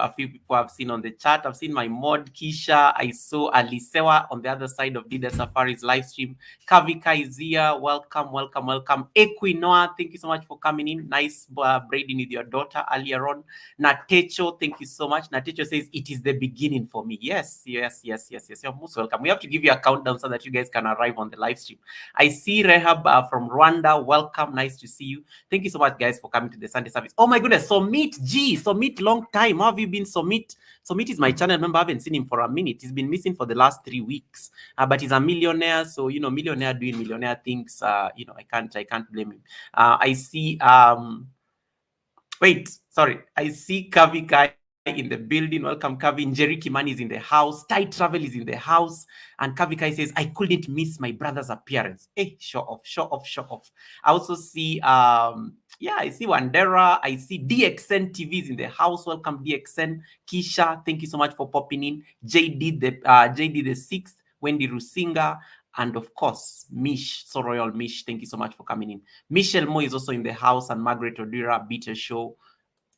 a few people I've seen on the chat. I've seen my mod Kisha. I saw Alisewa on the other side of Dida Safari's live stream. Kavika is here. Welcome, welcome, welcome. Equinoa, thank you so much for coming in. Nice braiding with your daughter earlier on. Natecho, thank you so much. Natecho says it is the beginning for me. Yes. You're most welcome. We have to give you a countdown so that you guys can arrive on the live stream. I see Rehab from Rwanda. Welcome. Nice to see you. Thank you so much, guys, for coming to the Sunday service. Oh my goodness, Somit, long time. How have you been, Somit? Somit is my channel member. I haven't seen him for a minute. He's been missing for the last 3 weeks. But he's a millionaire, so millionaire doing millionaire things. I can't blame him. I see. I see Kavika in the building. Welcome, Kavin. Jerry Kimani is in the house. Thai Travel is in the house. And Kavika says, I couldn't miss my brother's appearance. Hey, show off. I also see, I see Wandera. I see DXN TV is in the house. Welcome, DXN. Kisha, thank you so much for popping in. JD the 6th. Wendy Rusinga. And of course, Mish, so Royal Mish, thank you so much for coming in. Michelle Mo is also in the house, and Margaret Odira, Beater Show.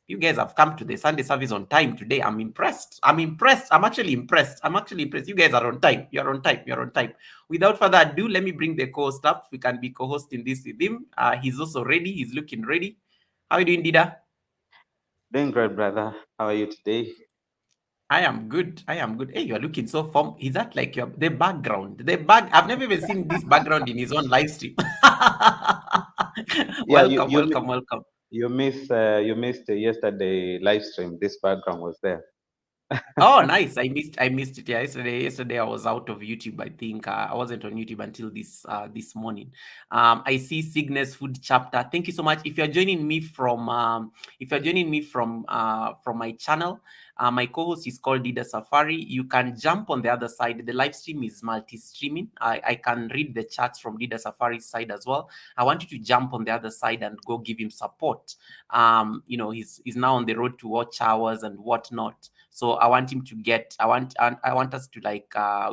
You guys have come to the Sunday service on time today. I'm impressed. I'm actually impressed. You guys are on time. You're on time. Without further ado, let me bring the co-host up. We can be co-hosting this with him. He's also ready. He's looking ready. How are you doing, Dida? Doing great, brother. How are you today? I am good. Hey, you're looking so form. Is that like the background? I've never even seen this background in his own live stream. Welcome. You missed yesterday live stream. This background was there. Oh, nice. I missed it. Yeah, yesterday I was out of YouTube. I think I wasn't on YouTube until this morning. I see Cygnus Food Chapter. Thank you so much. If you're joining me from my channel, my co-host is called Dida Safari. You can jump on the other side. The live stream is multi-streaming. I can read the chats from Dida Safari's side as well. I want you to jump on the other side and go give him support. He's now on the road to watch hours and whatnot. So I want him to get. I want us to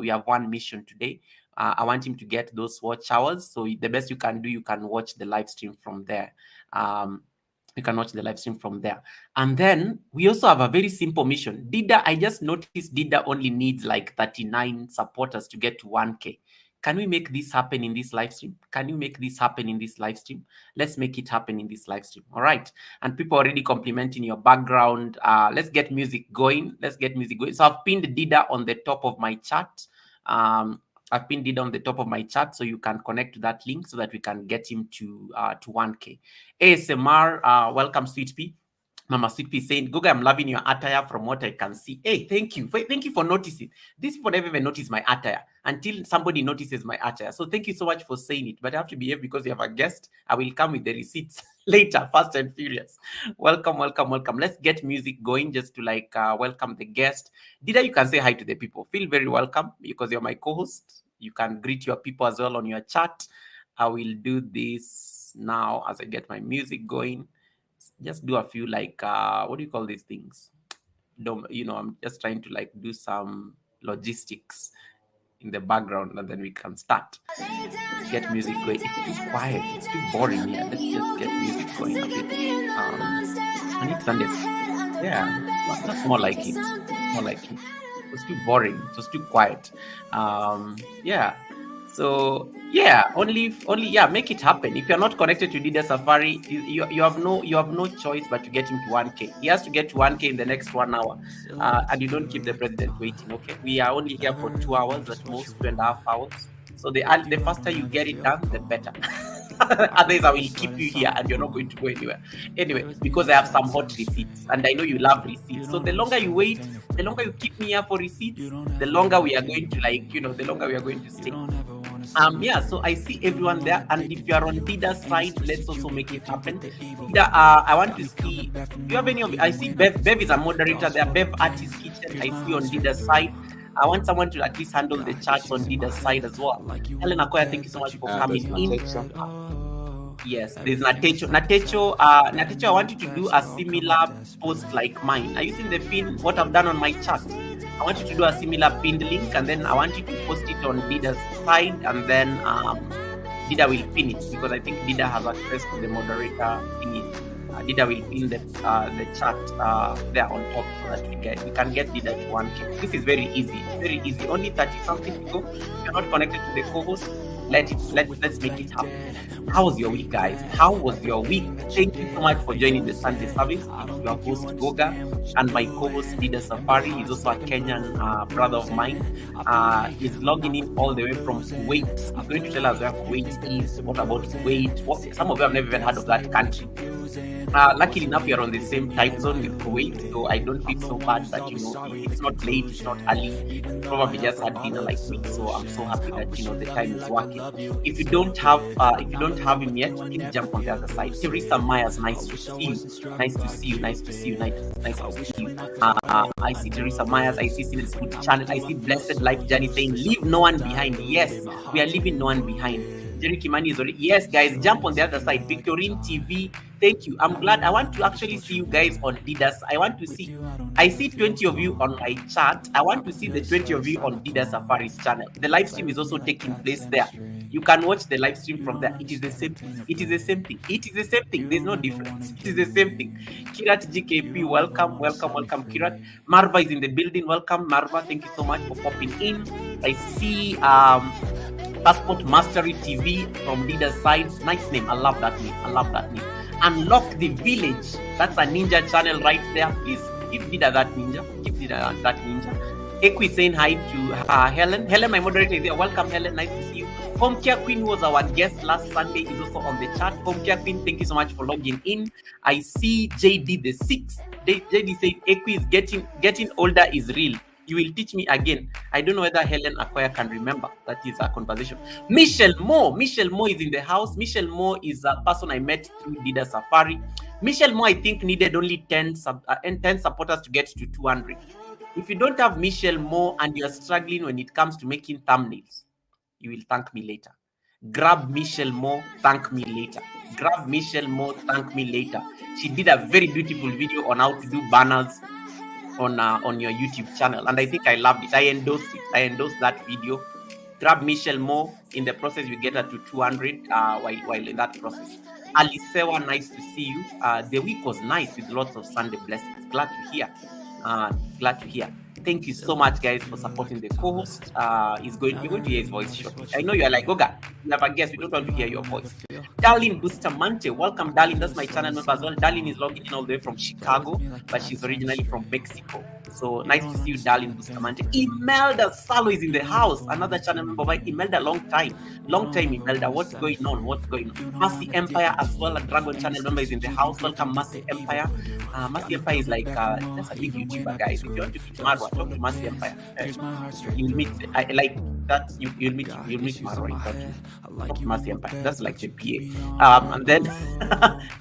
we have one mission today. I want him to get those watch hours. So the best you can do, you can watch the live stream from there. You can watch the live stream from there. And then we also have a very simple mission. Dida, I just noticed Dida only needs like 39 supporters to get to 1K. Can we make this happen in this live stream? Let's make it happen in this live stream. All right. And people already complimenting your background. Let's get music going. So I've pinned Dida on the top of my chat. So you can connect to that link so that we can get him to 1K. ASMR, welcome, Sweet Pea. Mama Sweet Pea saying, Goga, I'm loving your attire from what I can see. Hey, thank you for noticing. These people never even notice my attire until somebody notices my attire. So thank you so much for saying it. But I have to behave because you have a guest. I will come with the receipts later, fast and furious. Welcome. Let's get music going just to welcome the guest. Dida, you can say hi to the people. Feel very welcome because you're my co-host. You can greet your people as well on your chat. I will do this now as I get my music going. Just do a few what do you call these things? I'm just trying to do some logistics in the background, and then we can start. Let's get music going. It's too quiet. It's too boring here. Let's just get music going a bit. I need Sunday. Yeah, that's more like it. It was too boring. It was too quiet. So make it happen. If you're not connected to Dida Safari, you have no choice but to get him to 1K. He has to get to 1K in the next 1 hour, and you don't keep the president waiting. Okay, we are only here for 2 hours at most, 2.5 hours. So the faster you get it done, the better. Otherwise, I will keep you here and you're not going to go anywhere. Anyway, because I have some hot receipts and I know you love receipts. So the longer you wait, the longer you keep me here for receipts, the longer we are going to stay. So I see everyone there, and if you are on Dida's side, let's also make it happen. Dida, I want to see, do you have any of I see Bev is a moderator there. Bev Artist Kitchen, I see on Dida's side. I want someone to at least handle the chats on Dida's side as well. Helen Akoya, thank you so much for coming in. Yes, there's Natecho. Natecho, I want you to do a similar post like mine. Are you seeing the pin, what I've done on my chat? I want you to do a similar pinned link, and then I want you to post it on Dida's side, and then Dida will pin it, because I think Dida has access to the moderator thingy Dida will pin the chat there on top so that we can get Dida to 1K. This is very easy. Very easy. Only 30 something to go. If you're not connected to the co-host, let's make it happen. How was your week, guys? How was your week? Thank you so much for joining the Sunday service. It's your host Goga and my co-host Dida Safari. He's also a Kenyan brother of mine. He's logging in all the way from Kuwait. He's going to tell us where Kuwait is. What about Kuwait? Some of you have never even heard of that country. Luckily enough, we are on the same time zone with Kuwait, so I don't feel so bad that it's not late, it's not early. Probably just had dinner like me, so I'm so happy that the time is working. If you don't have him yet, please jump on the other side. Teresa Myers, nice to see you. Nice to see you. Nice to see you. Nice to see you. I see Teresa Myers. I see Sinus Food Channel. I see Blessed Life Journey saying, "Leave no one behind." Yes, we are leaving no one behind. Jerry Kimani is already. Yes, guys, jump on the other side. Victorine TV, thank you. I'm glad. I want to actually see you guys on Dida's. I see 20 of you on my chat. I want to see the 20 of you on Dida Safari's channel. The live stream is also taking place there. You can watch the live stream from there. It is the same thing. It is the same thing. It is the same thing. There's no difference. It is the same thing. Kirat GKP, welcome, Kirat. Marva is in the building. Welcome, Marva. Thank you so much for popping in. I see Passport Mastery TV from Dida's side. Nice name. I love that name. Unlock the Village. That's a ninja channel right there. Please give Dida that ninja. Ekwi saying hi to Helen. Helen, my moderator, is there. Welcome, Helen. Nice to see you. Home Care Queen was our guest last Sunday. Is also on the chat. Home Care Queen, thank you so much for logging in. I see JD the 6th. JD said Ekwi is getting older is real. You will teach me again. I don't know whether Helen Akoya can remember. That is a conversation. Michelle Moore is in the house. Michelle Moore is a person I met through Dida Safari. Michelle Moore, I think, needed only 10 supporters to get to 200. If you don't have Michelle Moore and you are struggling when it comes to making thumbnails, you will thank me later. Grab Michelle Moore, thank me later. She did a very beautiful video on how to do banners on your YouTube channel, and I think I loved it. I endorsed that video. Grab Michelle Moore. In the process, you get her to 200 while in that process. Alisewa, nice to see you. The week was nice with lots of Sunday blessings. Glad to hear. Thank you so much, guys, for supporting the co-host. You're going to hear his voice shortly. I know you're like, Goga, you have a guest. We don't want to hear your voice. Darlene Bustamante, welcome, Darlene. That's my channel member as well. Darlene is logging in all the way from Chicago, but she's originally from Mexico. So nice to see you, Darlene Bustamante. Imelda Salo is in the house. Another channel member by Imelda. Long time, Imelda. What's going on? Mercy Empire as well. A Dragon channel member is in the house. Welcome, Mercy Empire. Mercy Empire is like that's a big YouTuber, guys. If you want to meet Marwa, talk to Mercy Empire. You'll meet. You'll meet Marwa. Talk to Mercy Empire. That's like the PA. And then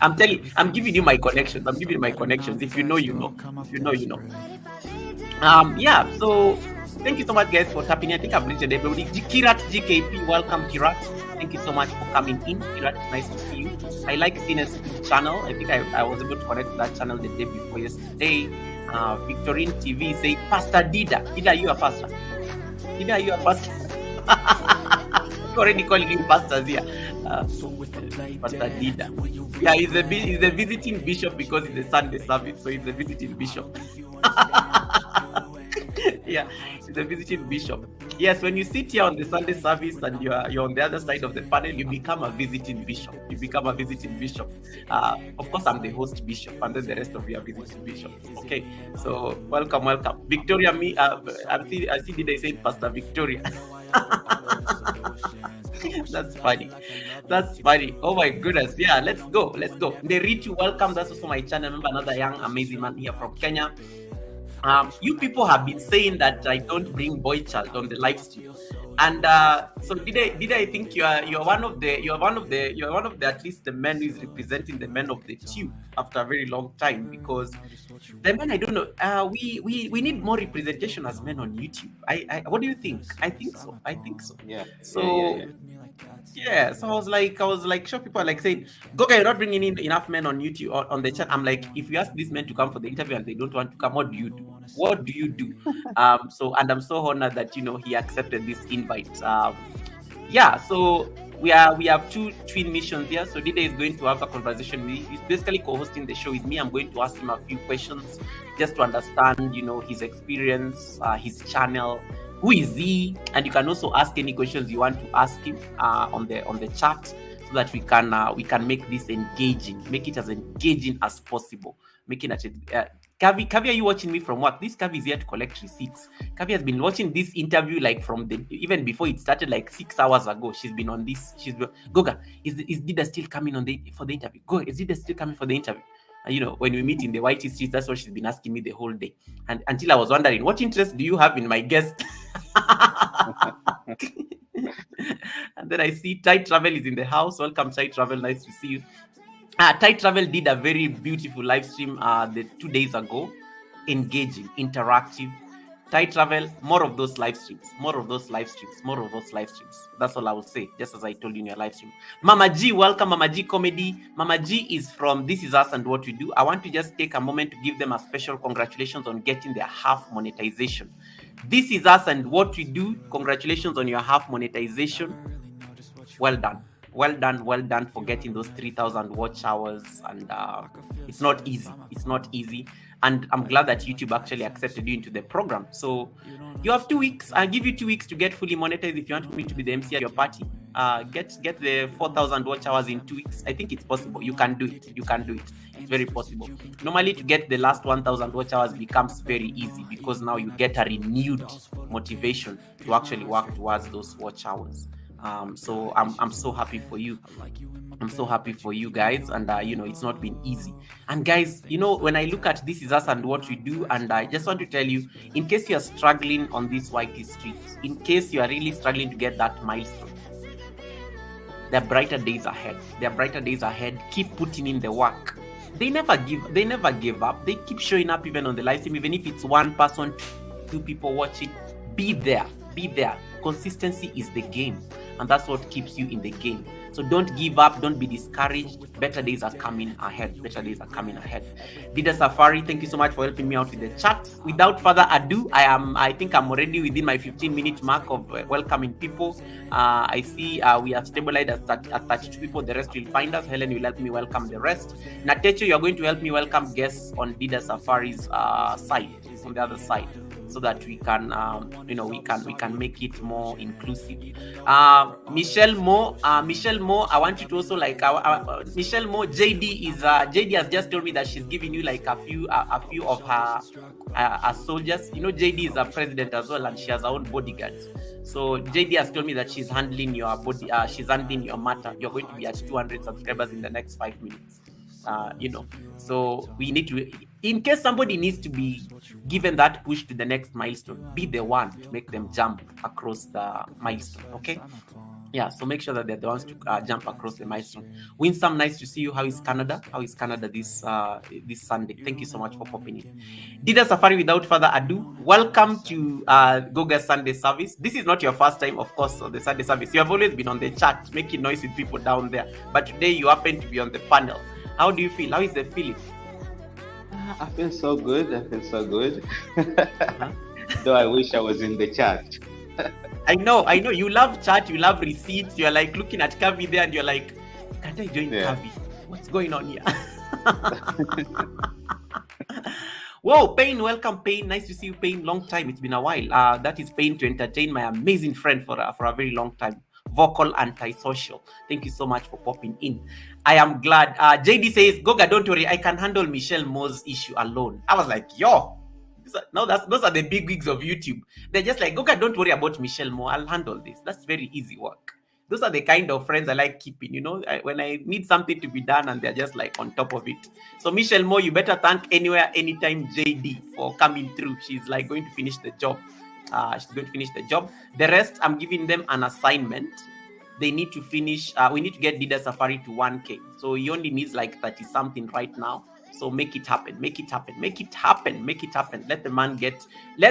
I'm giving you my connections. If you know, you know. So thank you so much, guys, for tapping in. I think I've reached everybody. Kirat GKP, welcome, Kirat. Thank you so much for coming in, Kirat. Nice to see you. I like Sinus channel. I think I was able to connect to that channel the day before yesterday. Victorine TV say Pastor Dida. Dida, you are pastor. I'm already calling you pastors here. Pastor Dida. Yeah, he's a visiting bishop because it's a Sunday service, so he's a visiting bishop. Yeah, he's a visiting bishop. Yes, when you sit here on the Sunday service and you're on the other side of the panel, you become a visiting bishop. Of course, I'm the host bishop, and then the rest of you are visiting bishops. Okay, so welcome. Victoria, I see Dida saying Pastor Victoria. That's funny. Oh my goodness. Yeah, let's go. Neritu, welcome. That's also my channel member, another young amazing man here from Kenya. You people have been saying that I don't bring boy child on the live stream, and so did I think you're one of the at least the men who is representing the men of the tube after a very long time, because the men, I don't know, we need more representation as men on YouTube. I what do you think? I think so. Yeah. So yeah, so I was like, sure, people are like saying, Goga, you're not bringing in enough men on YouTube or on the chat. I'm like, if you ask these men to come for the interview and they don't want to come, what do you do? So, and I'm so honored that he accepted this invite. So we have two twin missions here. So Dida is going to have a conversation with me. He's basically co-hosting the show with me. I'm going to ask him a few questions just to understand, his experience, his channel, who is he, and you can also ask any questions you want to ask him on the chat, so that we can make this engaging, make it as engaging as possible, making it. Kavi, are you watching me from work? This Kavi is here to collect receipts. Kavi has been watching this interview like from even before it started, like 6 hours ago. She's been on this. Goga, is Dida still coming for the interview? Go, is Dida still coming for the interview? When we meet in the YT streets, that's what she's been asking me the whole day. And until I was wondering, what interest do you have in my guest? And then I see Tide Travel is in the house. Welcome, Tide Travel. Nice to see you. Tide Travel did a very beautiful live stream 2 days ago. Engaging, interactive. Tide Travel, more of those live streams. That's all I will say, just as I told you in your live stream. Mama G, welcome. Mama G Comedy. Mama G is from This Is Us and What We Do. I want to just take a moment to give them a special congratulations on getting their half monetization. This Is Us and What We Do. Congratulations on your half monetization. Well done for getting those 3,000 watch hours. And it's not easy. And I'm glad that YouTube actually accepted you into the program. So you have 2 weeks. I'll give you 2 weeks to get fully monetized. If you want me to be the MC at your party, get the 4,000 watch hours in 2 weeks. I think it's possible. You can do it. It's very possible. Normally, to get the last 1,000 watch hours becomes very easy, because now you get a renewed motivation to actually work towards those watch hours. So I'm so happy for you. I'm so happy for you guys, and it's not been easy. And guys, when I look at This Is Us and What We Do, and I just want to tell you, in case you are struggling on these YT streets, in case you are really struggling to get that milestone, there are brighter days ahead. Keep putting in the work. They never give up. They keep showing up even on the live stream, even if it's one person, 2 people watching. Be there. Consistency is the game, and that's what keeps you in the game. So don't give up, don't be discouraged. Better days are coming ahead. Dida Safari, thank you so much for helping me out with the chat. Without further ado, I think I'm already within my 15-minute mark of welcoming people. I see we have stabilized at 32 people. The rest will find us. Helen will help me welcome the rest. Natecho, you're going to help me welcome guests on Dida Safari's side, on the other side, so that we can we can make it more inclusive. Michelle Mo, I want you to also Michelle Mo. JD has just told me that she's giving you like a few of her soldiers. JD is a president as well, and she has her own bodyguards. So JD has told me that she's handling your body. She's handling your matter. You're going to be at 200 subscribers in the next 5 minutes. So we need to, in case somebody needs to be given that push to the next milestone, be the one to make them jump across the milestone. Okay. Yeah, so make sure that they're the ones to jump across the milestone. Winsome, nice to see you. How is Canada? This Sunday? Thank you so much for popping in. Dida Safari, without further ado, welcome to Goga Sunday service. This is not your first time, of course, on the Sunday service. You have always been on the chat, making noise with people down there. But today you happen to be on the panel. How do you feel? How is the feeling? I feel so good. Though I wish I was in the chat. I know. You love chat, you love receipts. You're like looking at Kavi there and you're like, can't I join Kavi? What's going on here? Whoa, Payne, welcome, Payne. Nice to see you, Payne. Long time. It's been a while. That is Payne to entertain my amazing friend for a very long time. Vocal antisocial. Thank you so much for popping in. I am glad. JD says, Goga, don't worry. I can handle Michelle Mo's issue alone. I was like, yo. Those are the big wigs of YouTube. They're just like, Goga, don't worry about Michelle Mo. I'll handle this. That's very easy work. Those are the kind of friends I like keeping, when I need something to be done and they're just like on top of it. So Michelle Mo, you better thank anywhere, anytime JD for coming through. She's like going to finish the job. The rest, I'm giving them an assignment. They need to finish. We need to get Dida Safari to 1K. So he only needs like 30 something right now. So make it happen. Let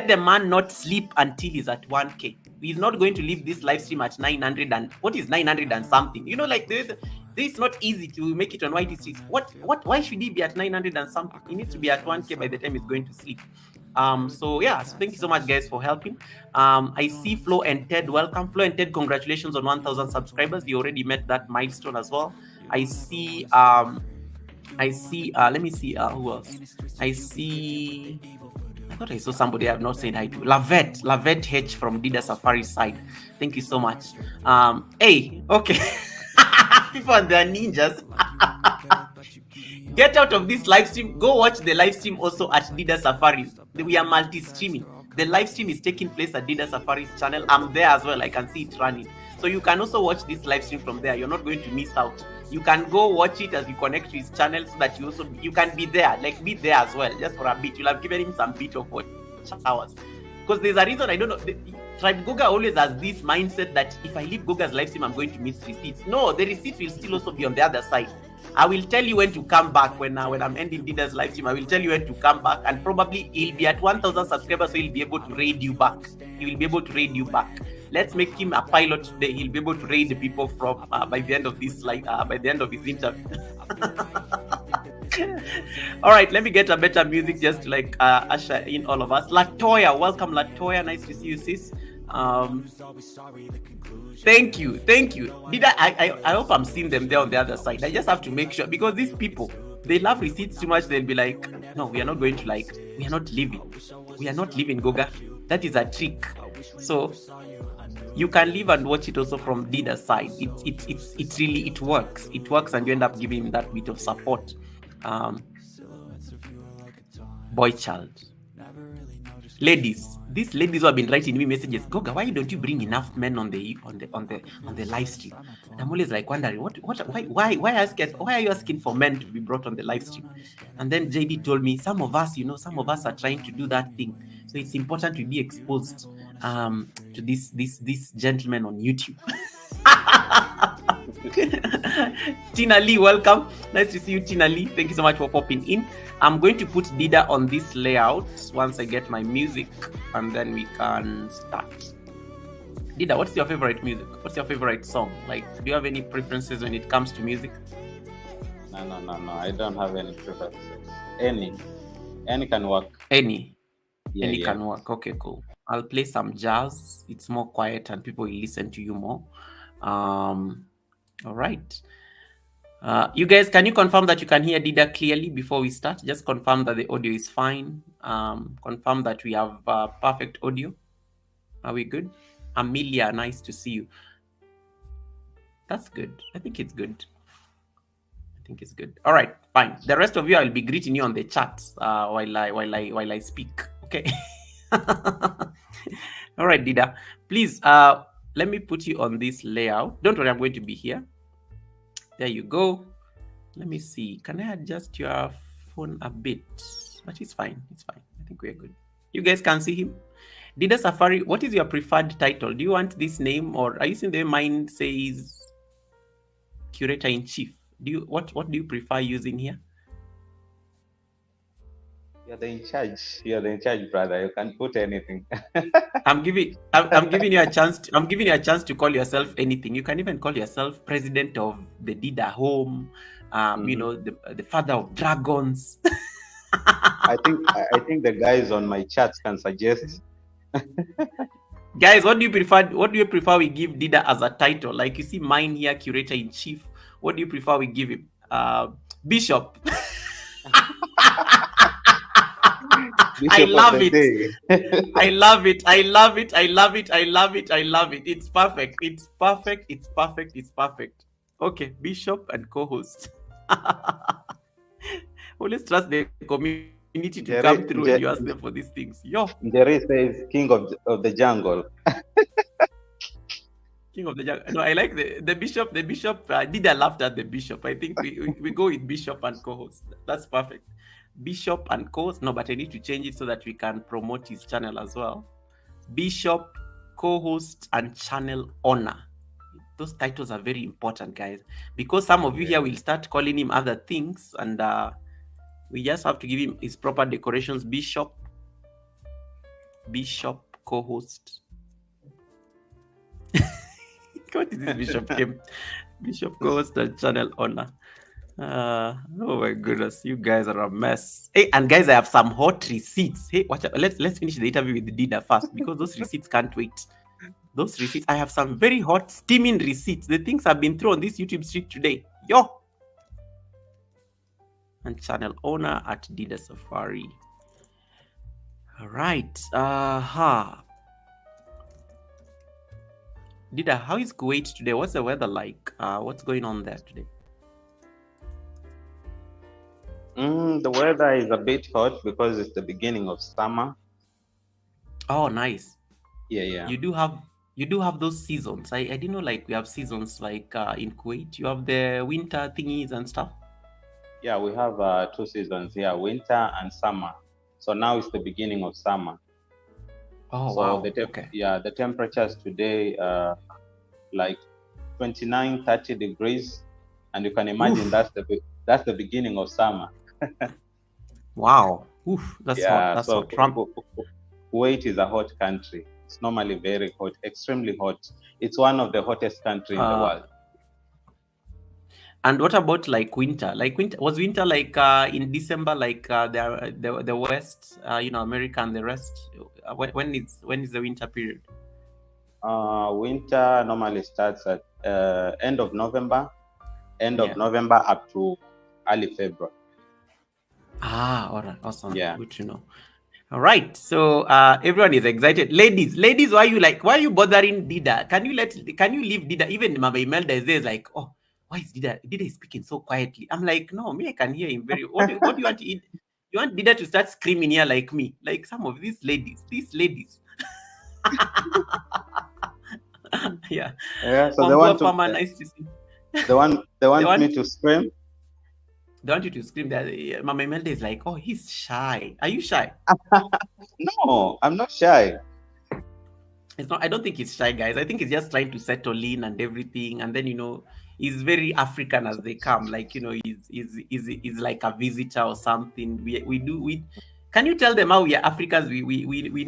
the man not sleep until he's at 1K. He's not going to leave this live stream at 900 and what is 900 and something? This is not easy to make it on YT6. Why should he be at 900 and something? He needs to be at 1K by the time he's going to sleep. So yeah, so thank you so much, guys, for helping. I see Flo and Ted. Welcome, Flo and Ted. Congratulations on 1,000 subscribers. You already met that milestone as well. I see. Let me see. Who else? I see. I thought I saw somebody I have not said hi to. Lavette H from Dida Safari side. Thank you so much. Hey, okay. People and their ninjas. Get out of this live stream. Go watch the live stream also at Dida Safari. We are multi-streaming. The live stream is taking place at Dida Safari's channel. I'm there as well. I can see it running. So you can also watch this live stream from there. You're not going to miss out. You can go watch it as you connect to his channel so that you can be there. Like, be there as well, just for a bit. You'll have given him some bit of watch hours. Because there's a reason, I don't know. Tribe Goga always has this mindset that if I leave Goga's live stream, I'm going to miss receipts. No, the receipt will still also be on the other side. I will tell you when to come back when I'm ending Dida's live stream. I will tell you when to come back, and probably he'll be at 1,000 subscribers, so he'll be able to raid you back. He will be able to raid you back. Let's make him a pilot today. He'll be able to raid the people from by the end of this by the end of his interview. All right, let me get a better music just to like usher in all of us. Latoya, welcome, Latoya. Nice to see you, sis. Thank you. Dida, I hope I'm seeing them there on the other side. I just have to make sure, because these people, they love receipts too much. They'll be like, no, we are not going to we are not leaving Goga. That is a trick. So you can leave and watch it also from Dida's side. It really works. It works, and you end up giving him that bit of support. Boy child. Ladies, these ladies who have been writing me messages, Goga, why don't you bring enough men on the live stream? And I'm always like wondering, why are you asking for men to be brought on the live stream? And then JD told me, some of us are trying to do that thing, so it's important to be exposed to this gentleman on YouTube. Tina Lee, welcome. Nice to see you, Tina Lee. Thank you so much for popping in. I'm going to put Dida on this layout once I get my music, and then we can start. Dida, what's your favorite music? What's your favorite song? Like, do you have any preferences when it comes to music? No. I don't have any preferences. Any can work. Any can work. Okay, cool. I'll play some jazz. It's more quiet and people will listen to you more. All right. You guys, can you confirm that you can hear Dida clearly before we start? Just confirm that the audio is fine. Confirm that we have perfect audio. Are we good? Amelia, nice to see you. That's good. I think it's good. All right, fine. The rest of you, I'll be greeting you on the chat while I speak. Okay. All right, Dida. Please, let me put you on this layout. Don't worry, I'm going to be here. There you go. Let me see. Can I adjust your phone a bit? But it's fine. I think we're good. You guys can see him. Dida Safari, what is your preferred title? Do you want this name, or are you seeing the mine says Curator in Chief? What do you prefer using here? You're the in charge, brother. You can put anything. I'm giving you a chance. I'm giving you a chance to call yourself anything. You can even call yourself president of the Dida home. You know, the father of dragons. I think the guys on my chats can suggest. Guys, what do you prefer? What do you prefer we give Dida as a title? Like you see mine here, Curator in Chief. What do you prefer we give him? Bishop. I love it. It's perfect. Okay, Bishop and co-host. Always trust the community to come through and you ask them for these things. Jerry says King of the Jungle. King of the Jungle. No, I like the Bishop. The Bishop, Dida laughed at the Bishop. I think we go with Bishop and co-host. That's perfect. Bishop and co-host. No, but I need to change it so that we can promote his channel as well. Bishop, co-host, and channel owner. Those titles are very important, guys, because some of you here will start calling him other things, and we just have to give him his proper decorations. Bishop, co-host. What is this Bishop came? Bishop, co-host, and channel owner. Oh my goodness, you guys are a mess. Hey, and guys, I have some hot receipts. Hey, watch out. Let's finish the interview with Dida first because those receipts can't wait. Those receipts, I have some very hot, steaming receipts. The things have been thrown on this YouTube street today. Yo! And channel owner at Dida Safari. All right. Dida, how is Kuwait today? What's the weather like? What's going on there today? The weather is a bit hot because it's the beginning of summer. Oh, nice. Yeah. You do have those seasons. I didn't know like we have seasons like in Kuwait. You have the winter thingies and stuff. Yeah, we have 2 seasons here, winter and summer. So now it's the beginning of summer. Oh, so wow. Okay. Yeah, the temperatures today like 29, 30 degrees, and you can imagine that's the beginning of summer. Wow. Oof, that's hot. That's so hot. Kuwait is a hot country. It's normally very hot, extremely hot. It's one of the hottest countries in the world. And what about like winter? Like was winter like in December, like the West, America and the rest? When is the winter period? Winter normally starts at end of November up to early February. All right, awesome. Yeah, good to know. All right, so everyone is excited. Ladies, why are you bothering Dida? Can you leave Dida? Even Mama Imelda is like, oh, why is Dida is speaking so quietly? I'm like, no, me, I can hear him very. What do you want to eat? You want Dida to start screaming here like me, like some of these ladies. Yeah. So they want Farmer, nice to see. They want me to scream. They want you to scream. That Mama Imelda is like, oh, he's shy. Are you shy? No, I'm not shy. It's not. I don't think he's shy, guys. I think he's just trying to settle in and everything. And then he's very African as they come. Like he's like a visitor or something. We can you tell them how we are Africans? We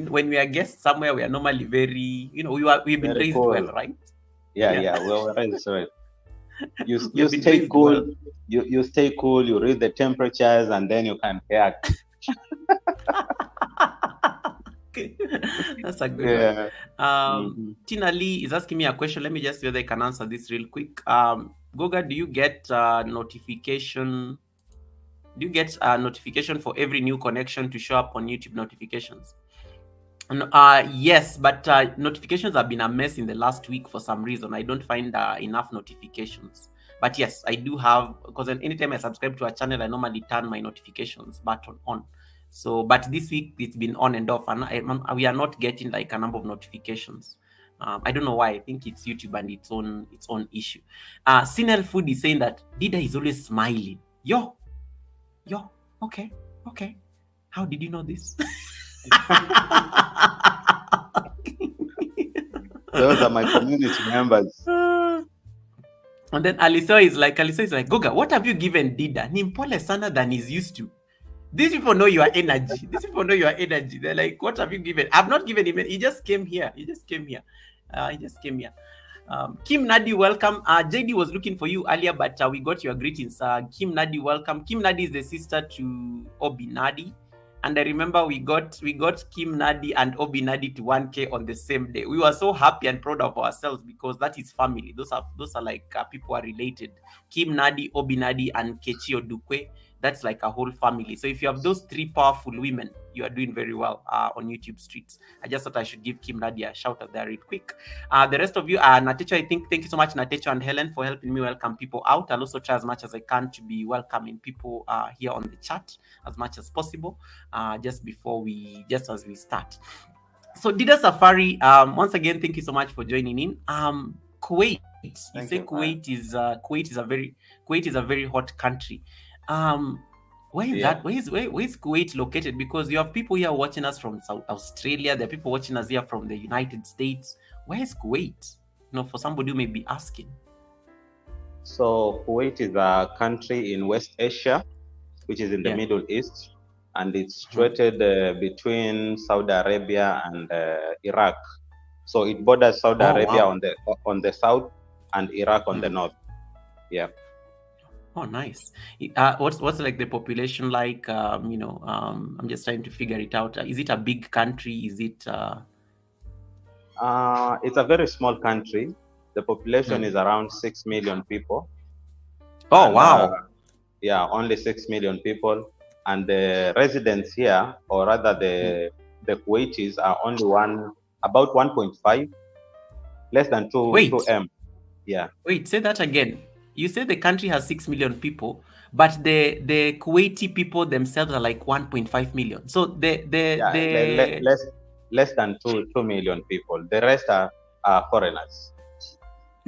when we are guests somewhere, we are normally very we've been raised cool. well, right? Yeah. We're raised well. You stay cool. Well. You stay cool. You read the temperatures, and then you can react. Okay. That's a good one. Tina Lee is asking me a question. Let me just see whether I can answer this real quick. Goga, do you get notification? Do you get a notification for every new connection to show up on YouTube notifications? Yes, but notifications have been a mess in the last week for some reason. I don't find enough notifications. But yes, I do have, because anytime I subscribe to a channel, I normally turn my notifications button on. So, but this week it's been on and off, and we are not getting like a number of notifications. I don't know why. I think it's YouTube and its own issue. Sinel Food is saying that Dida is always smiling. Yo, okay. How did you know this? Those are my community members. And then Alisa is like, Goga, what have you given Dida? Nimpole sana than he's used to. These people know your energy. They're like, what have you given? I've not given him. He just came here. Kim Nadi, welcome. JD was looking for you earlier, but we got your greetings. Kim Nadi, welcome. Kim Nadi is the sister to Obi Nadi. And I remember we got Kim Nadi and Obi Nadi to 1K on the same day. We were so happy and proud of ourselves because that is family. Those are like people are related. Kim Nadi, Obi Nadi, and Kechio Dukwe. That's like a whole family. So if you have those 3 powerful women, you are doing very well on YouTube streets. I just thought I should give Kim Nadia a shout out there real quick. The rest of you, Natecho, thank you so much, Natecho and Helen, for helping me welcome people out. I'll also try as much as I can to be welcoming people here on the chat as much as possible, just as we start. So Dida Safari, once again, thank you so much for joining in. Kuwait, Kuwait is a very hot country. Where is that? Where is Kuwait located? Because you have people here watching us from South Australia. There are people watching us here from the United States. Where is Kuwait? For somebody who may be asking. So Kuwait is a country in West Asia, which is in the Middle East, and it's situated between Saudi Arabia and Iraq. So it borders Saudi Arabia on the south and Iraq on the north. Yeah. Oh, nice. What's like the population like? I'm just trying to figure it out. Is it a big country? Is it? It's a very small country. The population is Hmm. around 6 million people, Oh, and wow. yeah, only 6 million people. And the residents here, or rather Hmm. the Kuwaitis, are only about 1.5, less than two Wait, m. Yeah, Say that again. You said the country has 6 million people, but the Kuwaiti people themselves are like 1.5 million. So yeah, the less than 2 million people. The rest are foreigners.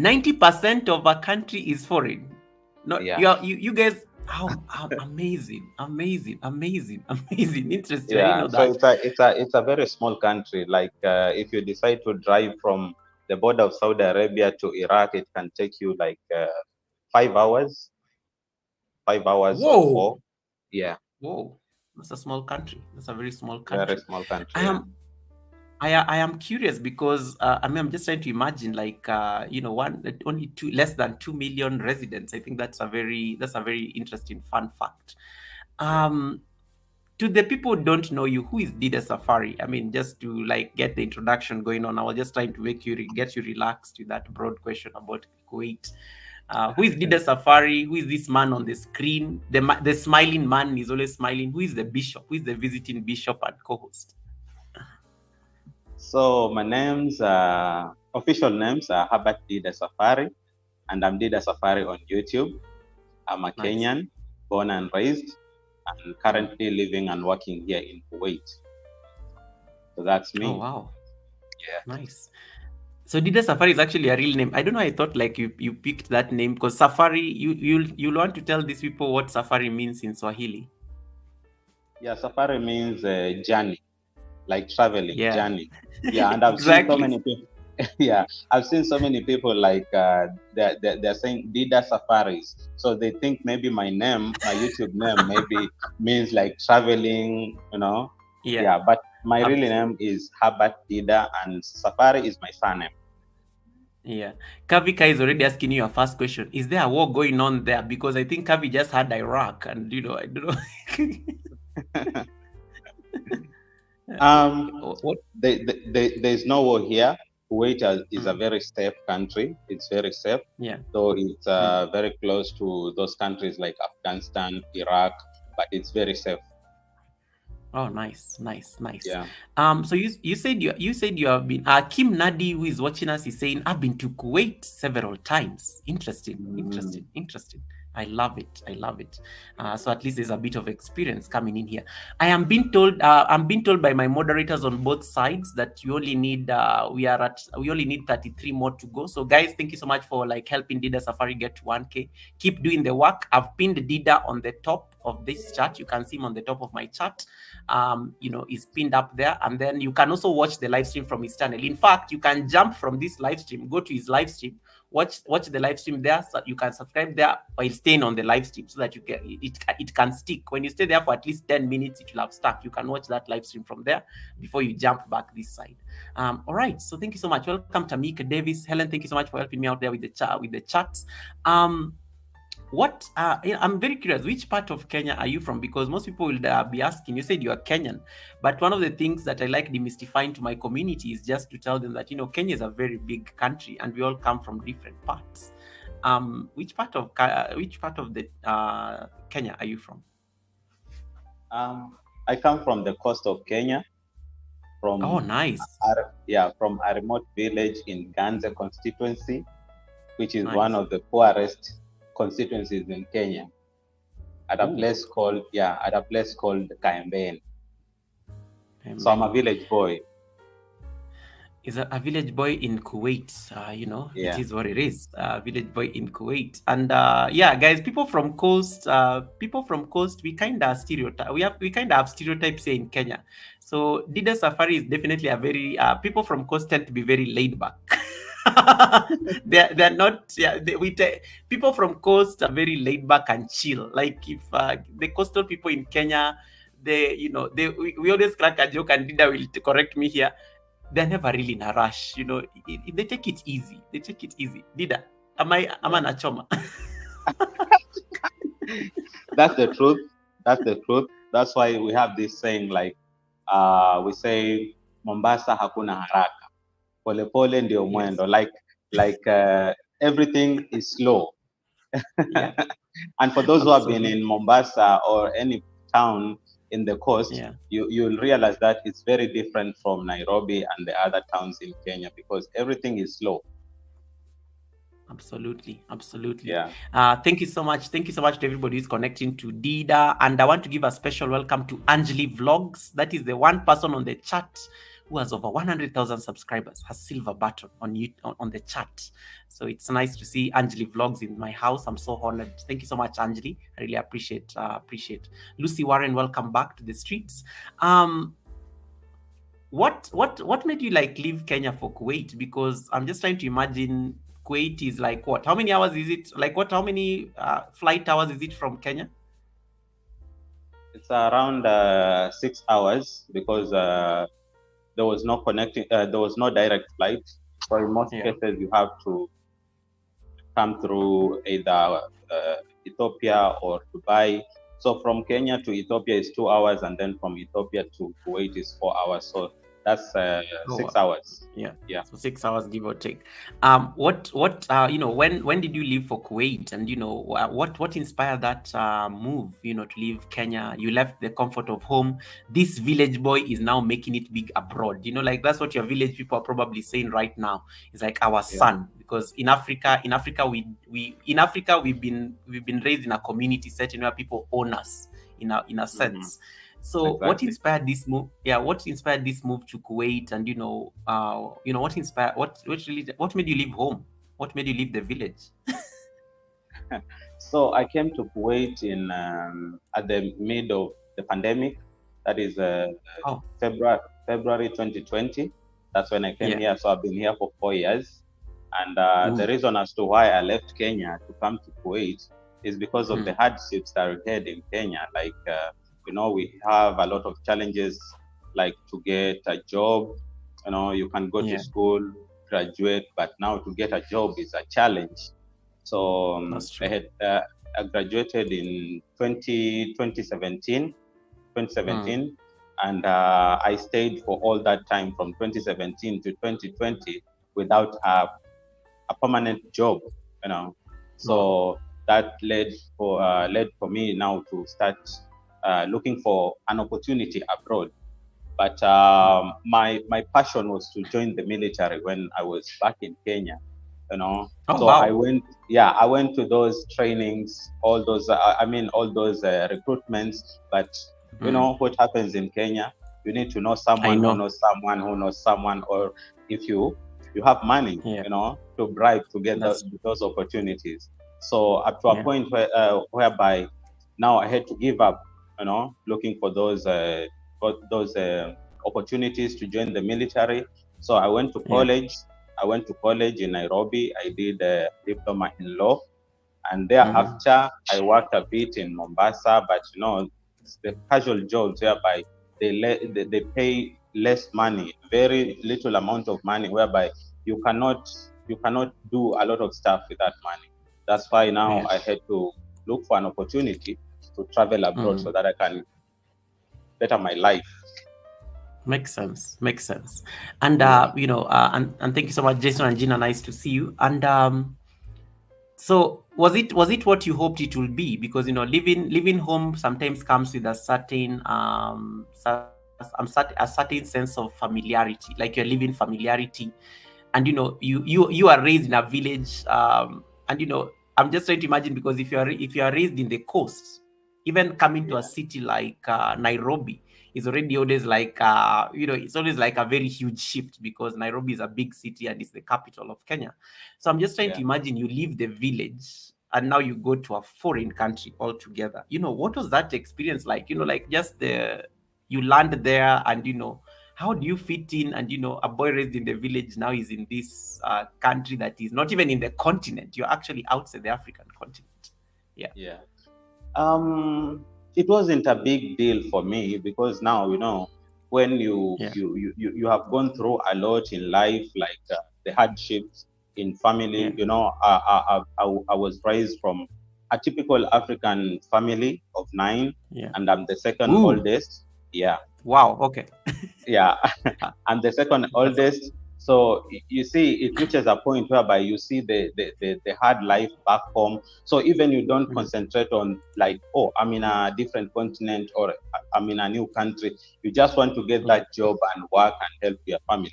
90% of a country is foreign. Not Yeah, you guys. How amazing, amazing, amazing, amazing. Interesting. I didn't yeah. know So that. it's a very small country. Like if you decide to drive from the border of Saudi Arabia to Iraq, it can take you like 5 hours, 5 hours or Whoa, four. Yeah, whoa. That's a small country. That's a very small very country. small I country. Yeah. am I am curious because I'm just trying to imagine like only two less than 2 million residents. I think that's a very interesting fun fact. Yeah. Um, to the people who don't know you, who is Dida Safari? I mean, just to like get the introduction going on, I was just trying to make you get you relaxed with that broad question about Kuwait. Who is Dida Safari? Who is this man on the screen? The smiling man is always smiling. Who is the bishop? Who is the visiting bishop and co-host? So my official names are Habat Dida Safari, and I'm Dida Safari on YouTube. I'm a Nice. Kenyan, born and raised, and Mm. currently living and working here in Kuwait. So that's Oh, me. wow. Yeah. Nice. So Dida Safari is actually a real name. I don't know. I thought like you picked that name because Safari. You'll want to tell these people what Safari means in Swahili. Yeah, Safari means journey, like traveling, Yeah, journey. Yeah, and I've seen so exactly. many people. Yeah, I've seen so many people like they're saying Dida Safaris. So they think maybe my YouTube name, maybe means like traveling, you know. Yeah. Yeah, but my real Ab- name is Habat Dida, and Safari is my surname. yeah. Kavika is already asking you your first question. Is there a war going on there? Because I think Kavi just had Iraq, and I don't know. What? There's no war here. Kuwait is a Mm, very safe country. It's very safe. yeah. So it's Mm. very close to those countries like Afghanistan, Iraq, but it's very safe. Oh, nice, nice, nice. Yeah. So you said you have been. Kim Nadi, who is watching us, is saying I've been to Kuwait several times. Interesting, Mm. interesting, interesting. I love it. I love it. So at least there's a bit of experience coming in here. I'm being told by my moderators on both sides that you only need. We only need 33 more to go. So guys, thank you so much for like helping Dida Safari get to 1K. Keep doing the work. I've pinned Dida on the top of this chat. You can see him on the top of my chat. Is pinned up there, and then you can also watch the live stream from his channel. In fact, you can jump from this live stream, go to his live stream, watch the live stream there, so you can subscribe there while staying on the live stream, so that it can stick. When you stay there for at least 10 minutes, it will have stuck. You can watch that live stream from there before you jump back this side. All right, so thank you so much. Welcome, Tamika Davis. Helen, thank you so much for helping me out there with the chats. I'm very curious, which part of Kenya are you from? Because most people will be asking. You said you are Kenyan, but one of the things that I like demystifying to my community is just to tell them that Kenya is a very big country and we all come from different parts. Which part of the Kenya are you from? I come from the coast of Kenya, Oh, from nice, from a remote village in Ganze constituency, which is one nice. of the poorest constituencies in Kenya, at a Ooh, place called Kaembeni. So I'm a Pembeni. village boy. Is a village boy in Kuwait. It Yeah. is what it is. Village boy in Kuwait. And yeah, guys, people from coast, we kind of stereotype. We kind of have stereotypes here in Kenya. So Dida Safari is definitely a very people from coast tend to be very laid back. they're not. Yeah, people from coast are very laid back and chill. Like if the coastal people in Kenya, we always crack a joke, and Dida will correct me here. They're never really in a rush. They take it easy. They take it easy. Dida, am I Yeah. an achoma? That's the truth. That's the truth. That's why we have this saying like we say Mombasa hakuna haraka, pole pole ndio Yes. mwendo. Everything is slow. Yeah. And for those who have been Absolutely. in Mombasa or any town in the coast, Yeah. you'll realize that it's very different from Nairobi and the other towns in Kenya because everything is slow. Absolutely, absolutely. Yeah. Thank you so much. Thank you so much to everybody who's connecting to Dida. And I want to give a special welcome to Anjali Vlogs. That is the one person on the chat who has over 100,000 subscribers, has silver button on you on the chat. So it's nice to see Anjali Vlogs in my house. I'm so honored. Thank you so much, Anjali. I really appreciate. Lucy Warren, welcome back to the streets. What made you like leave Kenya for Kuwait? Because I'm just trying to imagine Kuwait is like what? How many hours is it? Like what? How many flight hours is it from Kenya? It's around 6 hours because there was no connecting, there was no direct flight. So in most Yeah. cases, you have to come through either Ethiopia or Dubai. So from Kenya to Ethiopia is 2 hours, and then from Ethiopia to Kuwait is 4 hours. So that's Oh, 6 hours. yeah. Yeah. So 6 hours give or take. What when did you leave for Kuwait, and what inspired that move? To leave Kenya. You left the comfort of home. This village boy is now making it big abroad. Like that's what your village people are probably saying right now. It's like our Yeah. son, because in Africa we've been raised in a community setting where people own us in a Mm-hmm. sense. So what Exactly. inspired this move? Yeah, what inspired this move to Kuwait? And what made you leave home? What made you leave the village? So I came to Kuwait in at the mid of the pandemic. That is Oh, February 2020. That's when I came yeah. here. So I've been here for 4 years. And the Ooh. reason as to why I left Kenya to come to Kuwait is because of the Mm. hardships that we had in Kenya. Like, we have a lot of challenges, like to get a job. You can go to Yeah, school, graduate, but now to get a job is a challenge. So that's I true. had I graduated in 2017, Mm. 2017, and I stayed for all that time from 2017 to 2020 without a permanent job. You know, Wow. so that led for me now to start looking for an opportunity abroad. But Wow. my passion was to join the military when I was back in Kenya. You know, Oh, so I wow. went. Yeah, I went to those trainings, all those. I mean, all those recruitments. But you Mm. know what happens in Kenya? You need to know I someone who know. knows someone who knows someone, or if you have money, Yeah, to bribe to get that's those opportunities. So up to a yeah. point whereby now I had to give up, looking for those opportunities to join the military. So I went to Yeah. college. I went to college in Nairobi. I did a diploma in law, and Mm-hmm. thereafter I worked a bit in Mombasa. But it's the casual jobs whereby they pay less money, very little amount of money, whereby you cannot do a lot of stuff with that money. That's why now Yeah. I had to look for an opportunity to travel abroad so Mm. that I can better my life. Makes sense. Makes sense. And Yeah. and thank you so much, Jason and Gina. Nice to see you. And so was it what you hoped it will be? Because living home sometimes comes with a certain a certain sense of familiarity. Like you're living familiarity, and you are raised in a village. And I'm just trying to imagine, because if you are raised in the coast, even coming to a Yeah. city like Nairobi is already always like it's always like a very huge shift, because Nairobi is a big city and it's the capital of Kenya. So I'm just trying Yeah. to imagine you leave the village and now you go to a foreign country altogether. What was that experience like? Like just you land there, and how do you fit in? And a boy raised in the village now is in this country that is not even in the continent. You're actually outside the African continent. Yeah. Yeah. It wasn't a big deal for me because now when Yeah. you have gone through a lot in life, like the hardships in family. Yeah. I was raised from a typical African family of 9, Yeah. and I'm the second Ooh. oldest. Yeah, Wow. Okay. yeah, Uh, I'm the second That's oldest. So you see, it reaches a point whereby you see the hard life back home. So even you don't mm, concentrate on like, oh, I'm in a different continent or I'm in a new country. You just want to get yeah. that job and work and help your family.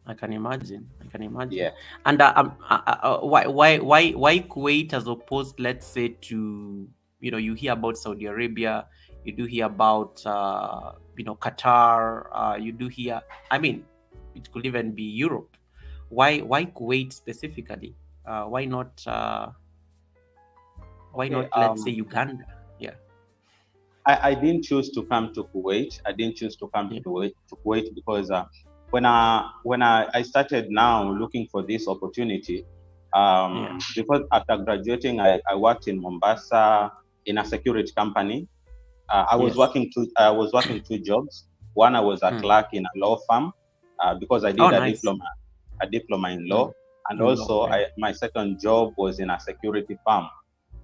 I can imagine. I can imagine. Yeah. And why Kuwait as opposed, let's say, to, you hear about Saudi Arabia, you do hear about Qatar, you do hear. I mean, it could even be Europe. Why Kuwait specifically? Why not? Why Okay. not? Let's say Uganda. Yeah. I didn't choose to come to Kuwait. I didn't choose to come Yeah. to Kuwait because when I started now looking for this opportunity, Yeah. because after graduating, I worked in Mombasa in a security company. Yes. I was working two jobs. One, I was a Mm. clerk in a law firm because I Oh, did nice. a diploma in law, Mm. and In law. also Yeah. my second job was in a security firm.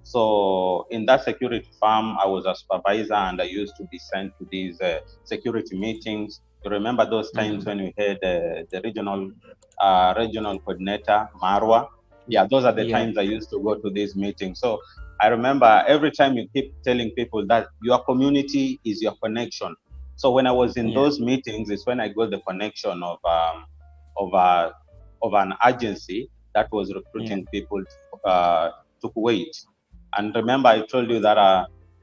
So in that security firm, I was a supervisor, and I used to be sent to these security meetings. You remember those times Mm. when we had the regional coordinator, Marwa? Yeah, those are the Yeah. times I used to go to these meetings. So I remember every time you keep telling people that your community is your connection. So when I was in Yeah. those meetings, it's when I got the connection of a of an agency that was Yeah. recruiting people to Kuwait. And remember, I told you that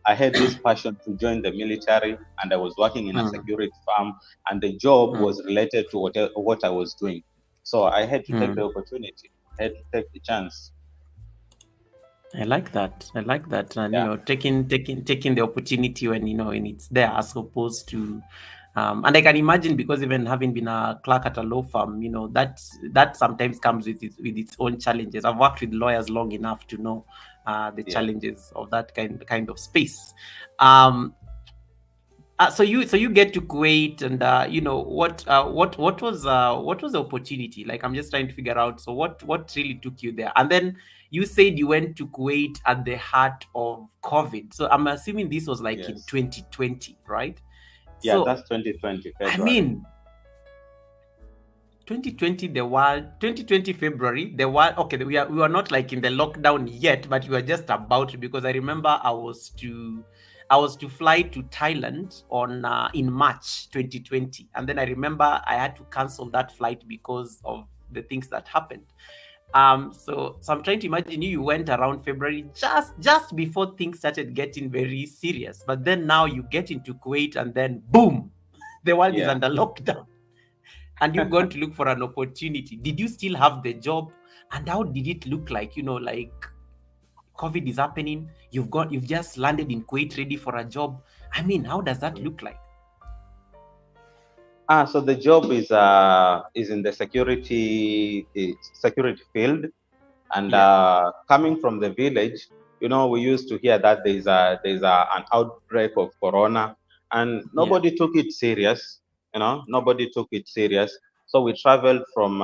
I had this passion to join the military, and I was working in a Mm. security firm, and the job Mm. was related to what I was doing. So I had to take Mm. the opportunity, I had to take the chance. I like that. I like that. And Yeah, taking the opportunity when it's there, as opposed to and I can imagine, because even having been a clerk at a law firm, that sometimes comes with its own challenges. I've worked with lawyers long enough to know the yeah. challenges of that kind of space. Um so you get to Kuwait, and what was the opportunity like? I'm just trying to figure out. So what really took you there? And then you said you went to Kuwait at the heart of COVID. So I'm assuming this was like in Yes. 2020, right? Yeah, So that's 2020 I February. mean, 2020 the world 2020 February, the world. Okay, we were not like in the lockdown yet, but we were just about to, because I remember I was to fly to Thailand on in March 2020, and then I remember I had to cancel that flight because of the things that happened. So I'm trying to imagine you went around February, just before things started getting very serious, but then now you get into Kuwait, and then boom, the world is Yeah. under lockdown, and you've gone to look for an opportunity. Did you still have the job? And how did it look like? Like COVID is happening. You've just landed in Kuwait ready for a job. I mean, how does that look like? So the job is in the security field, and Yeah, coming from the village, we used to hear that there's an outbreak of corona, and yeah, nobody took it serious. Nobody took it serious. So we traveled from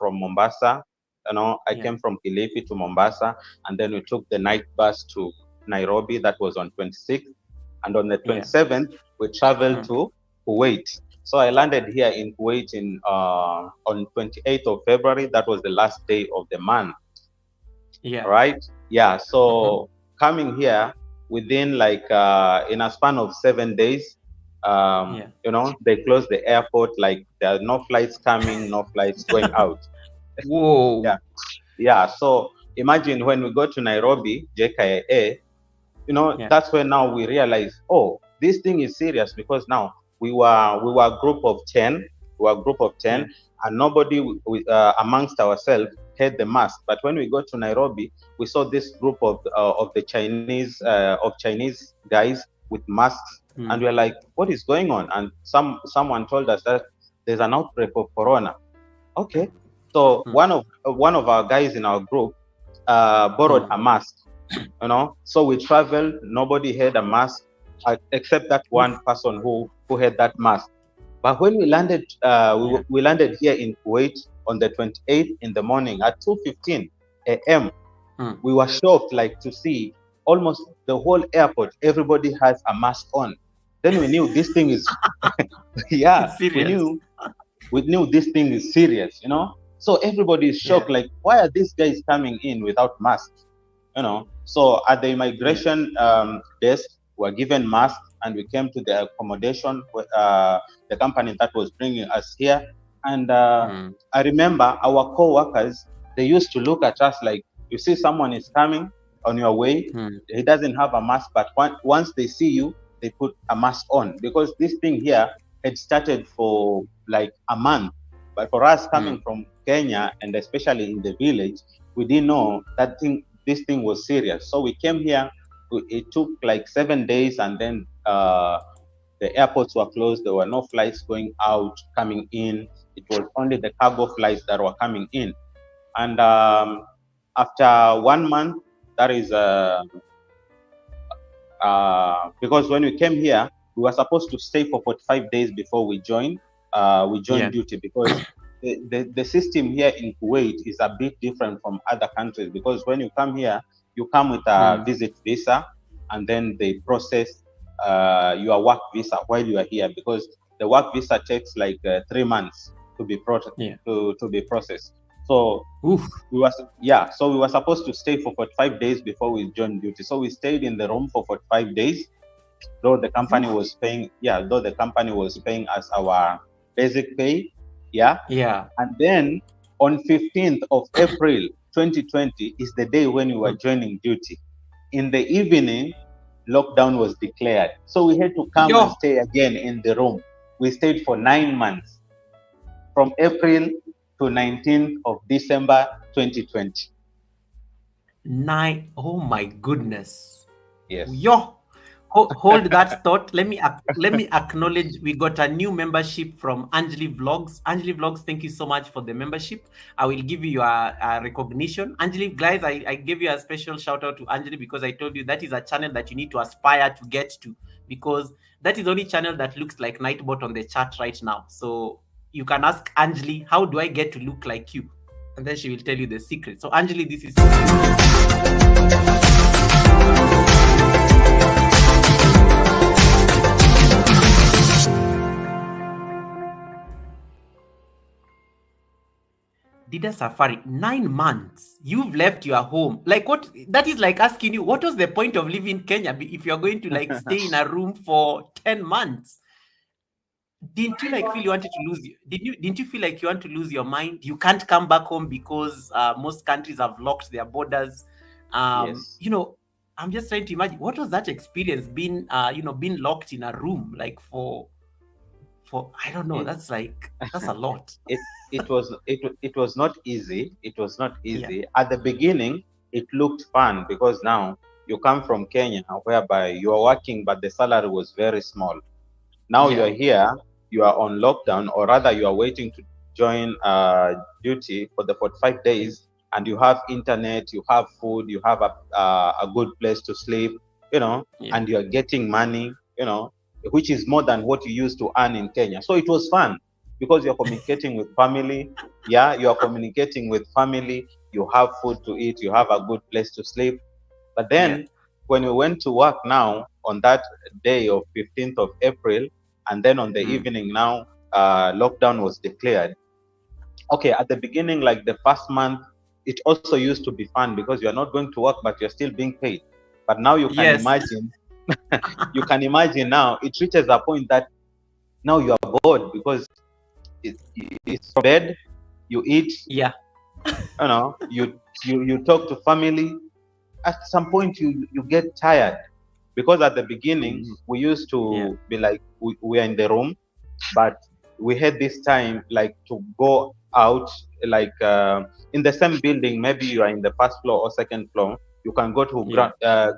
Mombasa. I yeah, came from Kilifi to Mombasa, and then we took the night bus to Nairobi. That was on 26th, and on the yeah. 27th we traveled Mm, to Kuwait. So I landed here in Kuwait on 28th of February. That was the last day of the month, yeah. right? Yeah. Mm-hmm. So coming here within like in a span of 7 days, Yeah. they closed the airport. Like there are no flights coming, no flights going out. Whoa. Yeah, yeah. So imagine when we go to Nairobi, JKA, Yeah, that's when now we realize, oh, this thing is serious, because now we were a group of 10, yeah, and nobody amongst ourselves had the mask. But when we got to Nairobi, we saw this group of Chinese guys with masks, and mm, we're like, what is going on? And someone told us that there's an outbreak of corona. Okay, so mm, one of our guys in our group borrowed mm. a mask. So we traveled, nobody had a mask except that Oof. one person who had that mask. But when we landed, Yeah, we landed here in Kuwait on the 28th in the morning at 2:15 a.m. We were shocked, like, to see almost the whole airport, everybody has a mask on. Then we knew this thing is, yeah, It's serious. we knew this thing is serious, you know. So everybody is shocked, like, why are these guys coming in without masks, you know? So at the immigration desk, we were given masks, and we came to the accommodation, the company that was bringing us here. And I remember our co-workers, they used to look at us like, you see someone is coming on your way, he doesn't have a mask, but once they see you, they put a mask on, because this thing here had started for like a month. But for us coming from Kenya, and especially in the village, we didn't know that this thing was serious. So we came here. It took like 7 days, and then the airports were closed. There were no flights going out, coming in. It was only the cargo flights that were coming in. And after 1 month, that is because when we came here, we were supposed to stay for 45 days before we joined duty, because the system here in Kuwait is a bit different from other countries, because when you come here, you come with a visit visa, and then they process your work visa while you are here, because the work visa takes like 3 months to be processed. So we were supposed to stay for 45 days before we joined duty. So we stayed in the room for 45 days, though the company was paying us our basic pay. And then on 15th of April 2020 is the day when we were joining duty. In the evening, lockdown was declared, so we had to come and stay again in the room. We stayed for 9 months, from April to 19th of December 2020. Oh my goodness. Yes. Hold that thought. Let me acknowledge we got a new membership from Anjali Vlogs. Anjali Vlogs, thank you so much for the membership. I will give you a recognition. Anjali, guys, I gave you a special shout out to Anjali, because I told you that is a channel that you need to aspire to get to, because that is the only channel that looks like Nightbot on the chat right now. So you can ask Anjali, how do I get to look like you? And then she will tell you the secret. So Anjali, this is Dida Safari. 9 months. You've left your home. Like, what? That is like asking you, what was the point of living in Kenya if you're going to like stay in a room for 10 months? Didn't you like feel you wanted to lose? Didn't you feel like you want to lose your mind? You can't come back home because most countries have locked their borders. Yes. You know, I'm just trying to imagine, what was that experience being being locked in a room like for I don't know. That's a lot. It was not easy. It was not easy. Yeah. At the beginning, it looked fun, because now you come from Kenya, whereby you are working, but the salary was very small. Now you are here, you are on lockdown, or rather you are waiting to join duty for the 45 days, and you have internet, you have food, you have a good place to sleep, and you are getting money, which is more than what you used to earn in Kenya. So it was fun, because you're communicating with family. You are communicating with family, you have food to eat, you have a good place to sleep. But then when we went to work now on that day of 15th of April, and then on the evening now, lockdown was declared. Okay, at the beginning, like the first month, it also used to be fun, because you are not going to work, but you're still being paid. But now you can imagine, you can imagine now, it reaches a point that now you are bored, because it's bed, you eat, you talk to family. At some point you get tired, because at the beginning we used to be like, we are in the room, but we had this time like to go out, like in the same building, maybe you are in the first floor or second floor, you can go to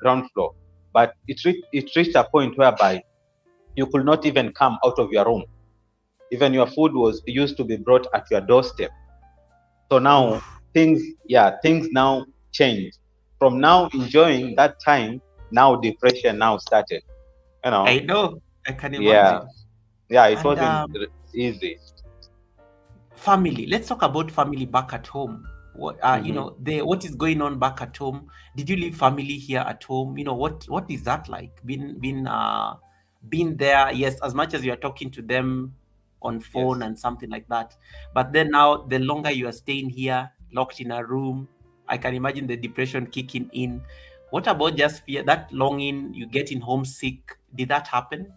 ground floor, but it reached a point whereby you could not even come out of your room. Even your food used to be brought at your doorstep. So now things now changed. From now enjoying that time, now depression now started. I know. I can imagine. It wasn't easy. Family. Let's talk about family back at home. What Mm-hmm. what is going on back at home? Did you leave family here at home? What is that like? Been there, yes, as much as you are talking to them on phone Yes. and something like that. But then now, the longer you are staying here, locked in a room, I can imagine the depression kicking in. What about just fear, that longing, you getting homesick? Did that happen?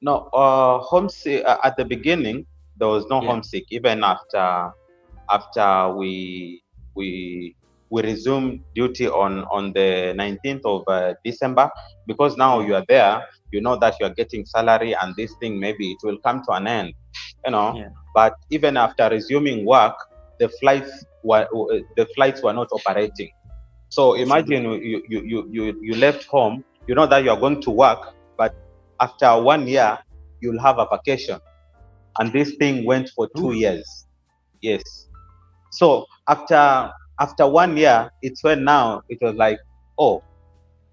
No, homesick at the beginning there was no Yeah, homesick. Even after we we resumed duty on the 19th of December, because now yeah, you are there, you know that you are getting salary, and this thing maybe it will come to an end, you know. yeah. But even after resuming work, the flights were not operating. So imagine Absolutely. you left home, you know that you are going to work, but after 1 year, you'll have a vacation. And this thing went for Oof. 2 years. Yes. So after 1 year, it's when now it was like, oh,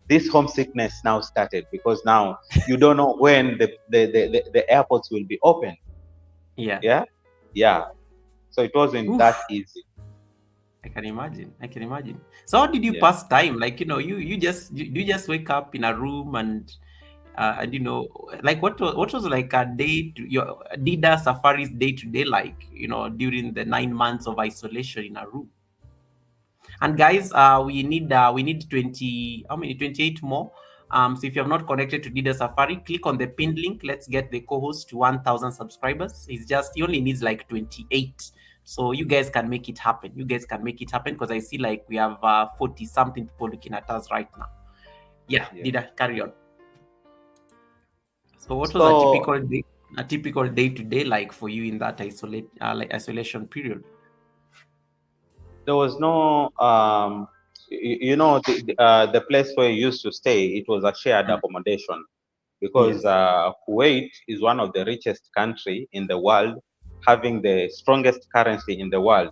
this homesickness now started, because now you don't know when the airports will be open. Yeah. Yeah. Yeah. So it wasn't that Oof. easy. I can imagine. I can imagine. So how did you Yeah. pass time? Like, you just wake up in a room and like what was like a day to your Dida Safari's day to day, like, during the 9 months of isolation in a room? And guys, we need 20, how many? 28 more. So if you have not connected to Dida Safari, click on the pinned link. Let's get the co-host to 1,000 subscribers. He only needs like 28. So you guys can make it happen. You guys can make it happen, because I see like we have 40 something people looking at us right now. Yeah, Yeah. Dida, carry on. So what was So a typical day to day like for you in that isolation period? there was no the place where you used to stay, it was a shared Mm. accommodation, because Yes. Kuwait is one of the richest country in the world, having the strongest currency in the world.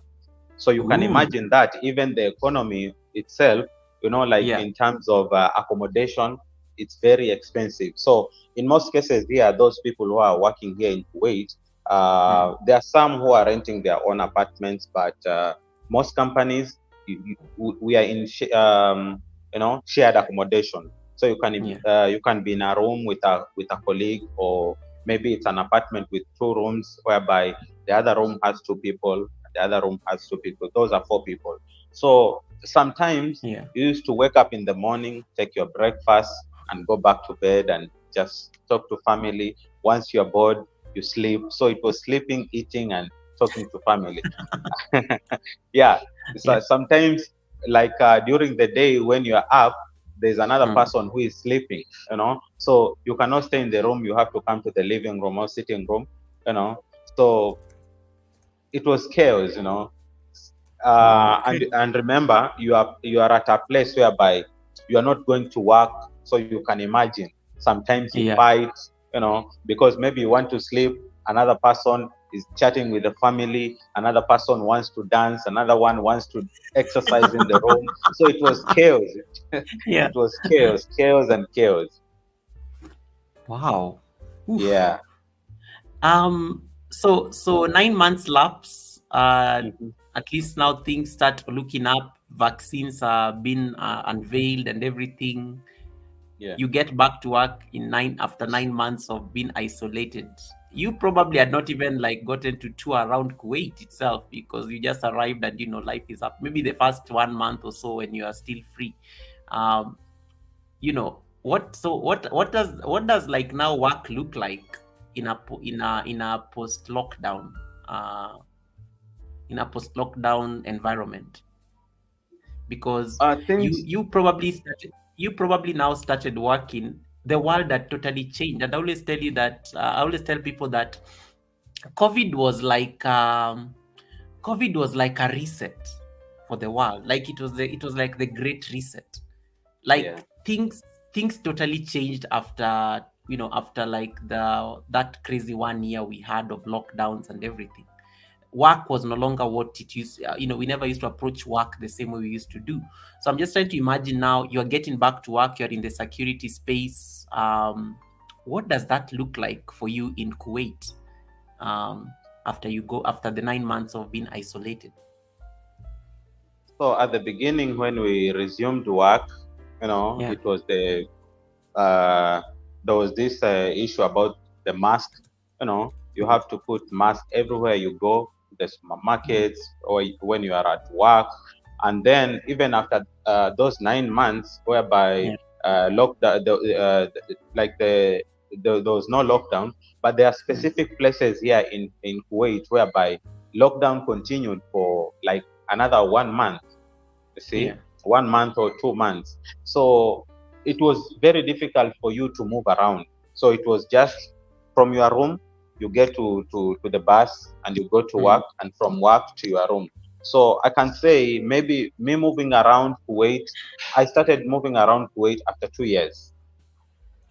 So you can Ooh. imagine that even the economy itself, like Yeah. in terms of accommodation, it's very expensive. So in most cases here, those people who are working here in Kuwait, Mm. there are some who are renting their own apartments, but most companies, we are in shared accommodation. So Yeah. you can be in a room with a colleague, or maybe it's an apartment with 2 rooms, whereby the other room has 2 people, the other room has 2 people. Those are 4 people. So sometimes Yeah. you used to wake up in the morning, take your breakfast, and go back to bed and just talk to family. Once you're bored, you sleep. So it was sleeping, eating, and talking to family. Yeah. Yeah. So sometimes, like during the day when you're up, there's another Mm. person who is sleeping. So you cannot stay in the room. You have to come to the living room or sitting room. So it was chaos. And remember, you are at a place whereby you are not going to work, so you can imagine. Sometimes you Yeah. fight, because maybe you want to sleep, another person is chatting with the family, another person wants to dance, another one wants to exercise in the room. So it was chaos. Yeah. It was chaos and chaos. Wow. Oof. Yeah. So 9 months lapse. Hmm. At least now things start looking up. Vaccines are being unveiled and everything. Yeah. You get back to work after 9 months of being isolated. You probably had not even like gotten to tour around Kuwait itself, because you just arrived and life is up. Maybe the first 1 month or so when you are still free. Um, what does like now work look like in a uh post lockdown environment? Because you Things. you probably started you probably now started working. The world had totally changed, and I always tell people that covid was like um COVID was like a reset for the world. Like it was like the great reset. Yeah. Like things totally changed after like that crazy 1 year we had of lockdowns and everything. Work was no longer what it used. We never used to approach work the same way we used to do. So I'm just trying to imagine now you're getting back to work. You're in the security space. What does that look like for you in Kuwait? After the 9 months of being isolated. So at the beginning, when we resumed work, Yeah. it was uh, there was this issue about the mask. You Mm, have to put mask everywhere you go, the mm, supermarkets or when you are at work. And then even after those 9 months, whereby yeah. lockdown, like there was no lockdown, but there are Mm, specific places here in Kuwait whereby lockdown continued for like another 1 month, you yeah. see, 1 month or 2 months. So it was very difficult for you to move around. So it was just from your room, you get to the bus and you go to Mm. work, and from work to your room. So I can say maybe me moving around Kuwait, I started moving around Kuwait after 2 years.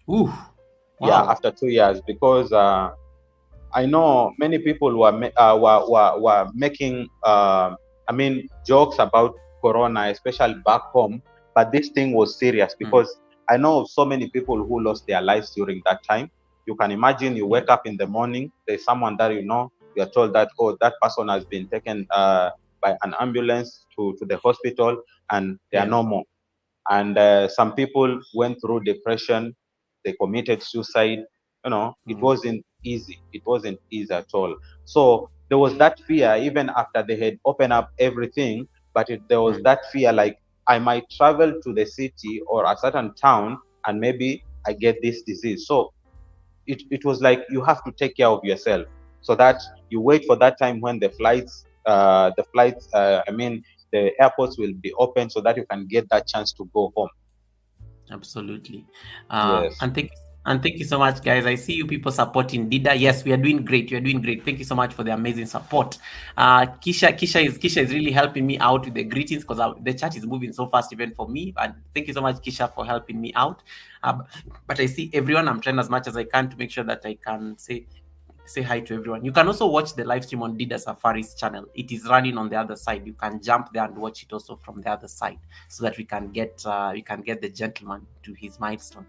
Ooh. Yeah, Wow. after 2 years, because I know many people were making, I mean, jokes about Corona, especially back home. But this thing was serious Mm. because I know of so many people who lost their lives during that time. You can imagine you Yeah. wake up in the morning, there's someone that you are told that, oh, that person has been taken by an ambulance to the hospital, and they are Yeah. no more. And some people went through depression, they committed suicide. It Mm. wasn't easy, it wasn't easy at all. So there was that fear even after they had opened up everything, but there was Mm. that fear, like I might travel to the city or a certain town and maybe I get this disease. So it was like you have to take care of yourself, so that you wait for that time when I mean, the airports will be open so that you can get that chance to go home. Absolutely. Yes. And thank you so much, guys. I see you people supporting Dida. Yes, we are doing great. We are doing great. Thank you so much for the amazing support. Kisha is really helping me out with the greetings because the chat is moving so fast even for me. And thank you so much, Kisha, for helping me out. But I see everyone. I'm trying as much as I can to make sure that I can say hi to everyone. You can also watch the live stream on Dida Safari's channel. It is running on the other side. You can jump there and watch it also from the other side, so that we can get the gentleman to his milestone.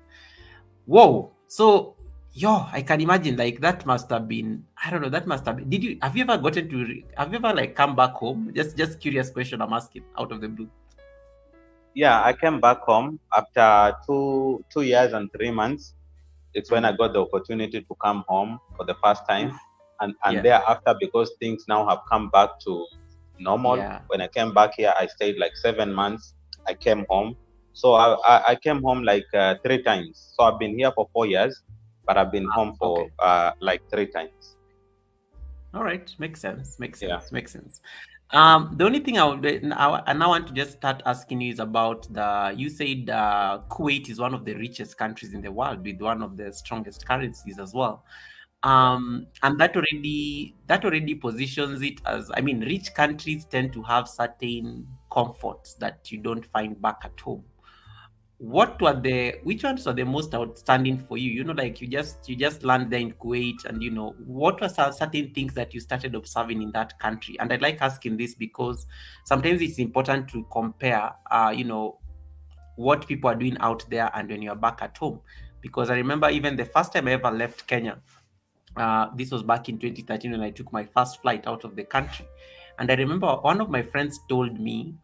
Whoa! So, yo, I can imagine like that must have been. I don't know. That must have been. Have you ever gotten to? Have you ever like come back home? Just curious question I'm asking out of the blue. Yeah, I came back home after 2 years and 3 months. It's when I Mm. got the opportunity to come home for the first time. Oof. And Yeah. thereafter, because things now have come back to normal, Yeah. when I came back here, I stayed like 7 months. I came home. So I came home like 3 times. So I've been here for 4 years, but I've been home for Okay. like 3 times. All right, makes sense. Makes Yeah. sense. Makes sense. The only thing I now want to just start asking you is about the. You said Kuwait is one of the richest countries in the world with one of the strongest currencies as well. Yeah. And that already positions it as. I mean, rich countries tend to have certain comforts that you don't find back at home. Which ones are the most outstanding for you? Like you just land there in Kuwait, and what were certain things that you started observing in that country? And I like asking this because sometimes it's important to compare what people are doing out there and when you're back at home. Because I remember even the first time I ever left Kenya, this was back in 2013 when I took my first flight out of the country. And I remember one of my friends told me,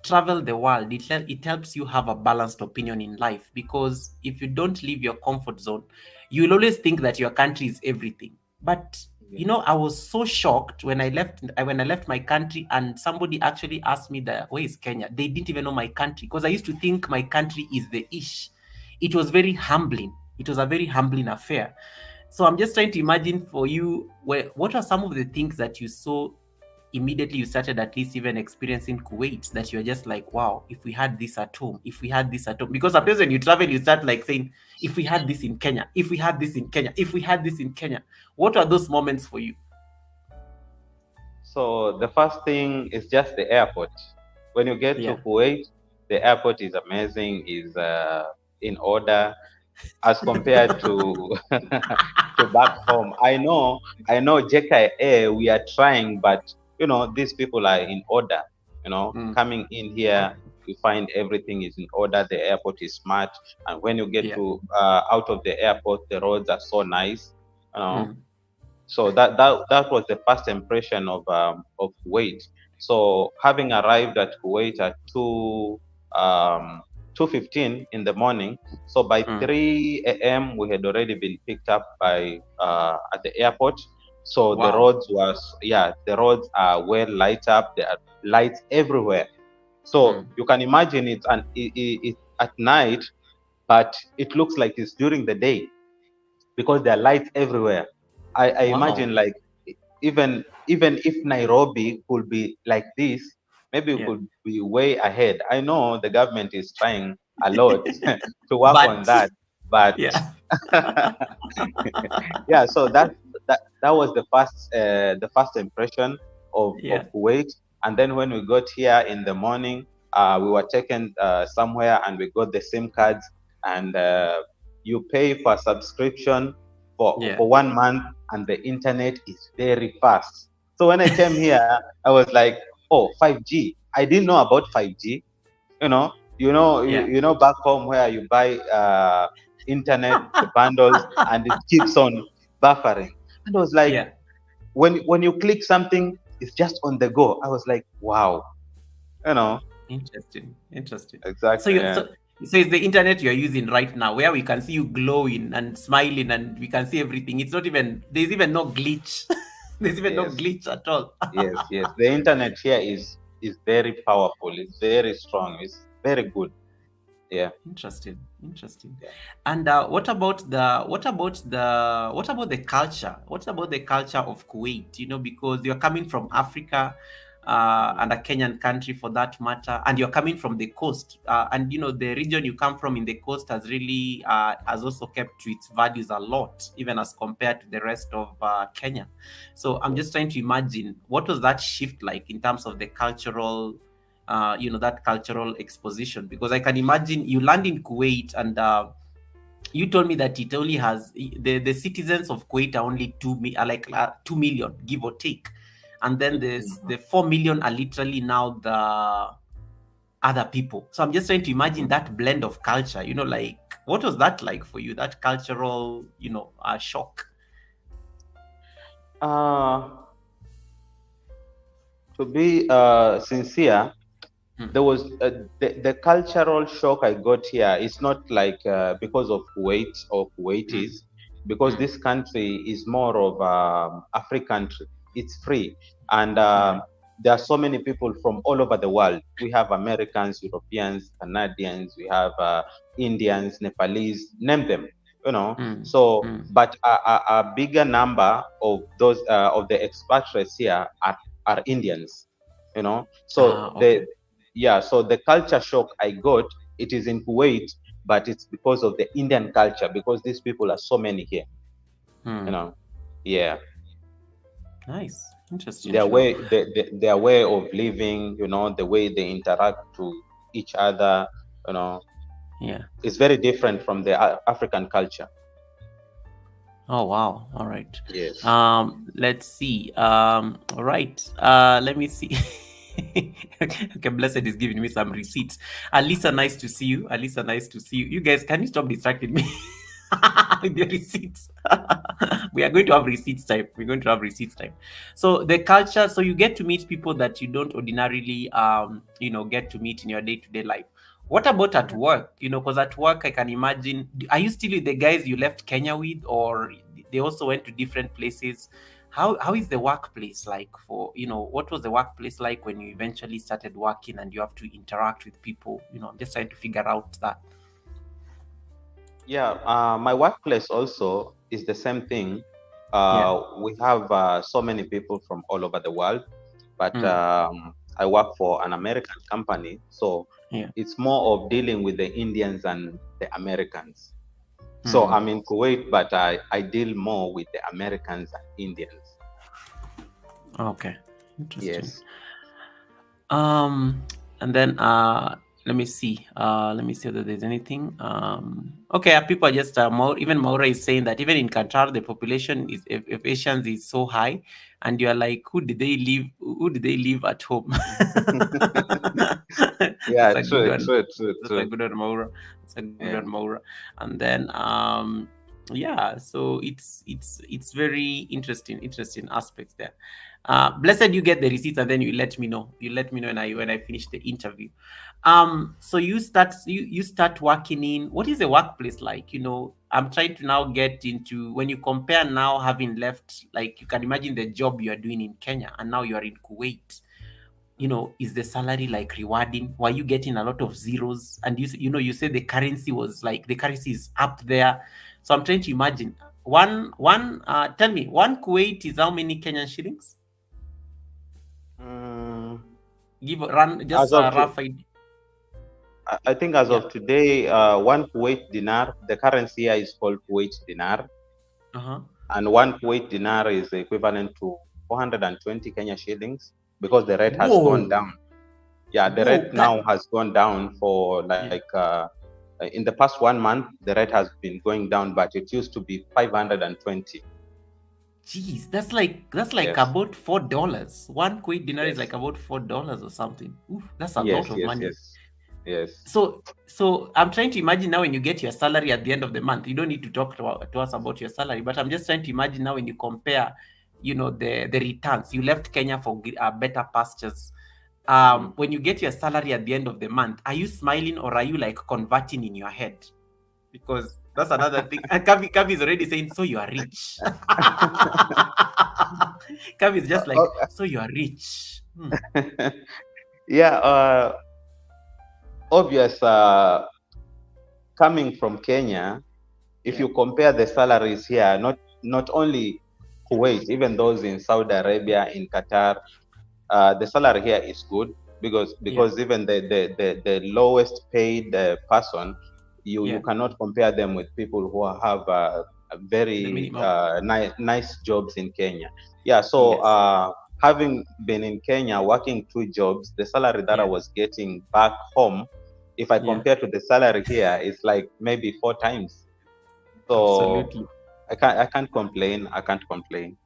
travel the world. It helps you have a balanced opinion in life, because if you don't leave your comfort zone, you will always think that your country is everything. But Yeah. I was so shocked when I left my country, and somebody actually asked me that, where is Kenya? They didn't even know my country, because I used to think my country is the ish. It was very humbling. It was a very humbling affair. So I'm just trying to imagine for you, what are some of the things that you saw immediately you started at least even experiencing Kuwait, that you're just like, wow, if we had this at home, if we had this at home. Because sometimes when you travel, you start like saying, if we had this in Kenya, if we had this in Kenya, if we had this in Kenya. What are those moments for you? So the first thing is just the airport. When you get to Yeah. Kuwait, the airport is amazing, is in order as compared to to back home. I know JKA, we are trying, but these people are in order. Mm. Coming in here, Okay. you find everything is in order. The airport is smart, and when you get Yeah. to out of the airport, the roads are so nice. You know, Mm. so that was the first impression of Kuwait. So having arrived at Kuwait at 2:15 in the morning, so by 3 a.m. we had already been picked up by at the airport. So the Wow. roads the roads are well light up. There are lights everywhere. So you can imagine it's at night, but it looks like it's during the day because there are lights everywhere. I Wow. imagine like even if Nairobi could be like this, maybe we Yeah. could be way ahead. I know the government is trying a lot to work on But that, but yeah. yeah. So that was the first impression of Yeah. Kuwait. And then when we got here in the morning, we were taken somewhere and we got the SIM cards, and you pay for subscription Yeah. for 1 month, and the internet is very fast. So when I came here, I was like, oh, 5G. I didn't know about 5G. Yeah. You know back home where you buy internet, the bundles, and it keeps on buffering. And I was like, Yeah. when you click something, it's just on the go. I was like, wow, you know, Interesting. Interesting. So exactly. you Yeah. so it's the internet you're using right now, where we can see you glowing and smiling, and we can see everything. It's not even there's even no glitch. There's even no Yes, glitch at all. yes. The internet here is very powerful. It's very strong. It's very good. Yeah, Interesting, interesting. yeah. And what about the culture? What about the culture of Kuwait? Because you're coming from Africa, Mm. and a Kenyan country for that matter, and you're coming from the coast, and the region you come from in the coast has really has also kept to its values a lot, even as compared to the rest of Kenya. So I'm Yes. just trying to imagine what was that shift like in terms of the cultural that cultural exposition, because I can imagine you land in Kuwait, and you told me that it only has the citizens of Kuwait are only 2 million, give or take, and then the 4 million are literally now the other people. So I'm just trying to imagine that blend of culture, like what was that like for you, that cultural shock? Uh, to be sincere, Hmm. there was the cultural shock I got here. It's not like because of Kuwait or Hmm. Kuwaitis, because Hmm. this country is more of African country. It's free, and Okay. there are so many people from all over the world. We have Americans, Europeans, Canadians. We have Indians, Nepalese. Name them. Hmm. So, Hmm. but a bigger number of those of the expatriates here are Indians. So Okay. so the culture shock I got, it is in Kuwait, but it's because of the Indian culture, because these people are so many here, you Hmm. know. Yeah. Nice. Interesting Their to know. way their way of living, the way they interact to each other, you know, Yeah. is very different from the African culture. Oh wow. All right. Yes. Let's see. All right. Let me see. Okay, Blessed is giving me some receipts. Alisa, nice to see you. Alisa, nice to see you. You guys, can you stop distracting me with the receipts? We are going to have receipts time. We're going to have receipts time. So the culture, so you get to meet people that you don't ordinarily get to meet in your day-to-day life. What about at Yeah. work? Because at work, I can imagine, are you still with the guys you left Kenya with, or they also went to different places? How is the workplace like what was the workplace like when you eventually started working and you have to interact with people? I'm just trying to figure out that. Yeah, my workplace also is the same thing. Yeah. We have so many people from all over the world, but Mm. I work for an American company, so Yeah. it's more of dealing with the Indians and the Americans. So Mm. I'm in Kuwait, but I deal more with the Americans and Indians. Okay. Interesting. Yes. Um, and then let me see. Let me see whether there's anything. Okay, people are just more. Even Maura is saying that even in Qatar, the population is if Asians is so high, and you are like, who did they leave? Who did they leave at home? That's Yeah, a good true, one. true, true, That's a true. good one, Maura. That's a good Yeah. one, Maura. And then Yeah, so it's very interesting aspects there. Blessed, you get the receipts and then you let me know. You let me know when I finish the interview. So you start working in, what is the workplace like? I'm trying to now get into, when you compare now, having left, like, you can imagine the job you are doing in Kenya and now you are in Kuwait. Is the salary like rewarding? Were you getting a lot of zeros? And you said the currency is up there. So I'm trying to imagine tell me, one Kuwait is how many Kenyan shillings? Mm, Give run just as a of rough idea. I think as Yeah. of today, one Kuwait dinar, the currency here is called Kuwait dinar, Uh-huh. and one Kuwait dinar is equivalent to 420 Kenya shillings because the rate has gone Whoa. down. Yeah, the Whoa, rate that now has gone down for yeah. like in the past 1 month, the rate has been going down, but it used to be 520. Jeez, that's like Yes, about $4. One Kuwait dinar is like yes, about $4 or something. Oof, that's a lot yes, of yes, money. yes, yes. So I'm trying to imagine now when you get your salary at the end of the month. You don't need to talk to us about your salary, but I'm just trying to imagine now when you compare, the returns. You left Kenya for better pastures. Mhm. When you get your salary at the end of the month, are you smiling or are you like converting in your head? Because that's another thing. And Kavi is already saying, so you are rich. Kavi is just like, so you are rich. Yeah, obvious. Coming from Kenya, if Yeah, you compare the salaries here, not only Kuwait, even those in Saudi Arabia, in Qatar, the salary here is good yeah, because even the lowest paid person, you yeah. cannot compare them with people who have The very minimum. nice jobs in Kenya. Yeah, so Yes. having been in Kenya working two jobs, the salary that I Yeah, was getting back home, if I yeah. compare to the salary here, it's like maybe 4 times. So Absolutely. I can't complain. I can't complain.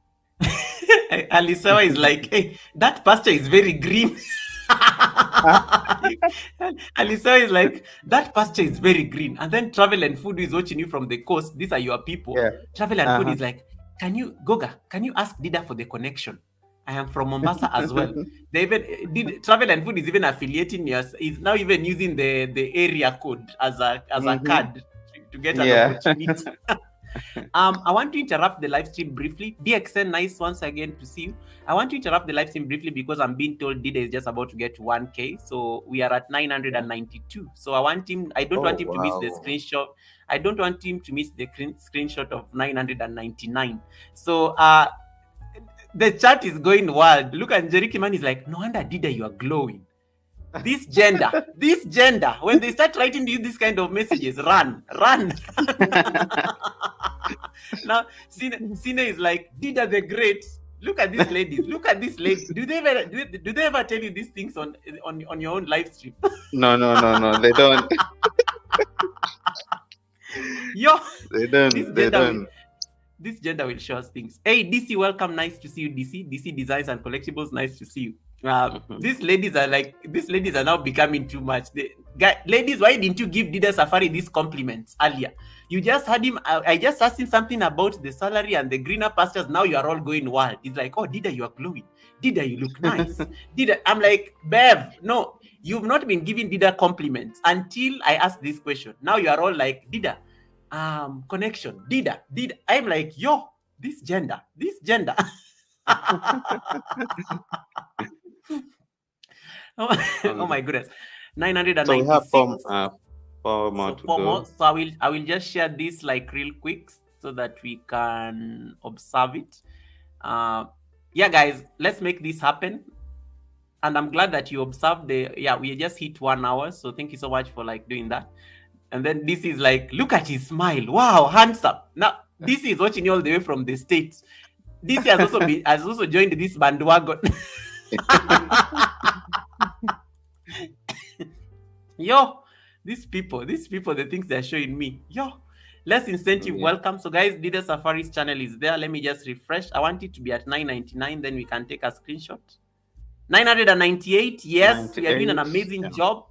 Alisawa is like, hey, that pasture is very green. Alisawa is like, that pasture is very green. And then Travel and Food is watching you from the coast. These are your people. Yeah. Travel and Food Uh-huh. is like, can you ask Dida for the connection? I am from Mombasa as well. They even did Travel and Food is even affiliating us, is now even using the area code as a Mm-hmm. card to get an Yeah. opportunity. I want to interrupt the live stream briefly. DXN, nice once again to see you. I want to interrupt the live stream briefly because I'm being told Dida is just about to get 1K. So we are at 992. So I don't Oh, want him to miss the wow. screenshot. I don't want him to miss the screenshot of 999. So the chat is going wild. Look at Jeriki Man is like, no wonder Dida, you are glowing. This gender, when they start writing to you this kind of messages, run. Now, Sine is like, Dida the Great. Look at these ladies. Look at this lady. Do they ever tell you these things on your own live stream? No, no, no, no. They don't. Yo, They this don't. They gender will don't. this gender will show us things. Hey, DC, welcome. Nice to see you, DC. DC Designs and Collectibles. Nice to see you. Mhm. These ladies are now becoming too much. Ladies, why didn't you give Dida Safari these compliments earlier? You just had him. I just asked him something about the salary and the greener pastures. Now you are all going wild. He's like, oh, Dida, you are glowing. Dida, you look nice. Dida, I'm like, Bev, no, you've not been giving Dida compliments until I asked this question. Now you are all like, Dida, connection, Dida. I'm like, yo, this gender. Oh Um, my goodness. so we have 996. four more So to four more. go. So I will just share this like real quick so that we can observe it. Uh, yeah, guys, let's make this happen. And I'm glad that you observed we just hit 1 hour. So thank you so much for like doing that. And then this is like, look at his smile. Wow, handsome. Now this is watching you all the way from the States. This has also joined this bandwagon. Yo, these people, the things they're showing me. Yo, let's incentive Yeah. welcome. So guys, Dida Safari's channel is there. Let me just refresh. I want it to be at 999. Then we can take a screenshot. 998. Yes, we are doing an 98. amazing Yeah. job.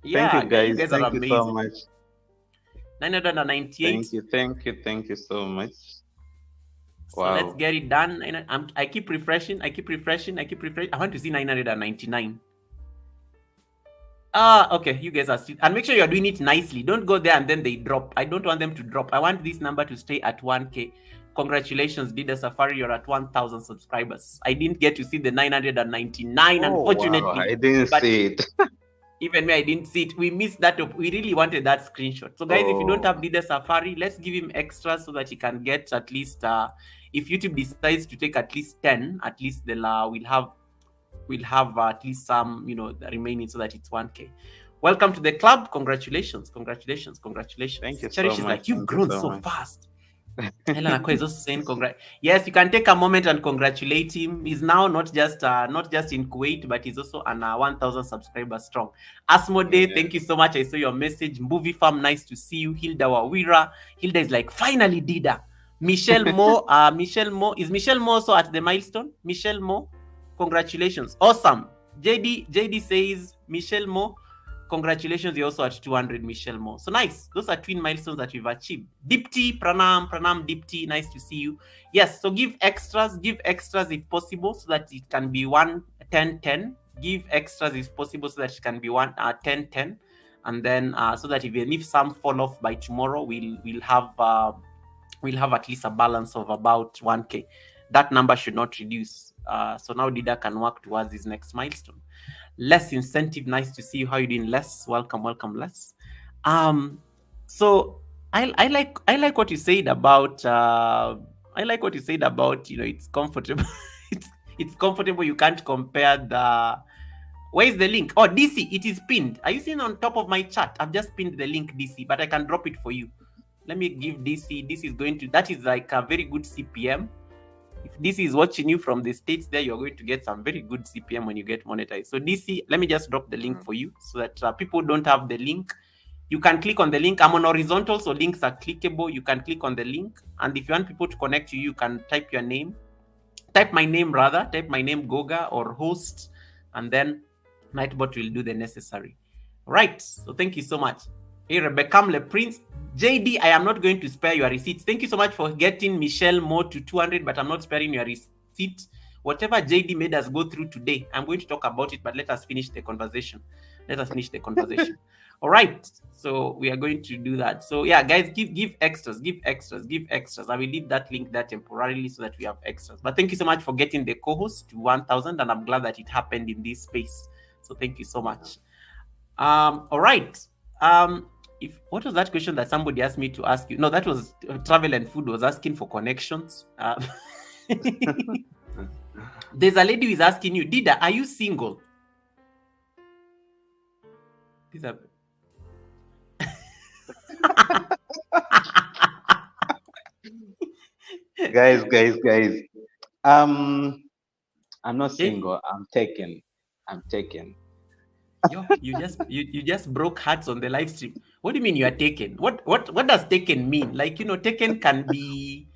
Thank you, Yeah, you guys. guys are Thank you so amazing. much. 998. Thank you so much. So let's Wow. get it done. I keep refreshing. I want to see 999. Okay, you guys are still, and make sure you're doing it nicely. Don't go there and then they drop. I don't want them to drop. I want this number to stay at 1K. Congratulations, Dida Safari, you're at 1,000 subscribers. I didn't get to see the 999, Oh wow, unfortunately, I didn't but see it. even me, I didn't see it. We missed that. We really wanted that screenshot. So, guys, if you don't have Oh Dida Safari, let's give him extra so that he can get at least. If YouTube decides to take at least 10, at least we'll have at least some, the remaining so that it's 1K. Welcome to the club. Congratulations. thank you so Cherish is much. like, you've Thank you grown so so much. fast. Helen Akwe is also saying congrats. Yes, you can take a moment and congratulate him. He's now not just in Kuwait, but he's also an 1,000 subscribers strong. Asmode, Yeah. thank you so much. I saw your message. Movie Farm, nice to see you. Hilda Wawira. Hilda is like, finally, Dida. Michelle Mo, is Michelle Mo also at the milestone? Michelle Mo, congratulations. Awesome. JD says, Michelle Mo, congratulations, you're also at 200, Michelle Mo. So nice. Those are twin milestones that we've achieved. Dipti, Pranam, Dipti, nice to see you. Yes, so give extras if possible so that it can be 1 10 10. Give extras if possible so that it can be 1 10 10. And then so that even if some fall off by tomorrow, we'll have at least a balance of about 1K. That number should not reduce. So now Dida can work towards his next milestone. Less incentive, nice to see you. How you doing, Les? Welcome, Les. So I like what you said about it's comfortable. it's comfortable. You can't compare the. Where is the link? Oh, DC, it is pinned. Are you seeing on top of my chat? I've just pinned the link, DC, but I can drop it for you. Let me give DC. This is going to, that is like a very good CPM. If DC is watching you from the States there, you're going to get some very good CPM when you get monetized. So DC, let me just drop the link for you so that people don't have the link. You can click on the link. I'm on horizontal, so links are clickable. You can click on the link. And if you want people to connect to you, you can type your name. Type my name, Goga or host. And then Nightbot will do the necessary. Right. So thank you so much. Hey, Rebecca Le Prince. JD, I am not going to spare your receipts. Thank you so much for getting Michelle Mo to 200, but I'm not sparing your receipt. Whatever JD made us go through today, I'm going to talk about it, but let us finish the conversation. All right. So we are going to do that. So yeah, guys, give extras. I will leave that link there temporarily so that we have extras. But thank you so much for getting the co-host to 1,000, and I'm glad that it happened in this space. So thank you so much. All right. What was that question that somebody asked me to ask you? No, that was Travel and Food was asking for connections. There's a lady who is asking you, Dida, are you single? These are... guys. I'm not single. I'm taken. Yo, you just broke hearts on the live stream. What do you mean you are taken? What does taken mean? Like, taken can be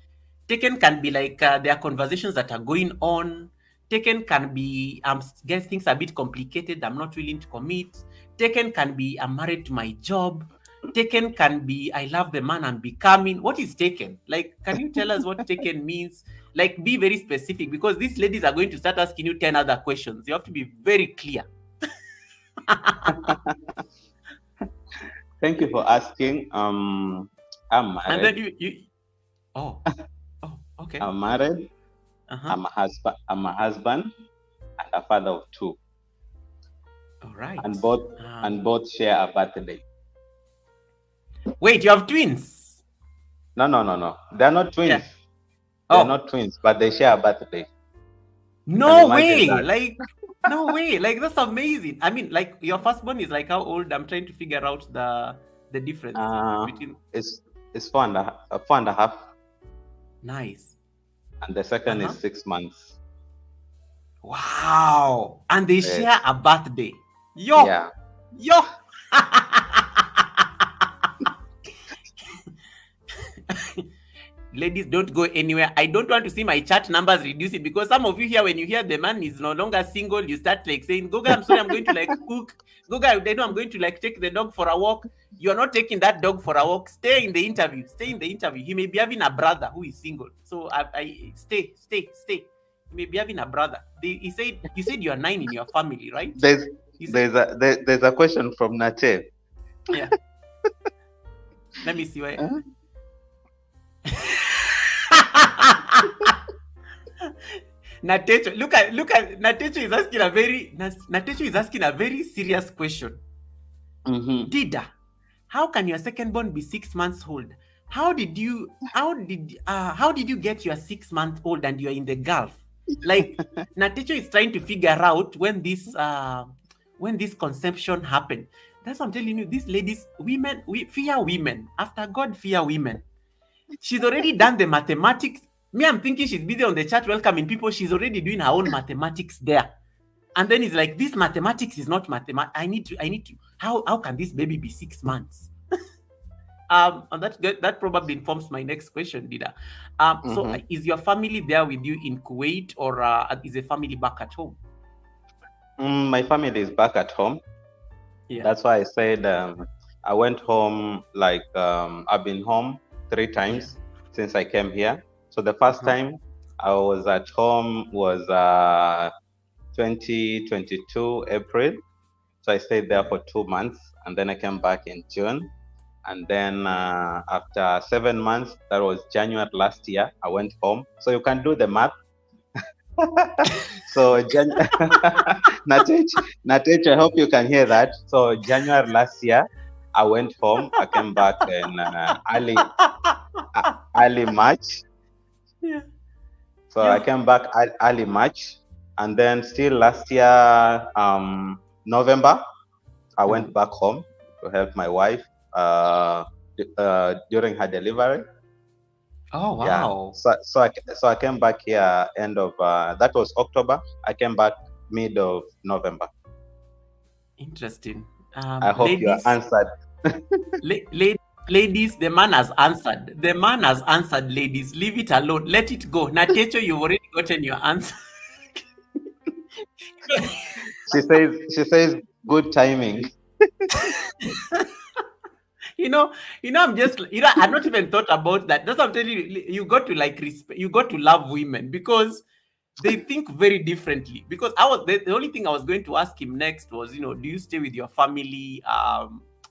like there are conversations that are going on. Taken can be guess things are a bit complicated. I'm not willing to commit. Taken can be I'm married to my job. Taken can be I love the man I'm becoming. What is taken? Like, can you tell us what taken means? Like, be very specific, because these ladies are going to start asking you 10 other questions. You have to be very clear. Thank you for asking. I'm married. And then you okay. I'm married. I'm a husband and a father of 2. All right. And both share a birthday. Wait, you have twins? No. They're not twins. Yeah. They're not twins, but they share a birthday. No way! Like, no way! Like, that's amazing. I mean, like, your firstborn is like how old? I'm trying to figure out the difference between. It's 4.5. Nice. And the second is 6 months. Wow! And they share a birthday. Yo! Yeah. Yo! ladies, don't go anywhere. I don't want to see my chat numbers reducing, because some of you here, when you hear the man is no longer single, you start like saying, Goga, I'm sorry, I'm going to like cook. Goga, I'm going to like take the dog for a walk. You're not taking that dog for a walk. Stay in the interview. Stay in the interview. He may be having a brother who is single. So I stay. He may be having a brother. You said you are 9 in your family, right? There's a question from Nate. Yeah. Let me see why. Natecho, look at Natecho is asking a very serious question. Mm-hmm. Dida, how can your second born be 6 months old? How did you get your 6 month old and you're in the Gulf? Like, Natecho is trying to figure out when this conception happened. That's what I'm telling you. These ladies, women, we fear women. After God, fear women. She's already done the mathematics. Me, I'm thinking she's busy on the chat welcoming people. She's already doing her own mathematics there. And then it's like, this mathematics is not mathematics. I need to. How can this baby be 6 months? And that probably informs my next question, Dida. So is your family there with you in Kuwait, or is the family back at home? My family is back at home. Yeah. That's why I said I went home, like I've been home 3 times since I came here. So the first time I was at home was 2022 April. So I stayed there for 2 months, and then I came back in June. And then after 7 months, that was January last year, I went home. So you can do the math. So Natech, I hope you can hear that. So January last year, I went home. I came back in early March. Yeah. So I came back early March, and then still last year, November, I went back home to help my wife during her delivery. Oh wow! Yeah. So I came back here end of that was October. I came back mid of November. Interesting. I hope you are answered. Ladies, the man has answered. The man has answered. Ladies, leave it alone. Let it go. Natecho, you've already gotten your answer. She says good timing. You know, I'm just, I've not even thought about that. That's what I'm telling you. You got to like respect, you got to love women, because they think very differently. Because the only thing I was going to ask him next was, do you stay with your family?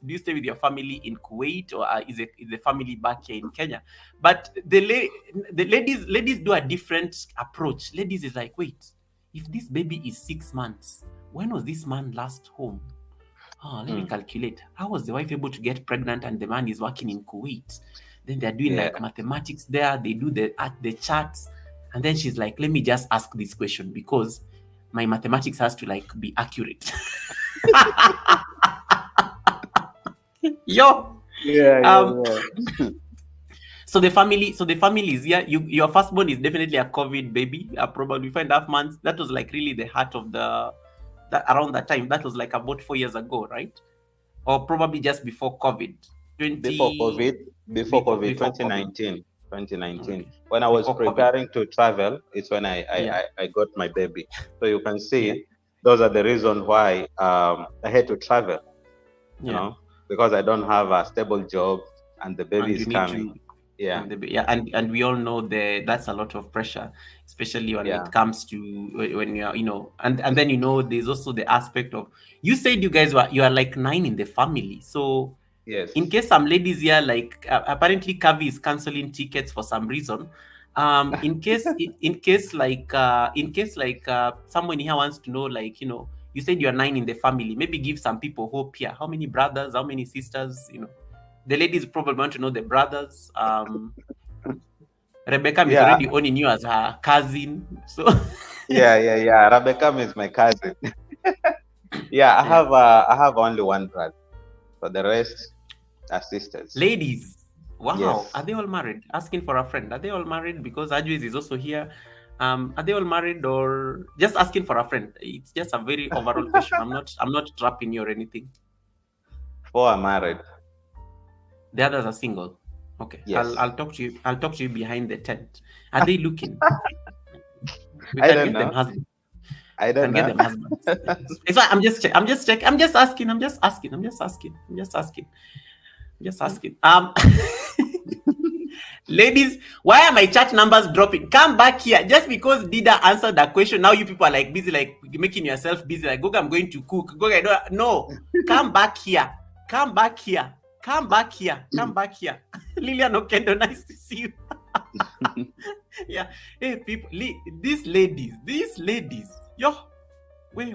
Do you stay with your family in Kuwait, or is the family back here in Kenya? But the ladies do a different approach. Ladies is like, wait, if this baby is 6 months, when was this man last home? Let me calculate. How was the wife able to get pregnant and the man is working in Kuwait? Then they're doing like mathematics there. They do the charts. And then she's like, let me just ask this question, because my mathematics has to like be accurate. Yo. Yeah. So the family is here. Your firstborn is definitely a COVID baby. Probably 5.5 months. That was like really the heart of around that time. That was like about 4 years ago, right? Or probably just before COVID. Before COVID, 2019. 2019. Okay. When I was preparing to travel, it's when I got my baby. So you can see those are the reasons why I had to travel. You know, because I don't have a stable job and the baby is coming. And we all know that's a lot of pressure, especially when it comes to when you're and then there's also the aspect of, you said you guys you are like 9 in the family. So yes, in case some ladies here, like apparently Kavi is canceling tickets for some reason. In case someone here wants to know, like, you said you're 9 in the family, maybe give some people hope here. How many brothers, how many sisters? The ladies probably want to know the brothers. Rebecca is already owning you as her cousin. So yeah. Rebecca is my cousin. I have only one brother. So the rest are sisters. Ladies, wow. Yes. Are they all married? Asking for a friend. Are they all married? Because Ajwiz is also here. Are they all married, or just asking for a friend? It's just a very overall question. I'm not trapping you or anything. 4 are married. The others are single. Okay, Yes. I'll talk to you. I'll talk to you behind the tent. Are they looking? We I can don't get them know. husbands. I We can don't get know. them husbands. It's fine. I'm just checking. I'm just asking. I'm just asking. I'm just asking. I'm just asking. I'm just asking. Ladies, why are my chat numbers dropping? Come back here. Just because Dida answered that question, now you people are like busy, like making yourself busy. Like, Goga, I'm going to cook. Goga, I don't. No, come back here. Come back here. Come back here. Come back here. Lilian Okendo, nice to see you. Yeah. Hey, people, these ladies, yo. Wait.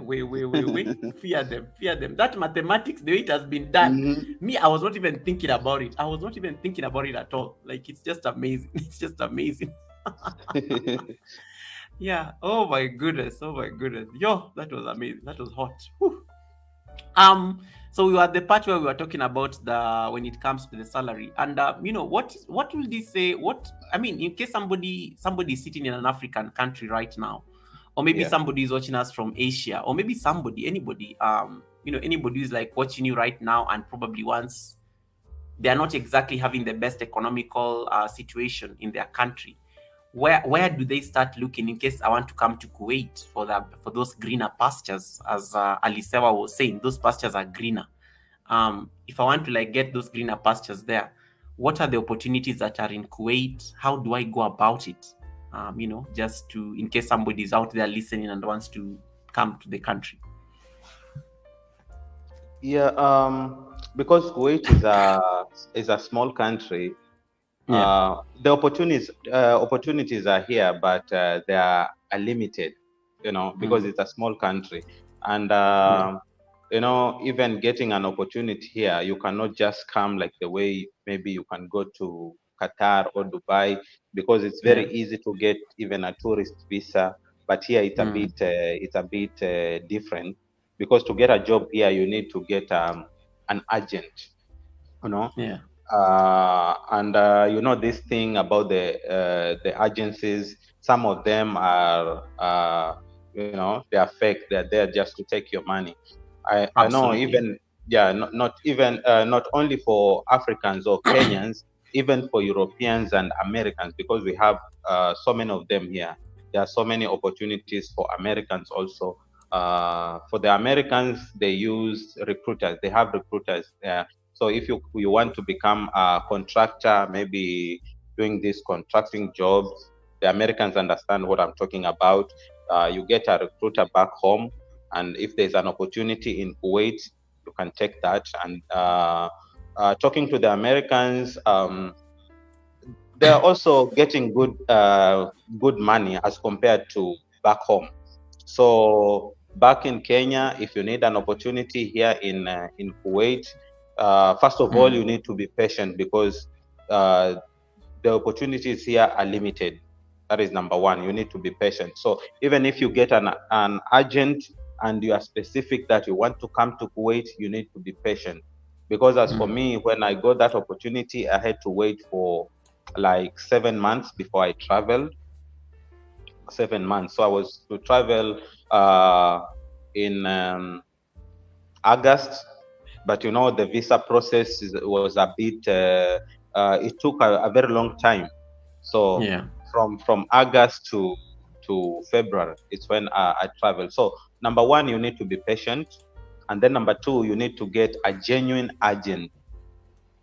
Fear them. That mathematics, the way it has been done. Me, I was not even thinking about it. I was not even thinking about it at all. Like, it's just amazing. It's just amazing. Yeah. Oh my goodness. Yo, that was amazing. That was hot. Whew. So we were at the part where we were talking about the when it comes to the salary, and what will they say? What I mean, in case somebody is sitting in an African country right now, or maybe Yeah. somebody is watching us from Asia, or maybe anybody, anybody who's like watching you right now, and probably once they are not exactly having the best economical situation in their country. Where do they start looking in case I want to come to Kuwait for those greener pastures? As Alisewa was saying, those pastures are greener. If I want to like get those greener pastures there, what are the opportunities that are in Kuwait? How do I go about it? Just to, in case somebody is out there listening and wants to come to the country. Yeah. Because Kuwait is a small country. Yeah. The opportunities are here, but they are limited. Because it's a small country, and Yeah. even getting an opportunity here, you cannot just come like the way maybe you can go to Qatar or Dubai, because it's very Yeah. easy to get even a tourist visa. But here Mm. it's a bit different, because to get a job here you need to get an agent. You know, Yeah. and this thing about the agencies. Some of them are they are fake. They're there just to take your money. I know, Absolutely. even, yeah, not even not only for Africans or Kenyans, even for Europeans and Americans, because we have so many of them here. There are so many opportunities for Americans also. For the Americans, they use recruiters. They have recruiters. So if you want to become a contractor, maybe doing these contracting jobs, the Americans understand what I'm talking about. You get a recruiter back home, and if there's an opportunity in Kuwait, you can take that. And talking to the Americans, they're also getting good money as compared to back home. So back in Kenya, if you need an opportunity here in Kuwait, first of all, you need to be patient, because the opportunities here are limited. That is number one. You need to be patient. So even if you get an agent and you are specific that you want to come to Kuwait, you need to be patient. Because as for me, when I got that opportunity, I had to wait for like 7 months before I traveled. 7 months. So I was to travel in August, but the visa process was a bit. It took a very long time. So Yeah. from August to February, it's when I traveled. So number one, you need to be patient, and then number two, you need to get a genuine agent.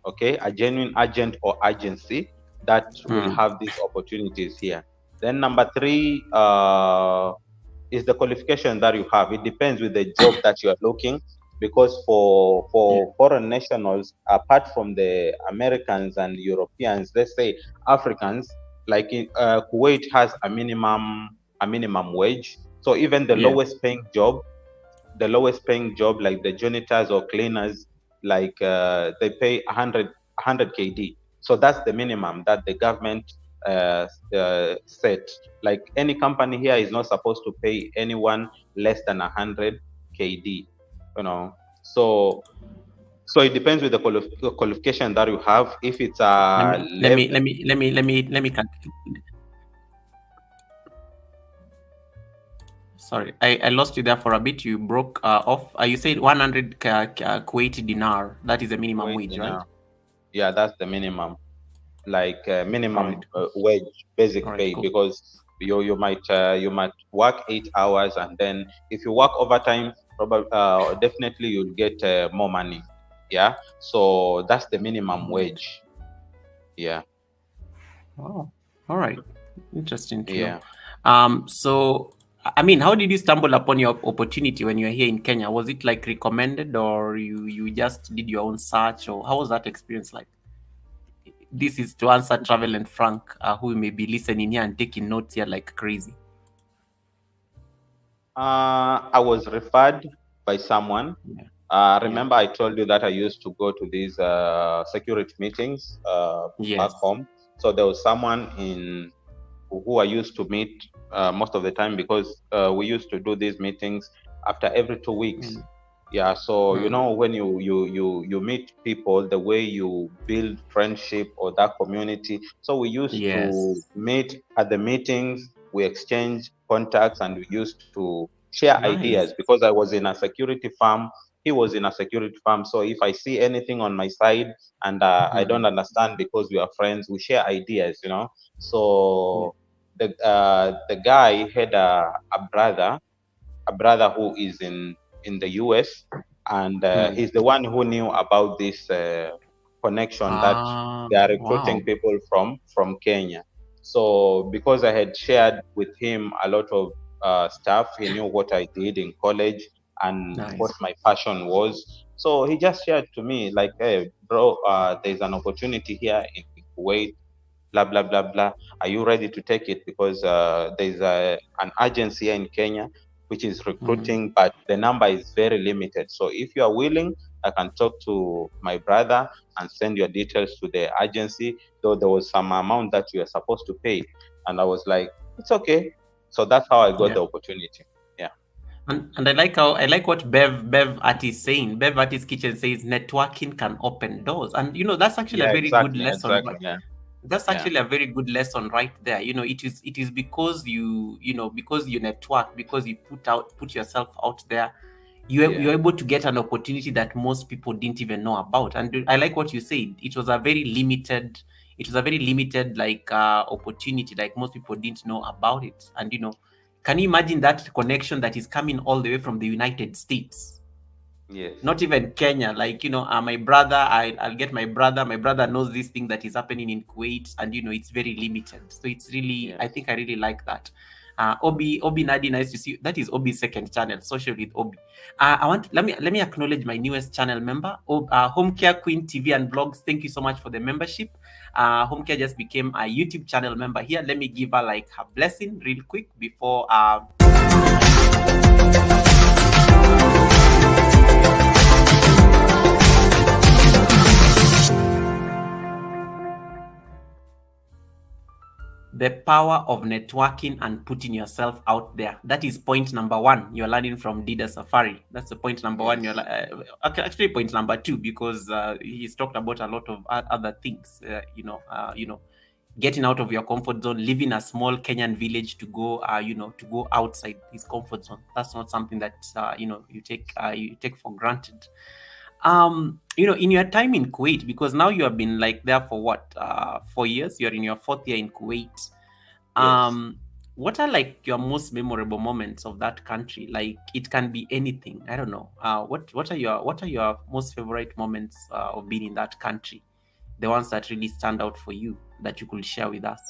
Okay, a genuine agent or agency that will have these opportunities here. Then number three is the qualification that you have. It depends with the job that you are looking, because for foreign nationals, apart from the Americans and Europeans, let's say Africans, like Kuwait has a minimum wage. So even the lowest paying job, like the janitors or cleaners, like they pay 100 KD. So that's the minimum that the government set. Like any company here is not supposed to pay anyone less than 100 KD. So it depends with the qualification that you have. If it's a level. Let me Sorry, I lost you there for a bit. You broke off. You said 100 Kuwaiti dinar. That is the minimum wage, right? Yeah, that's the minimum. like All minimum right, cool. wage, All basic right, pay, cool. because you might work 8 hours, and then if you work overtime, probably definitely you'll get more money. Yeah, so that's the minimum All right. wage. Yeah, Wow. All right. Interesting to know. yeah. So I mean, how did you stumble upon your opportunity when you were here in Kenya? Was it like recommended, or you just did your own search, or how was that experience like? This is to answer Travel and Frank, who may be listening here and taking notes here like crazy. I was referred by someone. Yeah. Yeah. Remember, I told you that I used to go to these security meetings back Yes. home. So there was someone in who I used to meet most of the time, because we used to do these meetings after every 2 weeks. Mm. Yeah, so Mm. when you meet people, the way you build friendship or that community. So we used to Yes. meet at the meetings, we exchange contacts, and we used to share ideas, Nice. because I was in a security firm, he was in a security firm. So if I see anything on my side and I don't Mm. understand, because we are friends, we share ideas. Yeah. So the guy had a brother who is in the US, and Mm. he's the one who knew about this connection that they are recruiting Wow. people from Kenya. So because I had shared with him a lot of stuff, he knew what I did in college and what Nice. my passion was. So he just shared to me like, "Hey, bro, there's an opportunity here in Kuwait, blah blah blah blah. Are you ready to take it? Because there's an agency here in Kenya which is Mm. recruiting, but the number is very limited. So if you are willing, I can talk to my brother and send your details to the agency, though there was some amount that you are supposed to pay." And I was like, it's okay. So that's how I got Yeah. the opportunity. Yeah. And I like what Bev Art is saying. Bev Artist Kitchen says networking can open doors. And that's actually a Yeah, very good exactly. lesson, Exactly. right? Yeah. That's Yeah. actually a very good lesson right there. It is because because you network, because you put yourself out there, Yeah. you're able to get an opportunity that most people didn't even know about. And I like what you said. It was a very limited like opportunity, like most people didn't know about it. And can you imagine that connection that is coming all the way from the United States? Yes. Not even Kenya. Like, my brother, I'll get my brother. My brother knows this thing that is happening in Kuwait, and it's very limited. So it's really, I Yes. think I really like that. Obi Nadi, nice to see you. That is Obi's second channel, Social with Obi. Let me acknowledge my newest channel member, Home Care Queen TV and Vlogs. Thank you so much for the membership. Home Care just became a YouTube channel member here. Let me give her like her blessing real quick before the power of networking and putting yourself out there. That is point number one. You're learning from Dida Safari. That's the point number one. Yes. Actually point number two, because he's talked about a lot of other things. Getting out of your comfort zone, leaving a small Kenyan village to go, to go outside his comfort zone. That's not something that you take for granted. In your time in Kuwait, because now you have been like there for what, 4 years? You're in your fourth year in Kuwait. Yes. um what are like your most memorable moments of that country? Like, it can be anything. I don't know. What are your most favorite moments of being in that country, the ones that really stand out for you, that you could share with us?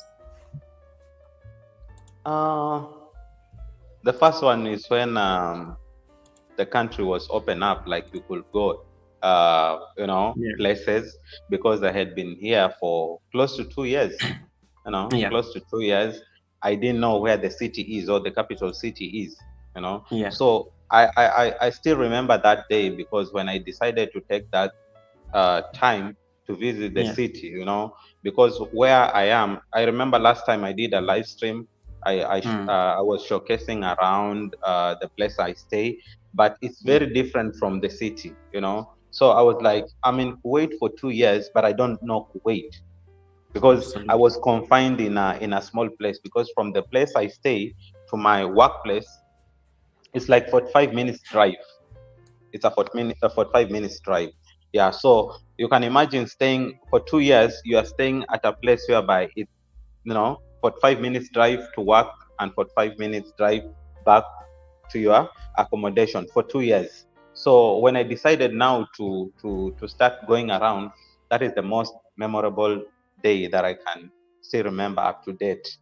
Uh, the first one is when the country was open up, like you could go, Yeah. places, because I had been here for close to 2 years. Yeah. Close to 2 years. I didn't know where the city is, or the capital city is. Yeah. So I still remember that day, because when I decided to take that time to visit the Yeah. city, because where I am, I remember last time I did a live stream. Mm. I was showcasing around the place I stay, but it's Yeah. very different from the city. So I was like, I'm in Kuwait for 2 years, but I don't know Kuwait, because I Absolutely. was confined in a small place. Because from the place I stay to my workplace, it's like 45 minutes drive. It's a 45 minutes drive. Yeah. So You can imagine staying for 2 years. You are staying at a place whereby it, 45 minutes drive to work and 45 minutes drive back to your accommodation for 2 years. So when I decided now to start going around, that is the most memorable day that I can still remember up to date.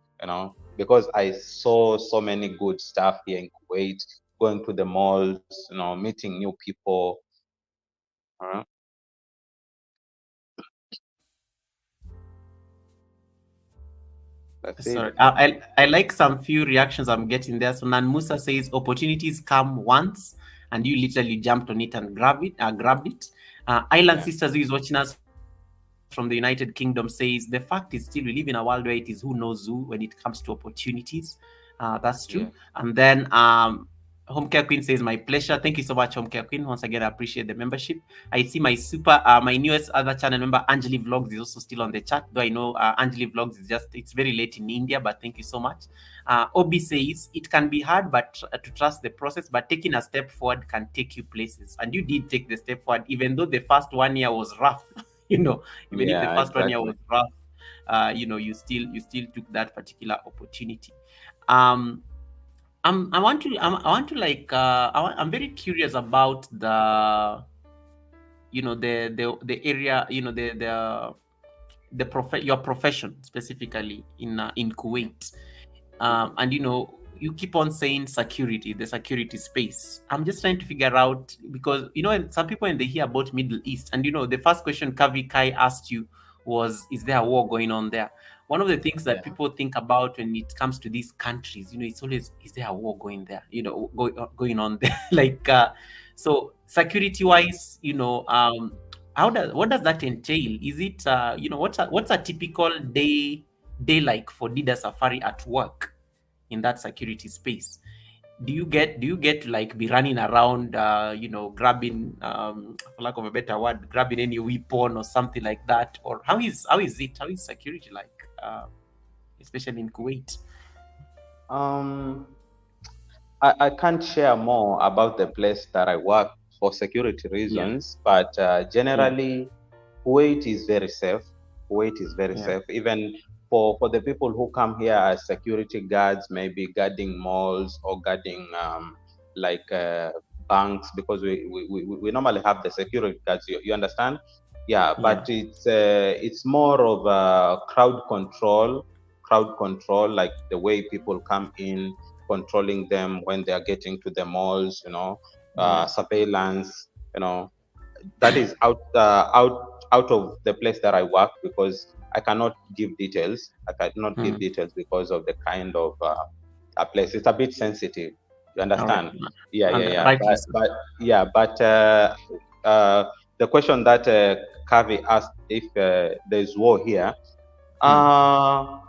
Because I saw so many good stuff here in Kuwait, going to the malls, meeting new people. uh, that's it. Sorry, I like some few reactions I'm getting there. So Nan Musa says opportunities come once, and you literally jumped on it and grabbed it. Island Yeah, Sisters, who is watching us from the United Kingdom, says the fact is still we live in a world where it is who knows who when it comes to opportunities. That's true. yeah. And then Home Care Queen says, my pleasure. Thank you so much, Home Care Queen. Once again, I appreciate the membership. I see my newest other channel member, Anjali Vlogs, is also still on the chat. Though I know Anjali Vlogs it's very late in India, but thank you so much. Obi says, it can be hard but to trust the process, but taking a step forward can take you places. And you did take the step forward, even though the first 1 year was rough. Even if the Yeah, first 1 year exactly. was rough, you still took that particular opportunity. Um, I'm very curious about the area, your profession specifically in Kuwait. Mhm. And you keep on saying security, the security space. I'm just trying to figure out, because some people, when they hear about Middle East, and the first question Kavi Kai asked you was, is there a war going on there? One of the things that Yeah. people think about when it comes to these countries, it's always, is there a war going there, going on there? Like, so security wise, what does that entail? Is it, what's a typical day like for Dida Safari at work in that security space? Do you get to like be running around, grabbing, for lack of a better word, grabbing any weapon or something like that? Or how is security like, especially in Kuwait? Um, I can't share more about the place that I work for security Yeah, reasons, but yeah, generally, Kuwait is very safe. Kuwait is very yeah, safe. Even for the people who come here as security guards, maybe guarding malls or guarding like banks, because we normally have the security guards. You understand? Yeah, but yeah. it's more of crowd control, like the way people come in, controlling them when they are getting to the malls. Yeah. Surveillance. You know, that is out of the place that I work, because I cannot give details. I cannot give Mm. details because of the kind of a place. It's a bit sensitive. You All right. understand? Yeah, yeah, And yeah. rightly But so. but yeah, but uh, the question that Kavi asked, if there's war here, Mm. uh,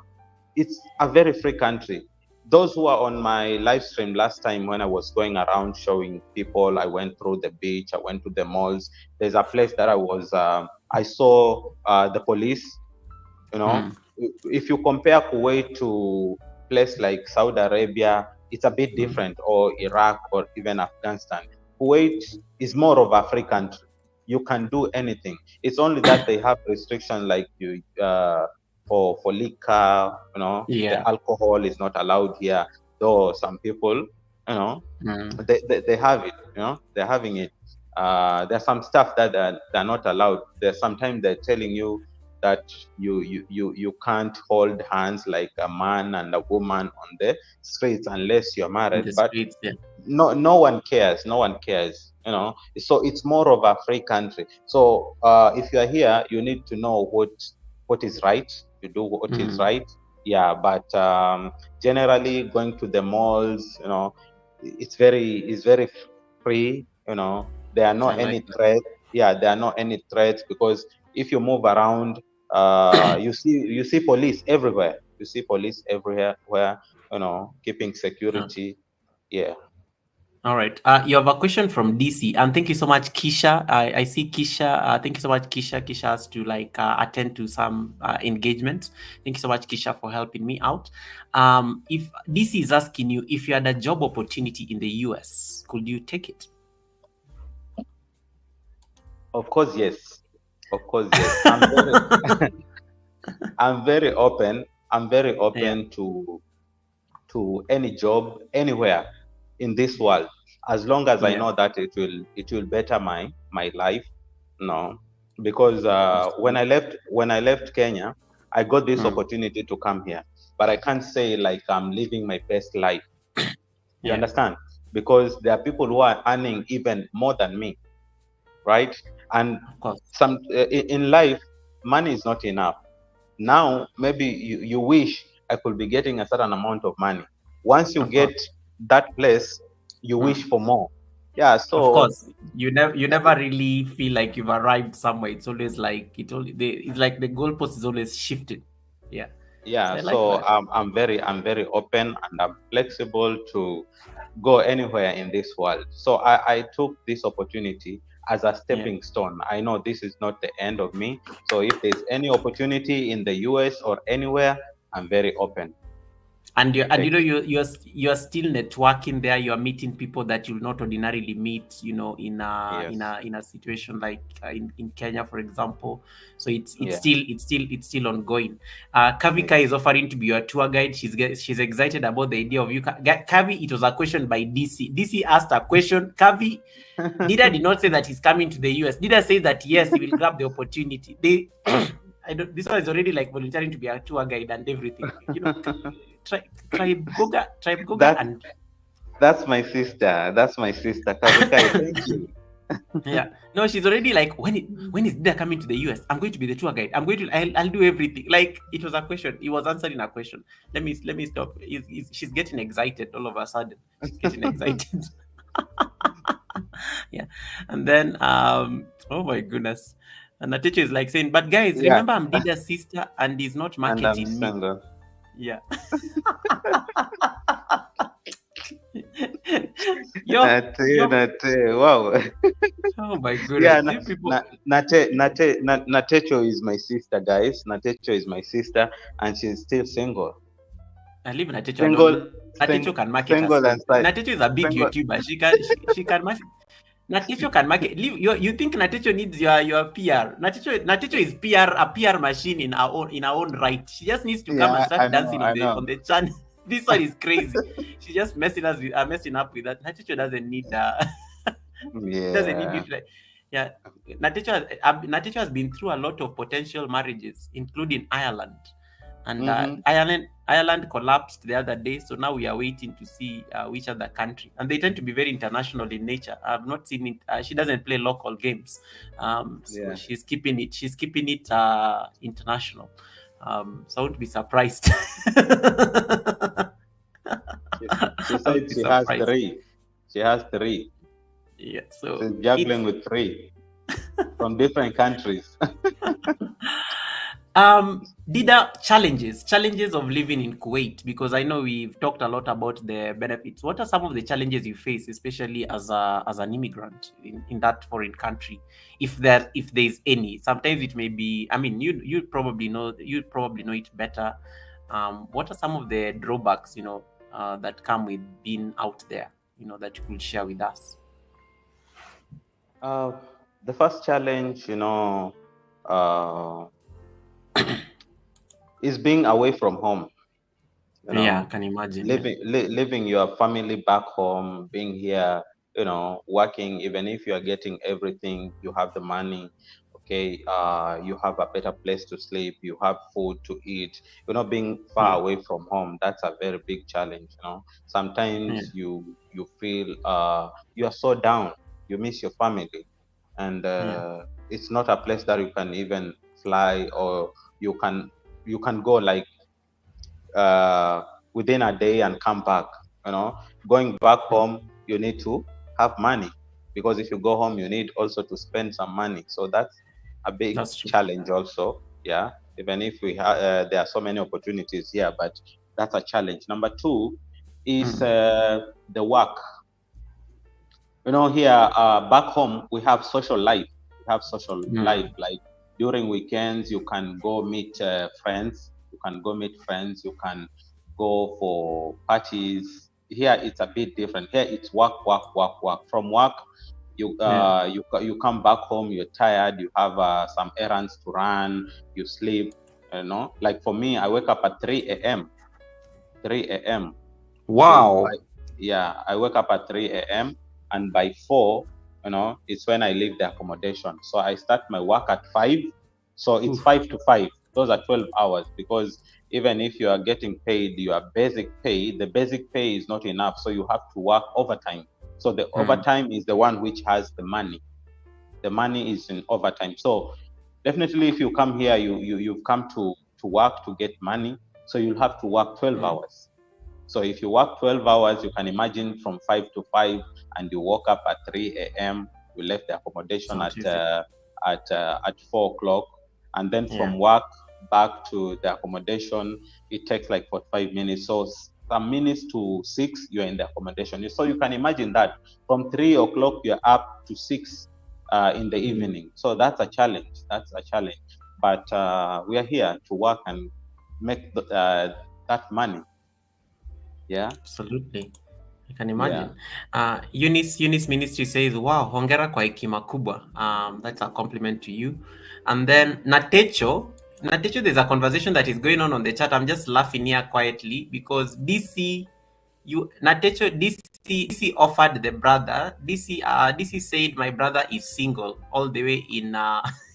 it's a very free country. Those who are on my live stream last time, when I was going around showing people, I went through the beach, I went to the malls. There's a place that I saw the police. You know, Mm. if you compare Kuwait to place like Saudi Arabia, it's a bit Mm. different, or Iraq, or even Afghanistan. Kuwait is more of a free country. You can do anything. It's only that they have restriction, like you for liquor. The Yeah. alcohol is not allowed here. Though some people, Mm. they have it. They're having it. There's some stuff that they're not allowed. There's sometimes they're telling you that you can't hold hands like a man and a woman on the streets unless you're In married. the But streets, yeah. no one cares. No one cares. So it's more of a free country. So if you are here, you need to know what is right. You do what is Mm. right. Yeah, but generally going to the malls, it's very free. There are I not like any that. threats. Yeah, there are not any threats, because if you move around, you see police everywhere. You see police everywhere, where keeping Uh, security. Yeah. all right. You have a question from DC, and thank you so much, Kisha. I see Kisha. Thank you so much, Kisha. Kisha has to attend to some engagements. Thank you so much, Kisha, for helping me out. If DC is asking you, if you had a job opportunity in the US, could you take it? Of course, yes. Of course, yes. I'm very open. I'm very Yeah, open to any job anywhere in this world, as long as I yeah, know that it will better my life. No, because that's when true. I left Kenya, I got this Mm, opportunity to come here, but I can't say like I'm living my best life. You yeah, understand? Because there are people who are earning even more than me, right? And of course, in life, money is not enough. Now maybe you wish I could be getting a certain amount of money. Once you of course. get that place, you wish Mm. for more. Yeah, Of so course, you never really feel like you've arrived somewhere. It's always like it's like the goalpost is always shifted. Yeah. So yeah, I like so that. I'm very open and I'm flexible to go anywhere in this world. So I took this opportunity as a Yeah. stepping stone. I know this is not the end of me. So if there's any opportunity in the US or anywhere, I'm very open. And you Thank know you. you're still networking there. You're meeting people that you'll not ordinarily meet, Yes. in a situation like in Kenya, for example. So it's Yeah. still ongoing. Kavika Yes. is offering to be your tour guide. She's excited about the idea of you. Kavi, it was a question by DC. DC asked a question. Kavi, Dida did not say that he's coming to the US. Dida says that yes, he will grab the opportunity. They, I don't. This one is already like volunteering to be a tour guide and everything. Tribe Goga, That and that's my sister. That's my sister. Kavikai, thank you. yeah, no, she's already like, when is Dida coming to the US? I'm going to be the tour guide. I'll do everything. Like it was a question. He was answering a question. Let me stop. She's getting excited all of a sudden. She's getting excited. Yeah, and then oh my goodness. And Natecho is like saying, but guys, Yeah, remember I'm Dida's sister and he's not and I'm marketing me. single. Yeah. yo Nate, yo Nate, wow. Oh my goodness. Yeah, These people. Natecho is my sister, guys. Natecho is my sister, and she's still single. I live in Natecho alone. Single, Natecho can market us single all. and side. Natecho is a big Single. YouTuber. She can market. Natecho can market. You think Natecho needs your PR? Natecho is a PR machine in our own right. She just needs to come and Yeah, I start know, dancing on I the know. on the channel. This one is crazy. She's just messing up with that. Natecho doesn't need doesn't need you Yeah. to like, yeah. Natecho has been through a lot of potential marriages, including Ireland, and Mm-hmm. Ireland collapsed the other day. So now we are waiting to see which other country, and they tend to be very international in nature. I've not seen it. She doesn't play local games, so Yeah. she's keeping it international. So I won't be surprised. She, she I would said be she has surprised. three. She has three. Yeah. So She's it's juggling with three from different countries. Dida, challenges of living in Kuwait, because I know we've talked a lot about the benefits. What are some of the challenges you face, especially as an immigrant in that foreign country, if there's any? Sometimes it may be. I mean, you probably know it better. What are some of the drawbacks that come with being out there? That you could share with us. Uh, the first challenge, uh, is being away from home. You Yeah, I know, can imagine. Yeah, leaving your family back home, being here, working, even if you are getting everything, you have the money, okay, you have a better place to sleep, you have food to eat, being yeah, far away from home, that's a very big challenge. yeah, Sometimes you feel you are so down, you miss your family, and yeah. it's not a place that you can even fly, or you can go like uh, within a day and come back. Going back home, you need to have money, because if you go home, you need also to spend some money. So that's a big That's true. challenge also. Yeah, even if there are so many opportunities here, but that's a challenge. Number two is Mm, the work. Here back home we have social life. We have social life, mm, like during weekends you can go meet friends. You can go for parties. Here it's a bit different. Here it's work, work, work, work. From work You come back home, you're tired, you have some errands to run, you sleep, like for me, I wake up at 3 a.m. 3 a.m. So Wow. I wake up at 3 a.m. and by 4, it's when I leave the accommodation. So I start my work at 5. So it's Oof. 5 to 5. Those are 12 hours, because even if you are getting paid your basic pay, the basic pay is not enough. So you have to work overtime. So the overtime is the one which has the money. The money is in overtime. So definitely, if you come here, you've come to work to get money. So you'll have to work 12 hours. So if you work 12 hours, you can imagine from 5 to 5, and you woke up at 3 a.m. You left the accommodation Not easy. at 4 o'clock, and then Yeah. from work back to the accommodation, it takes like 45 minutes. So some minutes to 6, you're in the accommodation. So you can imagine that from 3 o'clock you're up to 6 in the evening. So that's a challenge. But we are here to work and make that money. Yeah. Absolutely. I can Yeah. imagine. Eunice Ministry says, wow, hongera kwa hekima kubwa. That's a compliment to you. And then Natecho, there's a conversation that is going on the chat. I'm just laughing here quietly because DC offered the brother. DC said my brother is single all the way in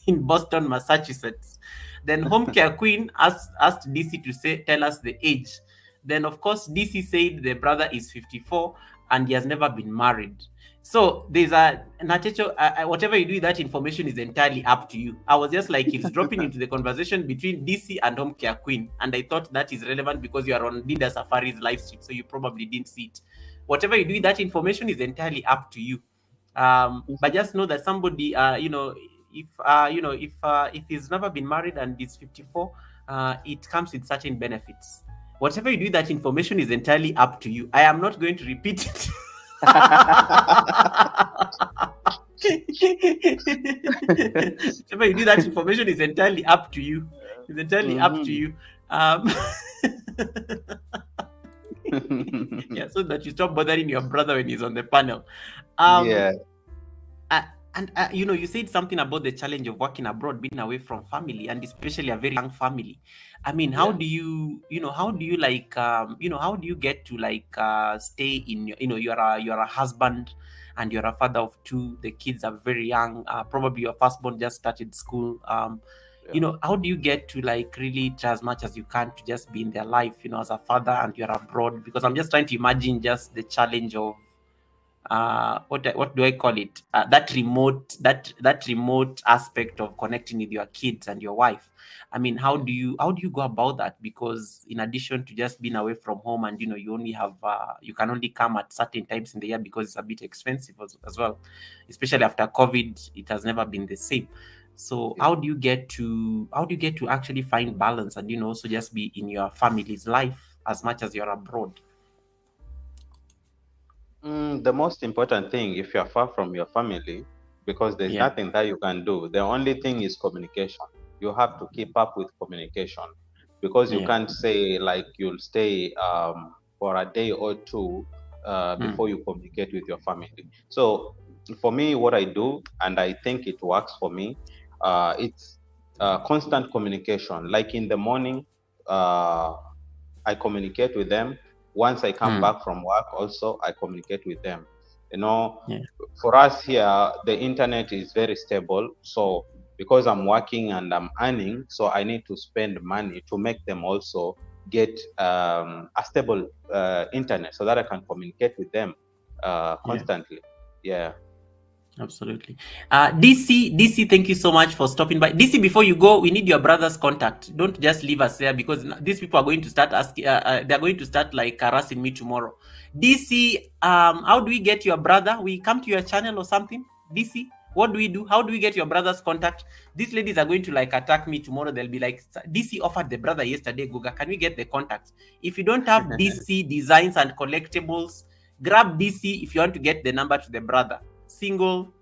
in Boston, Massachusetts. Then Home Care Queen asked DC to tell us the age. Then of course DC said the brother is 54 and he has never been married. So there's a Natecho, whatever you do with that information is entirely up to you. I was just like dropping into the conversation between DC and Home Care Queen, and I thought that is relevant because you are on Dida Safari's live stream, so you probably didn't see it. Whatever you do with that information is entirely up to you. But just know that somebody, if he's never been married and is 54, it comes with certain benefits. Whatever you do with that information is entirely up to you. I am not going to repeat it. Whatever you do, that information is entirely up to you. It's entirely up to you. Yeah, so that you stop bothering your brother when he's on the panel. Yeah. And you said something about the challenge of working abroad, being away from family, and especially a very young family. I mean, how do you like, how do you get to like stay in your, you're a husband and you're a father of 2. The kids are very young. Probably your firstborn just started school. How do you get to like really try as much as you can to just be in their life, as a father and you're abroad? Because I'm just trying to imagine just the challenge of what do I call it? That remote aspect of connecting with your kids and your wife. I mean, how do you go about that? Because in addition to just being away from home, and you only have you can only come at certain times in the year because it's a bit expensive as well. Especially after COVID, it has never been the same. So how do you get to actually find balance and also just be in your family's life as much as you're abroad? The most important thing, if you're far from your family, because there's nothing that you can do, the only thing is communication. You have to keep up with communication, because you can't say like you'll stay for a day or 2 before you communicate with your family. So for me, what I do, and I think it works for me, it's constant communication. Like in the morning, I communicate with them. Once I come back from work, also I communicate with them. For us here, the internet is very stable. So because I'm working and I'm earning, so I need to spend money to make them also get a stable internet so that I can communicate with them constantly. Yeah. Absolutely. DC, thank you so much for stopping by. DC, before you go, we need your brother's contact. Don't just leave us there, because these people are going to start asking. They're going to start like harassing me tomorrow. DC, how do we get your brother? We come to your channel or something? DC, what do we do? How do we get your brother's contact? These ladies are going to like attack me tomorrow. They'll be like, DC offered the brother yesterday, Guga. Can we get the contacts? If you don't have DC designs and collectibles, grab DC if you want to get the number to the brother. Single,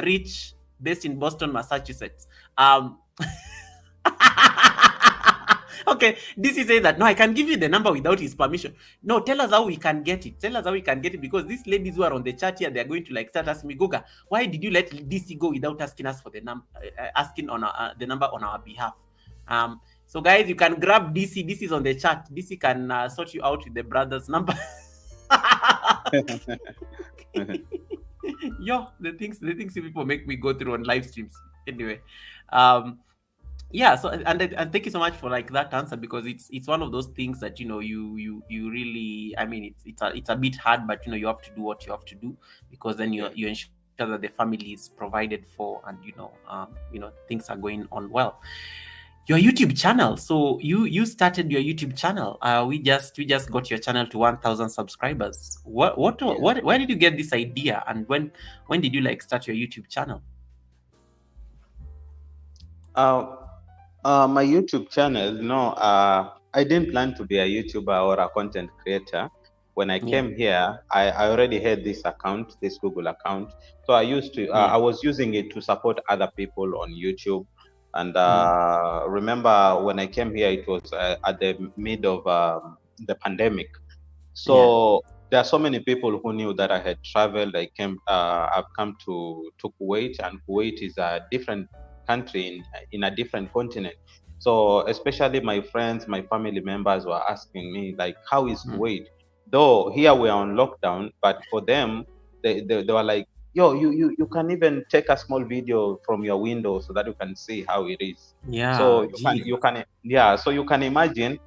rich, based in Boston, Massachusetts. Okay, this is saying that no, I can give you the number without his permission. No, tell us how we can get it. Tell us how we can get it, because these ladies who are on the chat here, they're going to like start asking me, Goga, why did you let DC go without asking us for the number, asking on the number on our behalf? So guys, you can grab DC. This is on the chat. DC can sort you out with the brother's number. Yo, the things people make me go through on live streams. Anyway, yeah. So and thank you so much for like that answer, because it's one of those things that you really, I mean, it's a bit hard, but you have to do what you have to do, because then you ensure that the family is provided for, and things are going on well. Your YouTube channel. So you started your YouTube channel. We just got your channel to 1,000 subscribers. Where did you get this idea, and when did you like start your YouTube channel? My YouTube channel, I didn't plan to be a YouTuber or a content creator. When I came here, I already had this account, this Google account. So I used to, I was using it to support other people on YouTube. And remember when I came here, it was at the mid of the pandemic. So there are so many people who knew that I had traveled. I've come to Kuwait, and Kuwait is a different country in a different continent. So especially my friends, my family members were asking me, like, how is Kuwait? Though here we are on lockdown, but for them, they were like, yo, you can even take a small video from your window so that you can see how it is. Yeah. So so you can imagine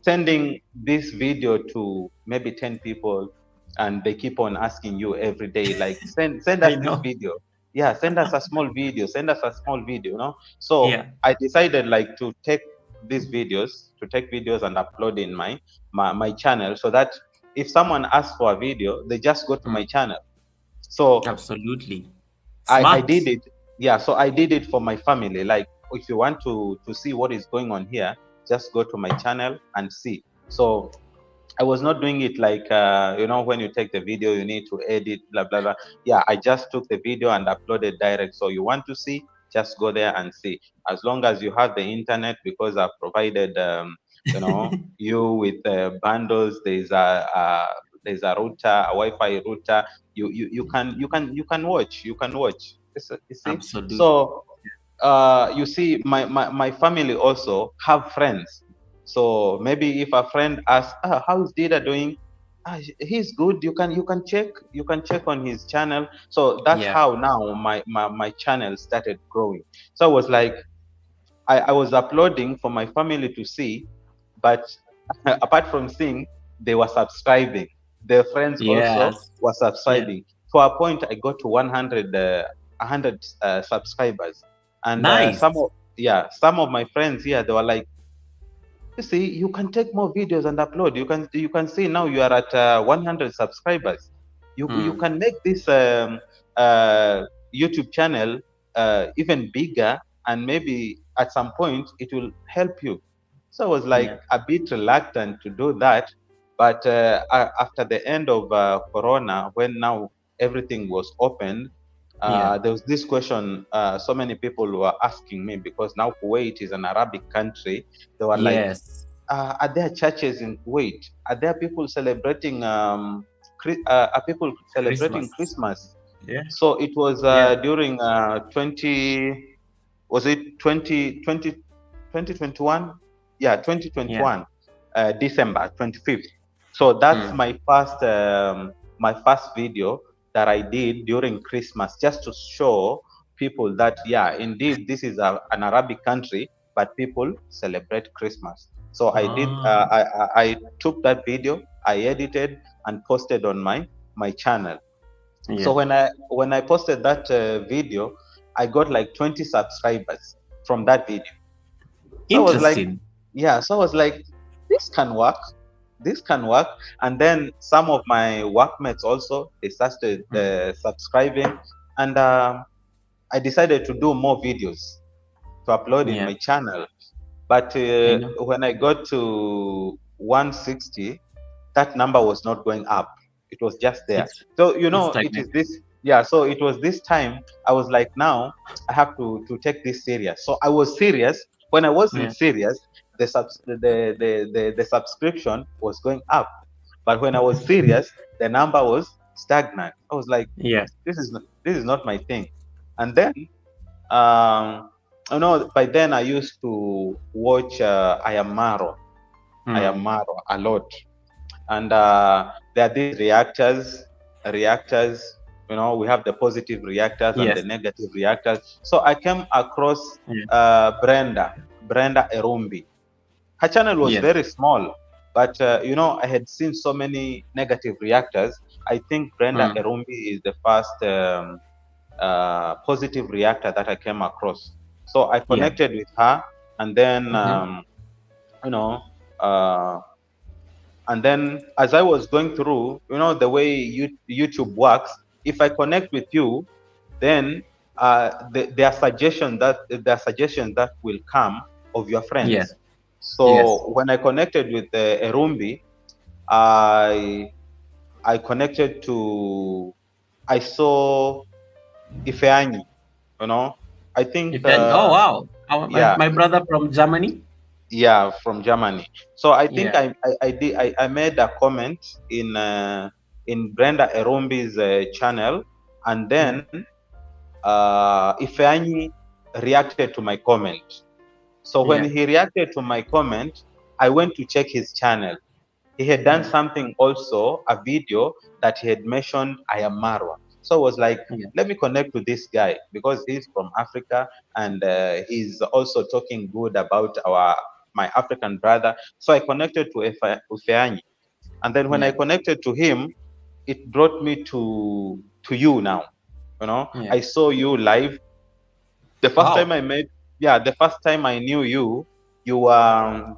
sending this video to maybe 10 people, and they keep on asking you every day, like, send us this video. Yeah, send us a small video, So I decided like to take videos and upload in my channel, so that if someone asks for a video, they just go to my channel. So absolutely, I did it. Yeah, so I did it for my family. Like, if you want to see what is going on here, just go to my channel and see. So I was not doing it like when you take the video, you need to edit, blah blah blah. Yeah, I just took the video and uploaded direct. So you want to see, just go there and see. As long as you have the internet, because I've provided you with bundles. There's a router, a Wi-Fi router. You can watch. You see? Absolutely. So you see, my family also have friends. So maybe if a friend asks, how is Dida doing? He's good. You can check on his channel. So that's how now my channel started growing. So I was like, I was uploading for my family to see, but apart from seeing, they were subscribing. Their friends also were subscribing. To a point, I got to 100 subscribers, and some of my friends here, they were like, you see, you can take more videos and upload. You can see now you are at 100 subscribers. You can make this YouTube channel even bigger, and maybe at some point it will help you. So I was like a bit reluctant to do that, but after the end of Corona, when now everything was open, there was this question. So many people were asking me, because now Kuwait is an Arabic country. They were like, are there churches in Kuwait? Are there people celebrating? Are people celebrating Christmas? Yeah. So it was during 2021? Yeah, 2021, December 25th. So that's my first video that I did during Christmas, just to show people that, indeed, this is an Arabic country, but people celebrate Christmas. So I did. I took that video, I edited and posted on my channel. So when I posted that video, I got like 20 subscribers from that video. So Interesting. So I was like, this can work. And then some of my workmates also, they started subscribing, and I decided to do more videos to upload in my channel. But when I got to 160, that number was not going up. It was just there. So it is this. Yeah, so it was this time I was like, now I have to take this serious. So I was serious. When I wasn't serious, the subscription was going up, but when I was serious, the number was stagnant. I was like, Yeah. this is not my thing. And then, um, by then I used to watch Mm. a lot, and there are these reactors. We have the positive reactors and the Yes. negative reactors. So I came across Yeah. Brenda Erumbi. Her channel was Yes. very small, but I had seen so many negative reactors. I think Brenda Mm. Erumbi is the first positive reactor that I came across. So I Yeah. connected with her, and then Mm-hmm. you know, uh, and then as I was going through, the way YouTube works, if I connect with you, then there are suggestions that will come of your Yes. friends. Yes. So when I connected with Erumbi, I I connected to I saw Ifeanyi. You know, I think If then, oh wow, yeah, my brother from Germany. yeah, from Germany. So I think Yeah. I made a comment in Brenda Erumbi's channel, and Yeah. then Ifeanyi reacted to my comment. So when Yeah. he reacted to my comment, I went to check his channel. He had done Yeah. something also, a video that he had mentioned I am Marwa. So I was like, Yeah. let me connect to this guy because he's from Africa, and he's also talking good about my African brother. So I connected to Ufeanyi. And then when I Yeah. connected to him, it brought me to you now. Yeah. I saw you live. The first time Wow. I met, yeah, the first time I knew you, you were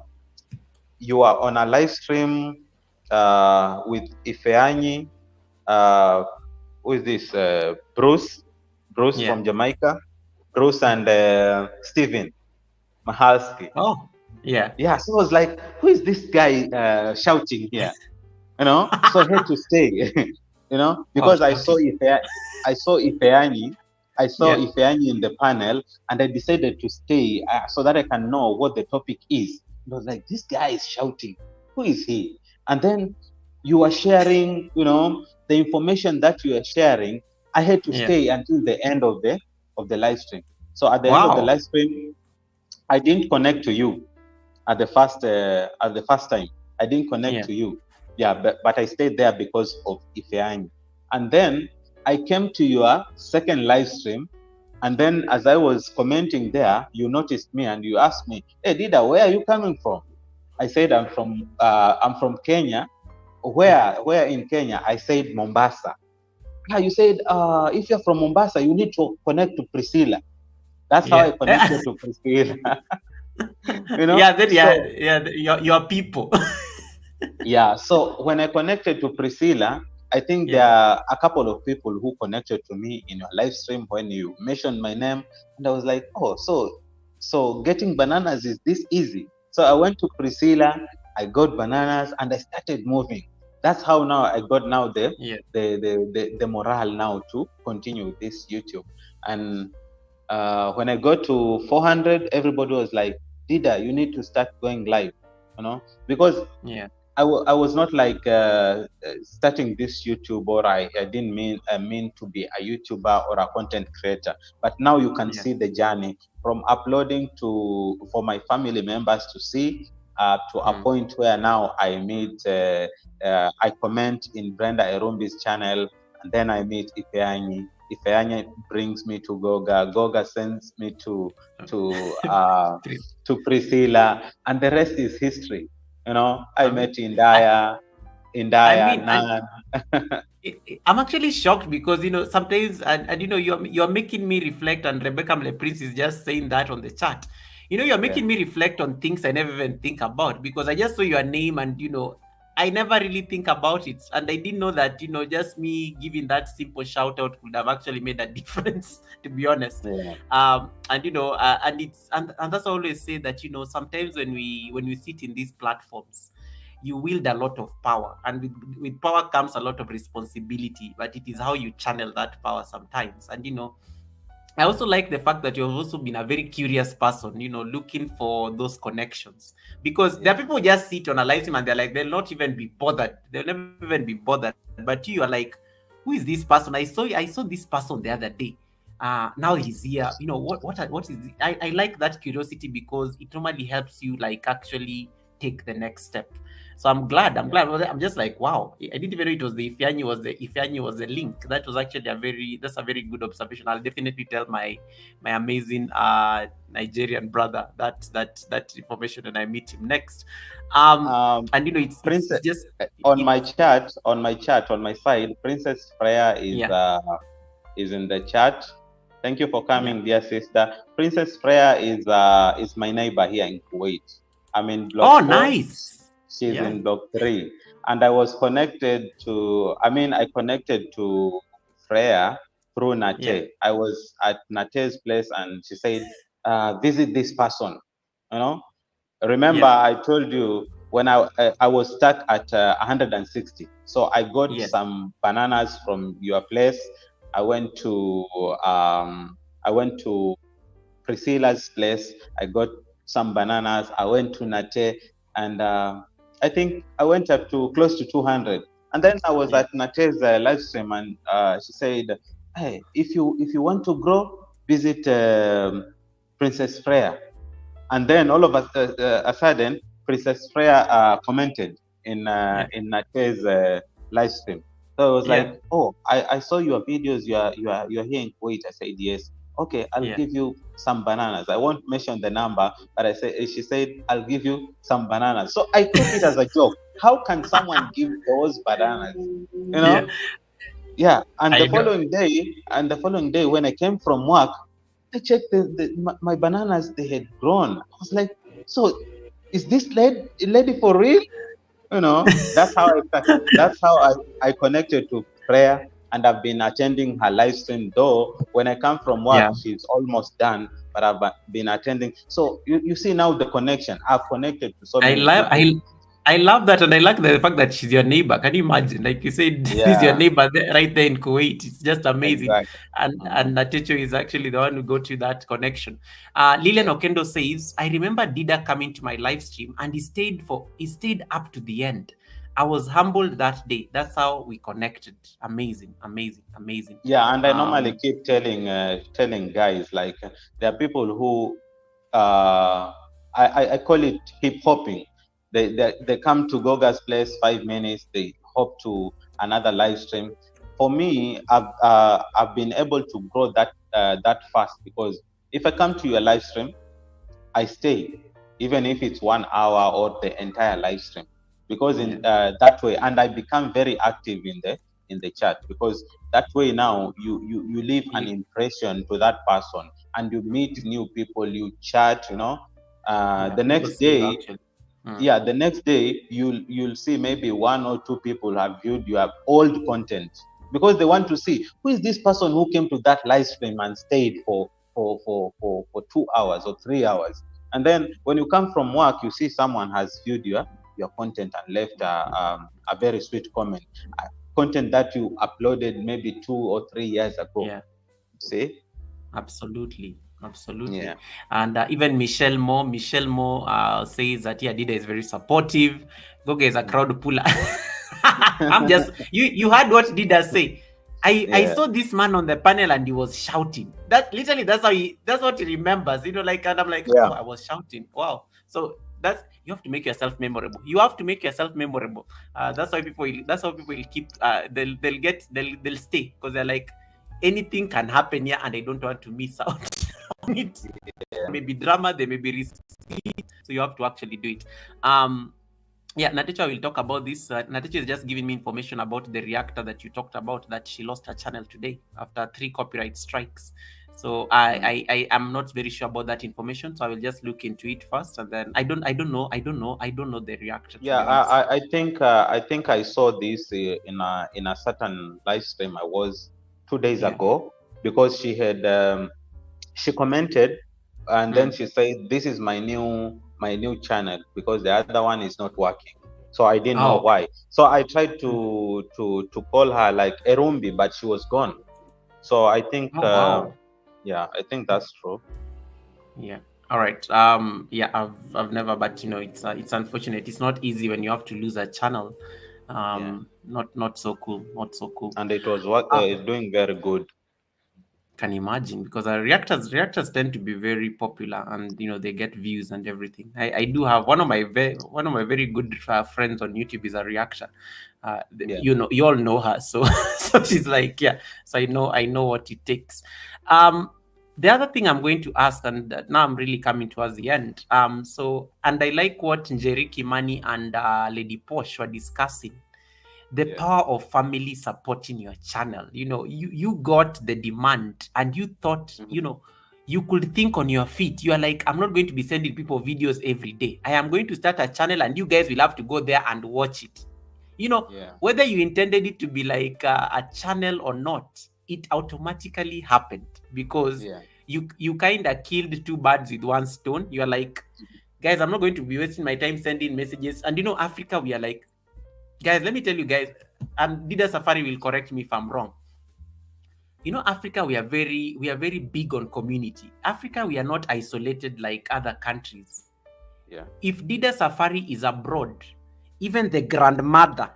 you are on a live stream with Ifeanyi, uh, who is this? Bruce Yeah. from Jamaica, Bruce and Steven Mahalski. Oh. Yeah. Yeah, so I was like, who is this guy shouting here? So I had to stay, Oh, because shouting. I saw Ifeanyi, Yeah. In the panel, and I decided to stay so that I can know what the topic is. And I was like, this guy is shouting. Who is he? And then you are sharing, the information that you are sharing. I had to Yeah. stay until the end of the live stream. So at the end of the Wow. live stream, I didn't connect to you at the first time. I didn't connect Yeah. to you. Yeah, but I stayed there because of Ifeanyi. And then I came to your second live stream. And then as I was commenting there, you noticed me and you asked me, "Hey Dida, where are you coming from?" I said I'm from Kenya. Yeah. Where in Kenya? I said Mombasa. You said if you're from Mombasa, you need to connect to Priscilla. That's how I Yeah. connected to Priscilla. Yeah. Then yeah. So Yeah. Your people. yeah, so when I connected to Priscilla, I think there Yeah. are a couple of people who connected to me in your live stream when you mentioned my name, and I was like, oh, so getting bananas is this easy? So I went to Priscilla, I got bananas, and I started moving. That's how now I got now Yeah. the morale now to continue with this YouTube. And when I got to 400, everybody was like, Dida, you need to start going live, because Yeah. I was not like starting this YouTube, or I didn't mean to be a YouTuber or a content creator. But now you can Yeah. see the journey from uploading for my family members to see, to a Mm. point where now I comment in Brenda Erumbi's channel, and then I meet Ifeanyi. Ifeanyi brings me to Goga. Goga sends me to uh, to Priscilla, and the rest is history. I I mean, met I, I Indaya, mean, and Nan. I'm actually shocked because sometimes and you're making me reflect, and Rebecca Mle Prince is just saying that on the chat. You're Yeah, making me reflect on things I never even think about, because I just saw your name, and I never really think about it, and I didn't know that just me giving that simple shout out could have actually made a difference, to be honest. yeah, And that's why I always say that sometimes when we sit in these platforms, you wield a lot of power, and with power comes a lot of responsibility, but it is how you channel that power sometimes. And I also like the fact that you've also been a very curious person, looking for those connections. Because there are Yeah. people who just sit on a live stream and they're like, they'll not even be bothered. They'll never even be bothered. But you are like, who is this person? I saw this person the other day. Now he's here. What is it? I like that curiosity because it normally helps you like actually take the next step. So I'm glad. I'm Yeah. glad. I'm just like, wow. I didn't even know it was the Ifeanyi was the link. That was actually that's a very good observation. I'll definitely tell my amazing Nigerian brother that information when I meet him next. And it's Princess, just on it my chat, on my side, Princess Freya yeah is in the chat. Thank you for yeah. coming, dear sister. Princess Freya is my neighbor here in Kuwait. I'm in block Oh, 4. nice. She's Yeah in block 3. And I connected to Freya through yeah Nate. I was at Nate's place and she said, visit this person. You know, remember yeah I told you when I was stuck at 160. So I got yes some bananas from your place. I went to um, I went to Priscilla's place. I got some bananas. I went to Nate, and I think I went up to close to 200. And then I was yeah at Nate's live stream, and she said, "Hey, if you want to grow, visit Princess Freya." And then all of a sudden, Princess Freya commented yeah in Nate's live stream. So I was yeah like, "Oh, I saw your videos. You are here in Kuwait." I said, "Yes." Okay, I'll yeah give you some bananas. I won't mention the number, but she said, "I'll give you some bananas." So I took it as a joke. How can someone give those bananas? You know? yeah. Yeah. I know. And the following day, when I came from work, I checked my bananas, they had grown. I was like, so is this lady for real? That's how I connected to prayer, and I've been attending her live stream. Though when I come from work, Yeah. she's almost done, but I've been attending. So you see now the connection. I've connected to so I many love people. I love that, and I like the fact that she's your neighbor. Can you imagine? Like you said, this is your Yeah, neighbor right there in Kuwait. It's just amazing. exactly. And Natecho is actually the one who got you that connection. Lilian Yeah. Okendo says, I remember Dida coming to my live stream and he stayed up to the end. I was humbled that day. That's how we connected. Amazing, amazing, amazing. Yeah, and I normally Um, keep telling guys like there are people who I call it hip hopping. They come to Goga's place 5 minutes, they hop to another live stream. For me, I've been able to grow that fast because if I come to your live stream, I stay, even if it's 1 hour or the entire live stream, because yeah, in that way, and I become very active in the chat because that way now you leave an you, impression to that person and you meet new people, you chat, yeah. the People next see you day. actually. Mm, Yeah, the next day you'll see maybe one or two people have viewed your old content because they want to see who is this person who came to that live stream and stayed for 2 hours or 3 hours. And then when you come from work, you see someone has viewed your content and left a very sweet comment, content that you uploaded maybe 2 or 3 years ago. yeah. See? Absolutely, absolutely. Yeah. And even Michelle Moore says that yeah, Dida is very supportive. Goga is a crowd puller. I'm just you heard what Dida say. I Yeah. saw this man on the panel and he was shouting. That literally that's what he remembers. Like, and I'm like, Yeah. oh, I was shouting. Wow. So you have to make yourself memorable. You have to make yourself memorable. That's how people will keep they'll stay because they're like anything can happen here and I don't want to miss out on it. There may be drama, there may be risky, so you have to actually do it. Yeah, Natecha will talk about this. Natecha is just giving me information about the reactor that you talked about, that she lost her channel today after 3 copyright strikes. So I am not very sure about that information, so I will just look into it first, and then I don't know the reactor, to Yeah, be honest. I think I saw this in a certain live stream I was 2 days Yeah. ago because she commented and then Mm. she said this is my new channel because the other one is not working. So I didn't know Oh, okay. why. So I tried Mm. to call her like Erumbi, but she was gone. So I think Oh, wow. Yeah, I think that's true. Yeah. All right. Yeah, I've never, but it's unfortunate. It's not easy when you have to lose a channel. Yeah, Not so cool. Not so cool. and it was Ah, doing very good. can imagine, because reactors tend to be very popular, and they get views and everything. I do have one of my very good friends on YouTube is a reactor. Yeah, You all know her, so so she's like, yeah. So I know what it takes. The other thing I'm going to ask, and now I'm really coming towards the end. And I like what Njeri Kimani and Lady Posh were discussing, the yeah, power of family supporting your channel. You got the demand, and you thought, hmm, you could think on your feet. You are like, I'm not going to be sending people videos every day. I am going to start a channel, and you guys will have to go there and watch it. yeah, Whether you intended it to be like a channel or not, it automatically happened, because yeah, you kind of killed two birds with one stone. You are like, guys, I'm not going to be wasting my time sending messages. And Africa, we are like, guys, let me tell you guys, and Dida Safari will correct me if I'm wrong. Africa, we are very big on community. Africa, we are not isolated like other countries. yeah. If Dida Safari is abroad, even the grandmother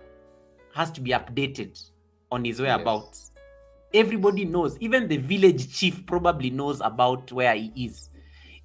has to be updated on his Yes, whereabouts. Everybody knows. Even the village chief probably knows about where he is.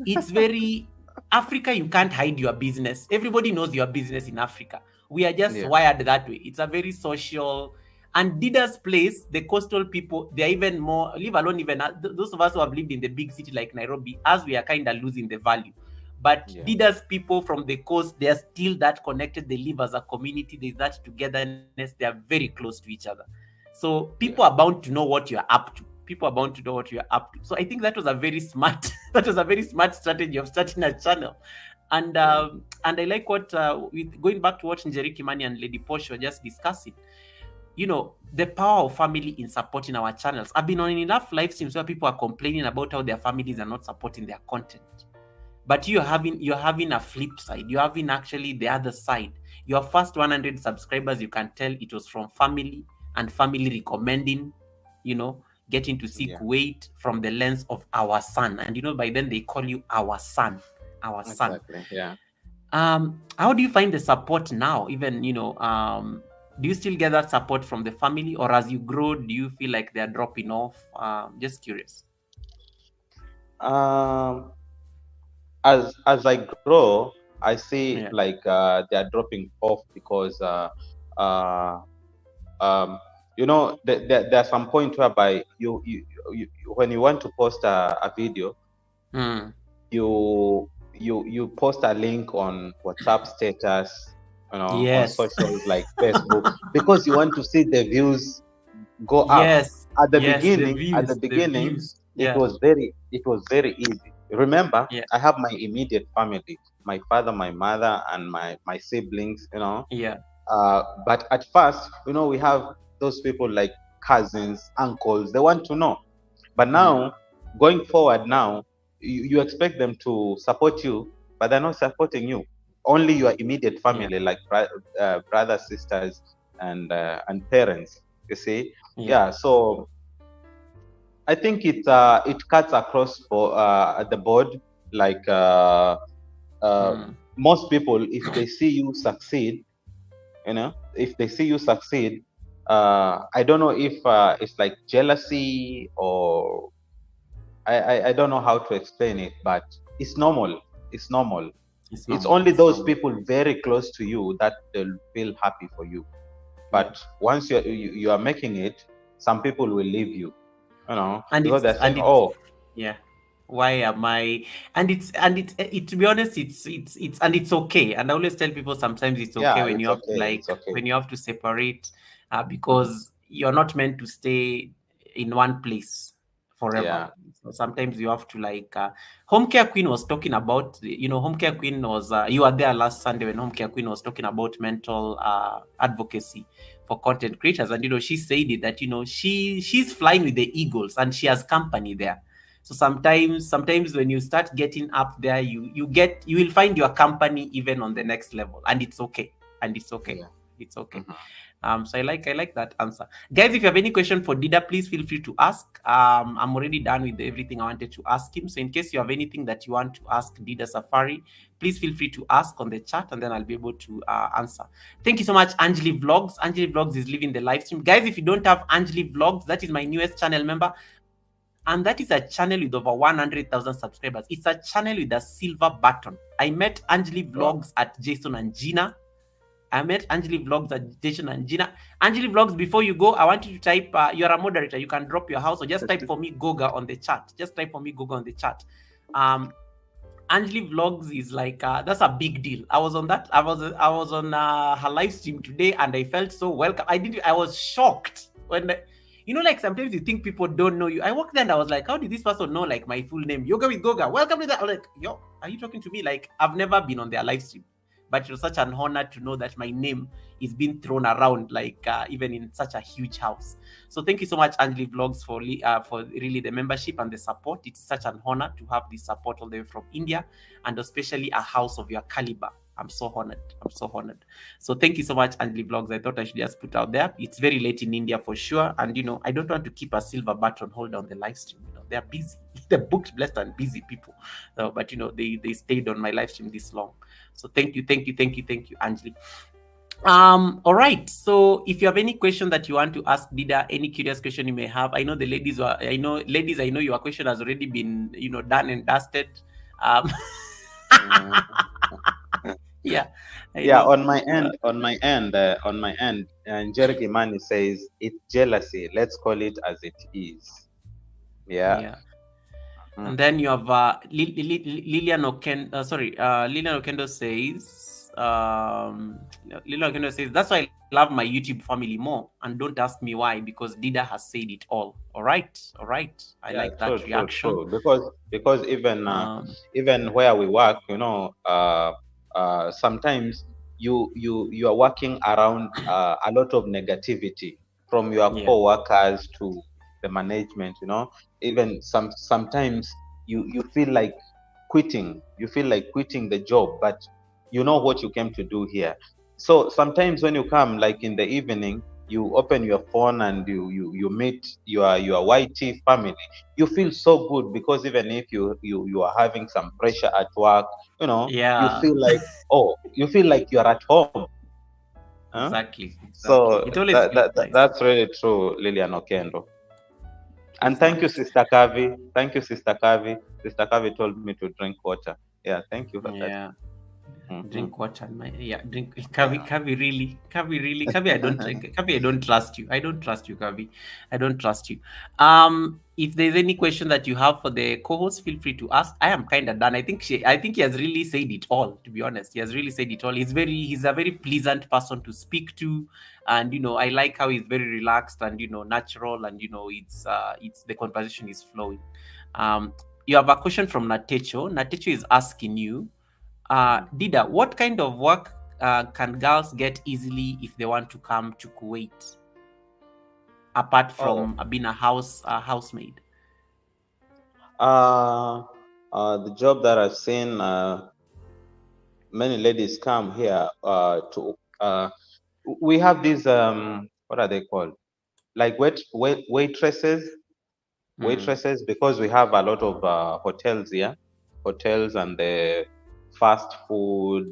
It's very Africa, you can't hide your business. Everybody knows your business in Africa. We are just yeah, wired that way. It's a very social. And Dida's place, the coastal people, they're even more, leave alone even those of us who have lived in the big city like Nairobi, as we are kind of losing the value. But yeah, Dida's people from the coast, they're still that connected. They live as a community. There's that togetherness. They are very close to each other. So people are yeah, bound to know what you're up to. People are bound to know what you're up to. So I think that was a very smart that was a very smart strategy of starting a channel. And yeah, and I like what with going back to what Njeri Kimani and Lady Posh were just discussing. The power of family in supporting our channels. I've been on enough live streams where people are complaining about how their families are not supporting their content. But you're having a flip side. You're having actually the other side. Your first 100 subscribers, you can tell it was from family, and family recommending, getting to see yeah. Kuwait from the lens of our son. And by then they call you our son, our son. Exactly. Yeah. How do you find the support now? Even, do you still get that support from the family, or as you grow, do you feel like they're dropping off? Just curious. Um, as I grow, I see Yeah. like they are dropping off because uh, um, there's some point whereby you when you want to post a video, Mm. you post a link on WhatsApp status, on Yes. socials like Facebook, because you want to see the views go up. Yes, At the yes, the beginning, at the views, the beginning, views. Yeah, it was very easy. Remember, yeah, I have my immediate family, my father, my mother, and my siblings. yeah, But at first, we have those people like cousins, uncles. They want to know. But mm, now, going forward, now you expect them to support you, but they're not supporting you. Only your immediate yeah, family, like brothers, sisters, and parents. You see, yeah, yeah. So I think it cuts across the board. Like uh, mm, most people, if they see you succeed, if they see you succeed, I don't know if it's like jealousy, or I don't know how to explain it, but it's normal. It's normal. it's It's normal, only it's those normal. people very close to you that they'll feel happy for you. Yeah, But once you are making it, some people will leave you, and because it's they're saying, and it's "Oh, yeah. Why am I? And to be honest, it's and it's okay. And I always tell people sometimes it's okay yeah, when it's you have to, okay, like, it's okay." when you have to separate, Hmm. because you're not meant to stay in one place forever. Yeah, So sometimes you have to, like, Home Care Queen was talking about, Home Care Queen was, you were there last Sunday when Home Care Queen was talking about mental advocacy for content creators. And she said it that, she's flying with the eagles, and she has company there. So sometimes when you start getting up there, you will find your company even on the next level, and it's okay. And it's okay. yeah. It's okay. Hmm. So I like that answer. Guys, if you have any question for Dida, please feel free to ask. I'm already done with everything I wanted to ask him. So in case you have anything that you want to ask Dida Safari, please feel free to ask on the chat, and then I'll be able to answer. Thank you so much, Angeli Vlogs. Angeli Vlogs is leaving the live stream. Guys, if you don't have Angeli Vlogs, that is my newest channel member. And that is a channel with over 100,000 subscribers. It's a channel with a silver button. I met Angeli Vlogs at Jason and Gina. Angeli Vlogs, before you go, I want you to type, you're a moderator, you can drop your house, or just type for me Goga on the chat. Angeli Vlogs is like, that's a big deal. I was on her live stream today, and I felt so welcome. I was shocked when like sometimes you think people don't know you. I walked there and I was like, how did this person know like my full name? Yoga with Goga, welcome to that. I was like, yo, are you talking to me? Like, I've never been on their live stream, but it was such an honor to know that my name is being thrown around, like even in such a huge house. So thank you so much, Angeli Vlogs, for really the membership and the support. It's such an honor to have this support all the way from India, and especially a house of your caliber. I'm so honored. So thank you so much, Angeli Vlogs. I thought I should just put out there. It's very late in India for sure, and I don't want to keep a silver button holder on the live stream. They're busy. They're booked, blessed, and busy people. But they stayed on my live stream this long. So thank you, Angeli. All right. So if you have any question that you want to ask Dida, any curious question you may have, I know the ladies I know your question has already been done and dusted. Yeah. On my end, Jerry Mani says it's jealousy. Let's call it as it is. Yeah. And then you have Lilian Okendo. Lilian Okendo says, that's why I love my YouTube family more, and don't ask me why, because Dida has said it all. All right. I like that reaction. True. Because even where we work, sometimes you are working around a lot of negativity from your co-workers to the management. Even sometimes you feel like quitting. You feel like quitting the job, but you know what you came to do here. So sometimes when you come, like in the evening, you open your phone and you meet your YT family. You feel so good, because even if you are having some pressure at work, you feel like you're at home. Exactly. So that's really true, Lilian Okendo. And thank you, Sister Kavi. Sister Kavi told me to drink water. Yeah, thank you for that. Drink water. Drink. Kavi, really? Kavi, I don't drink. Kavi, I don't trust you. Kavi. I don't trust you. If there's any question that you have for the co-host, feel free to ask. I am kind of done. I think he has really said it all, to be honest. He has really said it all. He's a very pleasant person to speak to. And I like how he's very relaxed and natural, and it's the conversation is flowing. You have a question from Natecho. Natecho is asking you, Dida, what kind of work can girls get easily if they want to come to Kuwait, apart from being a housemaid? The job that I've seen, many ladies come here to. We have these what are they called? Like waitresses, because we have a lot of hotels here, and the fast food,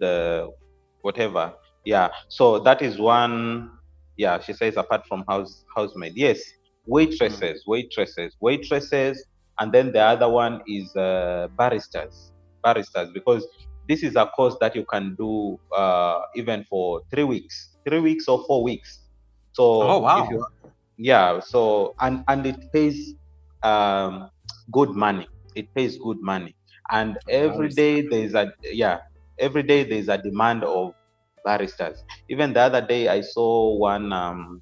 whatever. Yeah, so that is one. Yeah, she says apart from housemaid. Yes, waitresses, and then the other one is baristas, because this is a course that you can do even for 3 weeks, or 4 weeks. So if you, so and it pays good money. It pays good money, and every day there's a demand of baristas. Even the other day I saw one.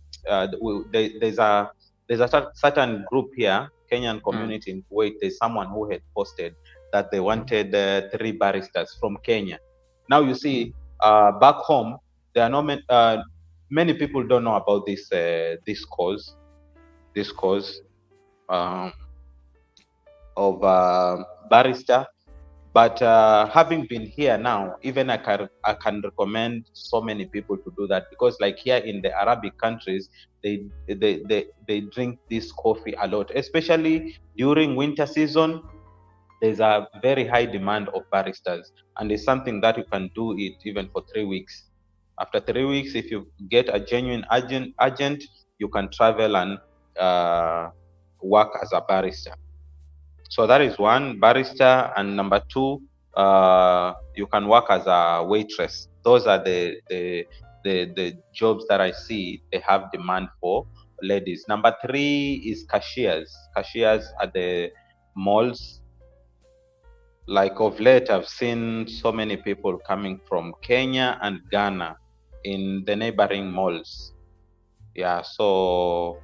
There's a certain group here, Kenyan community in Kuwait. There's someone who had posted that they wanted 3 baristas from Kenya. Now you see, back home there are no many people don't know about this course. Of barrister, But having been here now, even I can recommend so many people to do that, because like here in the Arabic countries, they drink this coffee a lot, especially during winter season. There's a very high demand of baristas, and it's something that you can do it even for 3 weeks. After 3 weeks, if you get a genuine agent, you can travel and work as a barista. So that is one, barista, and number two, you can work as a waitress. Those are the jobs that I see they have demand for ladies. Number three is cashiers. Cashiers at the malls. Like of late, I've seen so many people coming from Kenya and Ghana in the neighboring malls. Yeah, so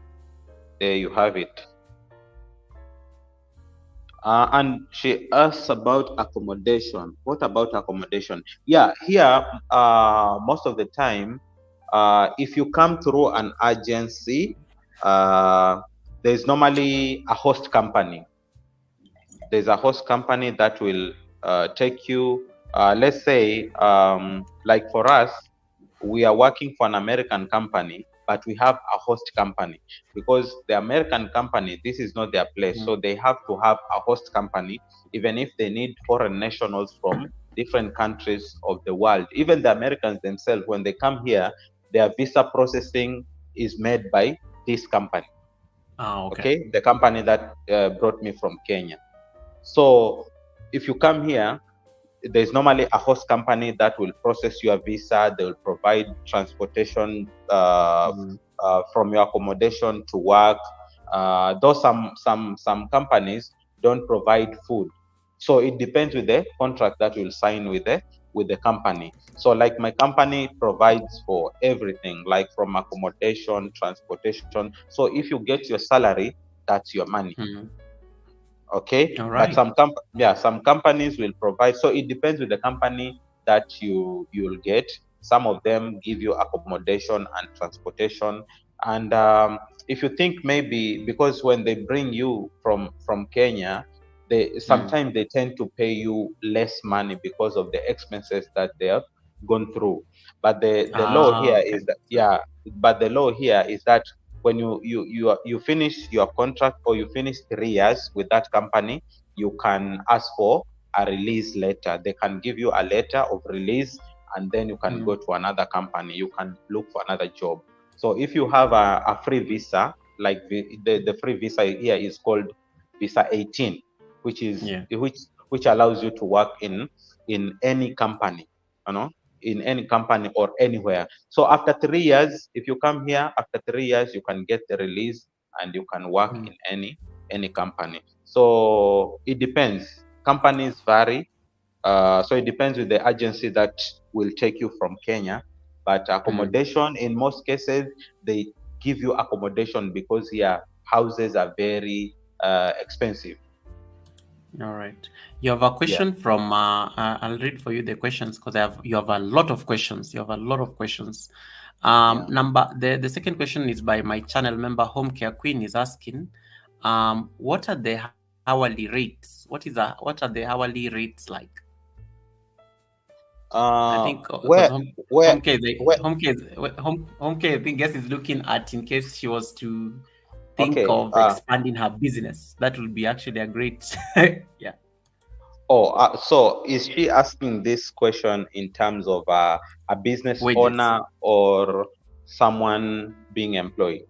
there you have it. And she asks about accommodation. What about accommodation? Yeah, here, most of the time, if you come through an agency, there's normally a host company. There's a host company that will take you. Let's say, like for us, we are working for an American company, but we have a host company, because the American company, this is not their place. So they have to have a host company, even if they need foreign nationals from different countries of the world. Even the Americans themselves, when they come here, their visa processing is made by this company. Okay, the company that brought me from Kenya. So if you come here, there's normally a host company that will process your visa. They will provide transportation from your accommodation to work. Though some companies don't provide food, so it depends with the contract that you'll sign with the company. So like my company provides for everything, like from accommodation, transportation. So if you get your salary, that's your money. Okay, but some companies will provide. So it depends with the company that you'll get. Some of them give you accommodation and transportation. And if you think maybe because when they bring you from Kenya, they sometimes they tend to pay you less money because of the expenses that they have gone through. But the law here is that but the law here is that when you finish your contract, or you finish 3 years with that company, you can ask for a release letter. They can give you a letter of release, and then you can go to another company. You can look for another job. So if you have a free visa, like the free visa here is called visa 18, which is which allows you to work in any company, in any company or anywhere. So after 3 years, if you come here, after 3 years, you can get the release and you can work in any company. So it depends. Companies vary. So it depends with the agency that will take you from Kenya. But accommodation, in most cases, they give you accommodation because here houses are very expensive. All right. You have a question from, I'll read for you the questions, because you have a lot of questions. The second question is by my channel member, Home Care Queen, is asking, what are the hourly rates? What are the hourly rates like? I think Home Care, I guess, is looking at, in case she was to think of expanding her business. That would be actually a great so is she asking this question in terms of a business owner or someone being employed?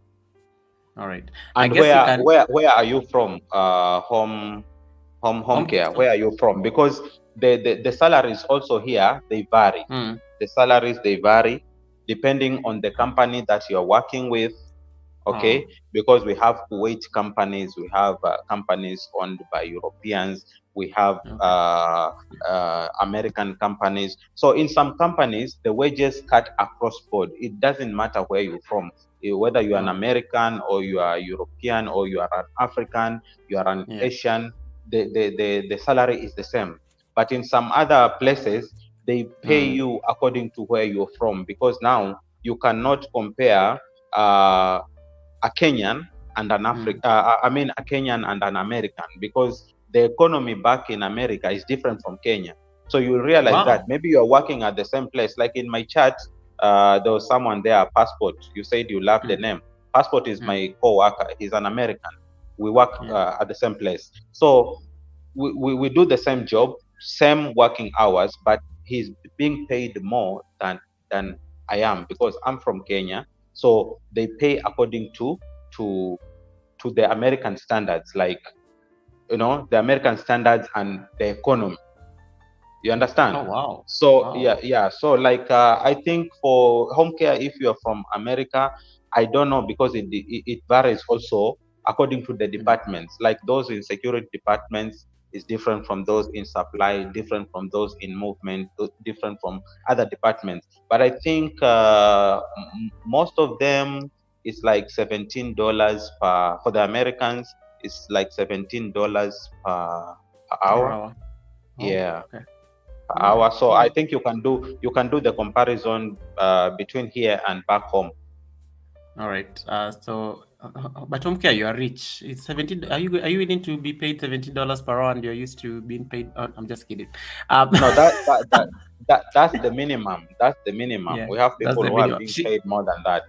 All right. And where are you from? Home Care. Where are you from? Because the salaries also here, they vary. The salaries, they vary depending on the company that you're working with. Okay, because we have Kuwait companies, we have companies owned by Europeans, we have American companies. So in some companies, the wages cut across board. It doesn't matter where you're from, whether you are an American or you are European or you are an African, you are an Asian. The salary is the same. But in some other places, they pay you according to where you're from, because now you cannot compare a Kenyan and an a Kenyan and an American, because the economy back in America is different from Kenya. So you realize that Wow. maybe you are working at the same place. Like in my chat, there was someone there, Passport. You said you love the Mm, name. Passport is mm, my co-worker. He's an American. We work yeah. at the same place. So we do the same job, same working hours, but he's being paid more than I am because I'm from Kenya. So they pay according to to the American standards, like the American standards and the economy. You understand? Oh, wow. So Wow. yeah. So like I think for home care, if you are from America, I don't know because it varies also according to the Mm, departments. Like those in security departments is different from those in supply, different from those in movement, different from other departments. But I think most of them is like $17 per for the Americans. It's like $17 per per hour. hour. Oh, Yeah, okay. per All right. hour. So All I right. think you can do the comparison between here and back home. All right. But home care, you are rich. It's 17. Are you willing to be paid $17 per hour, and you're used to being paid? I'm just kidding. Um, No, that's the minimum. That's the minimum. yeah, We have that's people the who are minimum. being She paid more than that.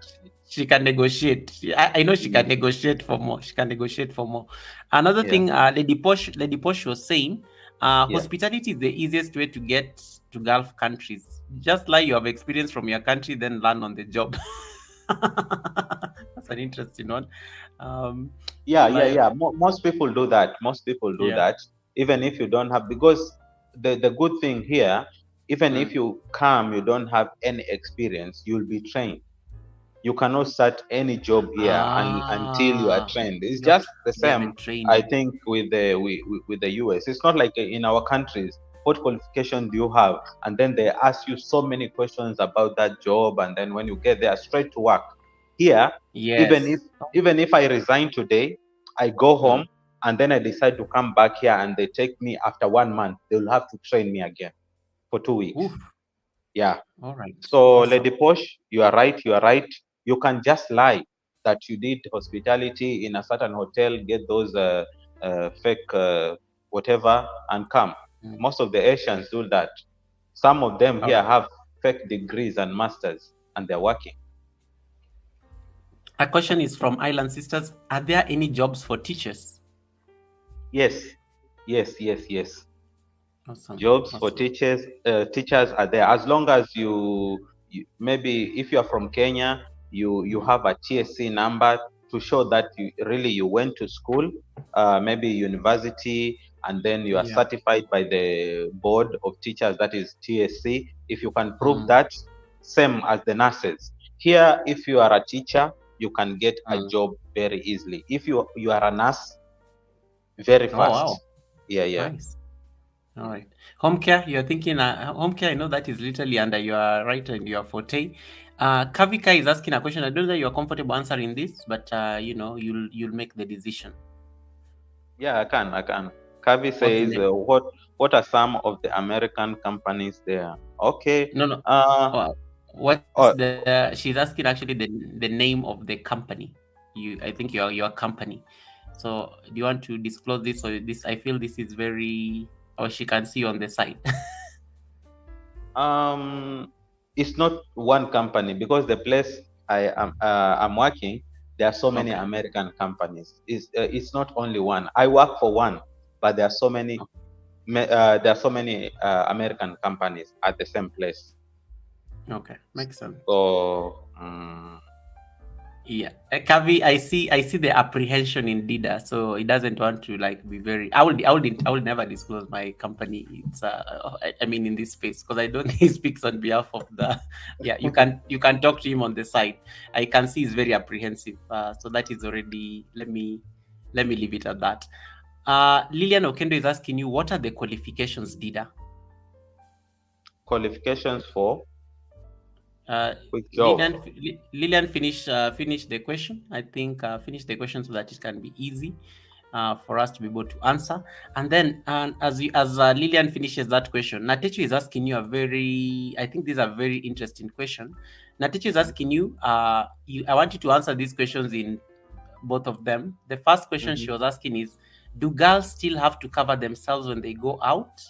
she can negotiate. I know she can Mm, negotiate for more. She can negotiate for more. Another yeah, thing, Lady Posh was saying, yeah. hospitality is the easiest way to get to Gulf countries. Just like you have experience from your country, then learn on the job. That's an interesting one. Um, Yeah, yeah, like, yeah. Most people do that. Most people do yeah. that. Even if you don't have, because the good thing here, even if Mm. you come, you don't have any experience, you'll be trained. You cannot start any job here until you are Ah, trained. It's you have just to the get the same, I training. think, with the US. It's not like in our countries. What qualification do you have? And then they ask you so many questions about that job, and then when you get there, straight to work. Here, even if Yes. even if I resign today, I go Mm. home and then I decide to come back here, and they take me after 1 month. They will have to train me again for 2 weeks. Oof. Yeah. All right. So, Lady Awesome. Posh, you are right. You are right. You can just lie that you did hospitality in a certain hotel, get those fake whatever, and come. Mm. Most of the Asians do that. Some of them All here right. have fake degrees and masters, and they're working. A question is from Island Sisters. Are there any jobs for teachers? Yes, yes, yes, yes. Awesome. Jobs for Awesome. teachers are there as long as you maybe if you are from Kenya, you Mm. have a TSC number to show that you went to school, maybe university, and then you are Yeah. certified by the board of teachers, that is TSC. If you can prove Mm. that, same as the nurses here, if you are a teacher, you can get a Mm. job very easily. If you are a nurse, very Oh, wow. fast. Yeah, yeah. Nice. All right. Home care, you're thinking home care, I know that is literally under your right and your forte. Kavika is asking a question. I don't know that you're comfortable answering this, but you'll make the decision. Yeah, I can. Kavi What's the says, name? what are some of the American companies there? Okay. No, no. Uh, What's oh, she's asking actually the name of the company. I think your company. So do you want to disclose this, or this? I feel this is very, or she can see on the side. um, it's not one company because the place I'm working, there are so many Okay. American companies. It's not only one. I work for one, but there are so many American companies at the same place. Okay, makes sense. So Yeah, Kavi, I see the apprehension in Dida, so he doesn't want to like be very. I will never disclose my company. It's I mean in this space because I don't think he speaks on behalf of the. Yeah, you can talk to him on the side. I can see he's very apprehensive. So that is already. Let me leave it at that. Lilian Okendo is asking you, what are the qualifications, Dida? qualifications for Uh, which job? Lilian finish the question. I think finish the question so that it can be easy for us to be able to answer. And then as Lilian finishes that question, Natechu is asking you I think these are very interesting question. Natechu is asking you, I want you to answer these questions in both of them. The first question Mm-hmm. she was asking is, do girls still have to cover themselves when they go out?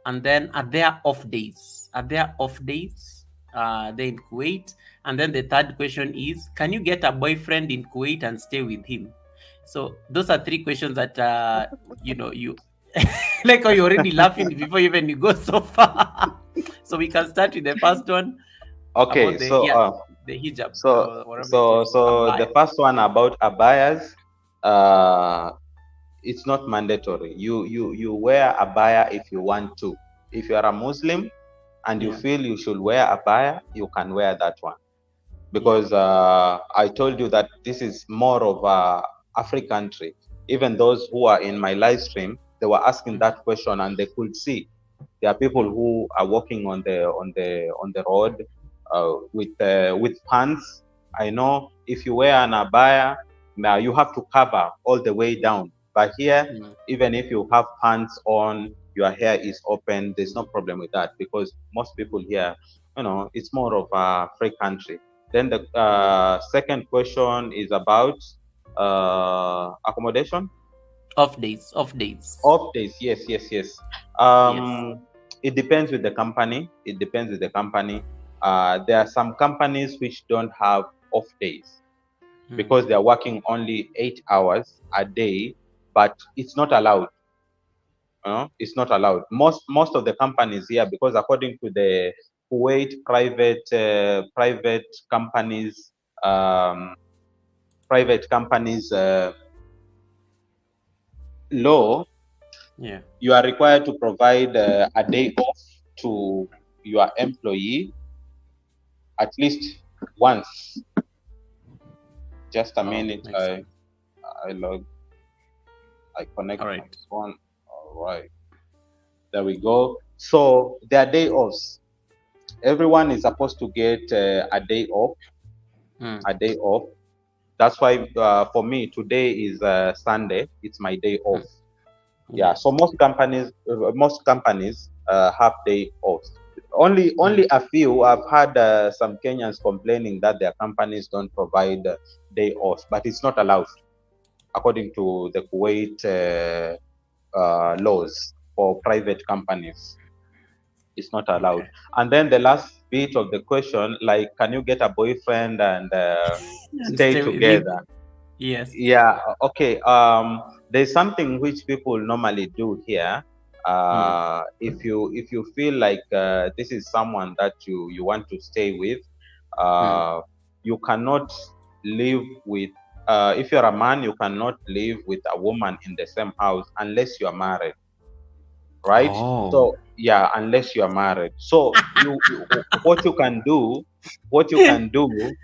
And then are there off days? Are there off days? There in Kuwait? And then the third question is, can you get a boyfriend in Kuwait and stay with him? So those are three questions that you like how you're already laughing before even you go so far. So we can start with the first one Okay, about so the hijab so or whatever it so is, so the abaya. first one about abayas, uh, it's not mandatory. You wear abaya if you want to. If you are a Muslim and you Yeah, feel you should wear abaya, you can wear that one. yeah. Because I told you that this is more of a African country. Even those who are in my live stream, they were asking Mm, that question and they could see there are people mm, who are walking on the road with pants. I know if you wear an abaya, now you have to cover all the way down. But here, mm, even if you have pants on, your hair is open. There's no problem with that because most people here, it's more of a free country. Then the mm. second question is about accommodation. Off days, off days. Off days, yes, yes, yes. Yes. It depends with the company. It depends with the company. There are some companies which don't have off days Mm. because they are working only 8 hours a day, but it's not allowed. It's not allowed. Most of the companies here, because according to the Kuwait private companies, um, law, Yeah. you are required to provide a day off to your employee at least once. Just a Oh, minute. makes I sense. I log. I connect All my right. phone. All right. There we go. So their day offs. Everyone is supposed to get a day off. Mm, A day off. That's why for me today is Sunday. It's my day off. mm. Yeah. Yes. So most companies have day offs. Only Mm. a few. I've had some Kenyans complaining that their companies don't provide day offs, but it's not allowed according to the Kuwait laws for private companies. It's not allowed. Okay. And then the last bit of the question, like, can you get a boyfriend and And stay stay live. together? Yes. Yeah, okay. There's something which people normally do here. Mm, If you feel like this is someone that you want to stay with, mm. uh, you cannot live with. If you're a man, you cannot live with a woman in the same house unless you are married, right? Oh. So yeah, unless you are married. So what you can do, what you can do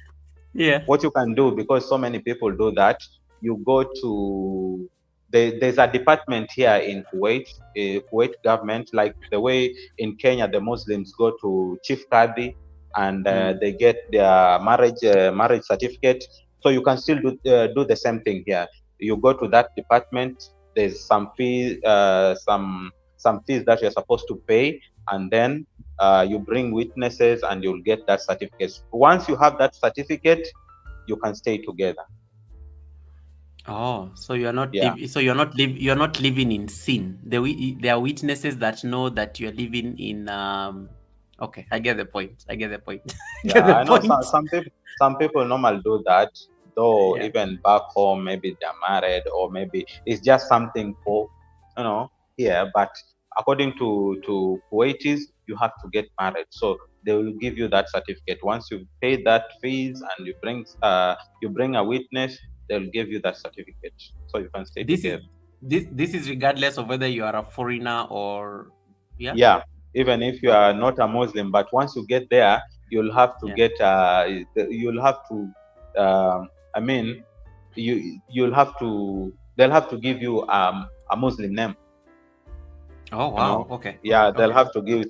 Yeah. what you can do, because so many people do that, you go to there's a department here in Kuwait, Kuwait government, like the way in Kenya the Muslims go to chief Qadi and Mm. they get their marriage certificate. So you can still do the same thing here. You go to that department. There's some fees, some fees that you're supposed to pay, and then you bring witnesses and you'll get that certificate. Once you have that certificate, you can stay together. Oh, so you're not Yeah, you're not living in sin. There are witnesses that know that you're living in okay, I get the point. I get the point. I yeah. get the I know point. some people normally do that, though Yeah. even back home maybe they're married or maybe it's just something for you know here. But according to Kuwaitis, you have to get married. So they will give you that certificate. Once you pay that fees and you bring a witness, they'll give you that certificate. So you can stay This is together. this is regardless of whether you are a foreigner or yeah. Yeah, even if you Okay. are not a Muslim, but once you get there, you'll have to Yeah. get you'll have to I mean you'll have to they'll have to give you a Muslim name, Oh you wow. know. Okay. Okay. Yeah, they'll Okay. have to give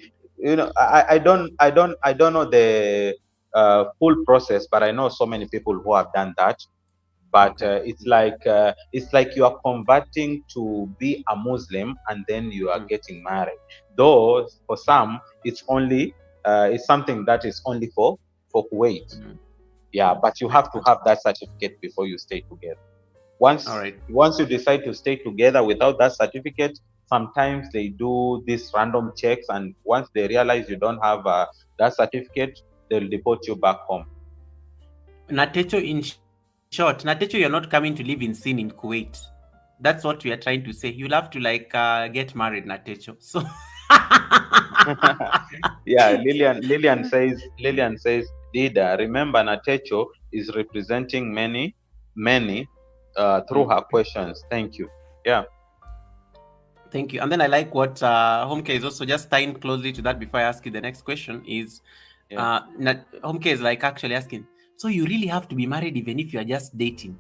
I don't know the full process, but I know so many people who have done that. But Okay. it's like you are converting to be a Muslim and then you are Mm, getting married. Though for some, it's something that is only for Kuwait. mm, Yeah, mm. but you Makes have to sense. have that certificate before you stay together. All Once right. once you decide to stay together without that certificate, sometimes they do these random checks, and once they realize you don't have that certificate, they'll deport you back home. Natecho, in short, Natecho, you're not coming to live in sin in Kuwait. That's what we are trying to say. You'll have to like get married, Natecho. So Yeah, Lillian says, Dida, remember Natecho is representing many through mm, her questions. Thank you. Yeah. thank you. And then I like what Homeke is also just tying closely to that before I ask you the next question is Yeah. Homeke is like actually asking, so you really have to be married even if you are just dating?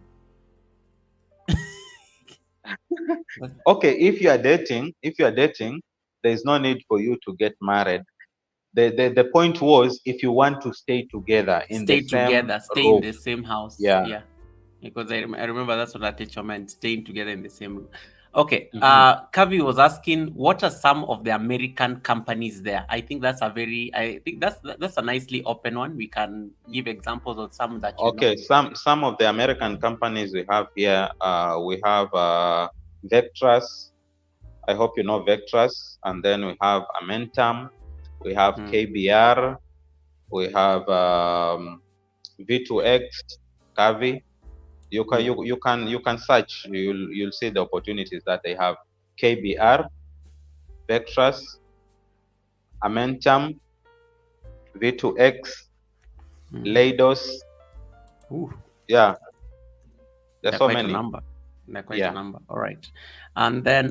But Okay, if you are dating, there is no need for you to get married. The point was, if you want to stay together in the stay same together, stay in roof. the same house. Yeah. Yeah. Because I remember that's what that teacher meant, staying together in the same room. Okay. Mhm. Kavi was asking, what are some of the American companies there? I think that's a nicely open one. We can give examples of some that you know. Okay, some of the American companies we have here, we have Vectrus. I hope you know Vectrus, and then we have Amentum, we have Hmm. KBR, we have V2X, Cavi. Yeah. You can search. You'll see the opportunities that they have. KBR, Vectrus, Amentum, V2X, Hmm. Leidos. Ooh, Yeah, there's they're so quite a many. number. They're quite a Yeah. number. All right. And then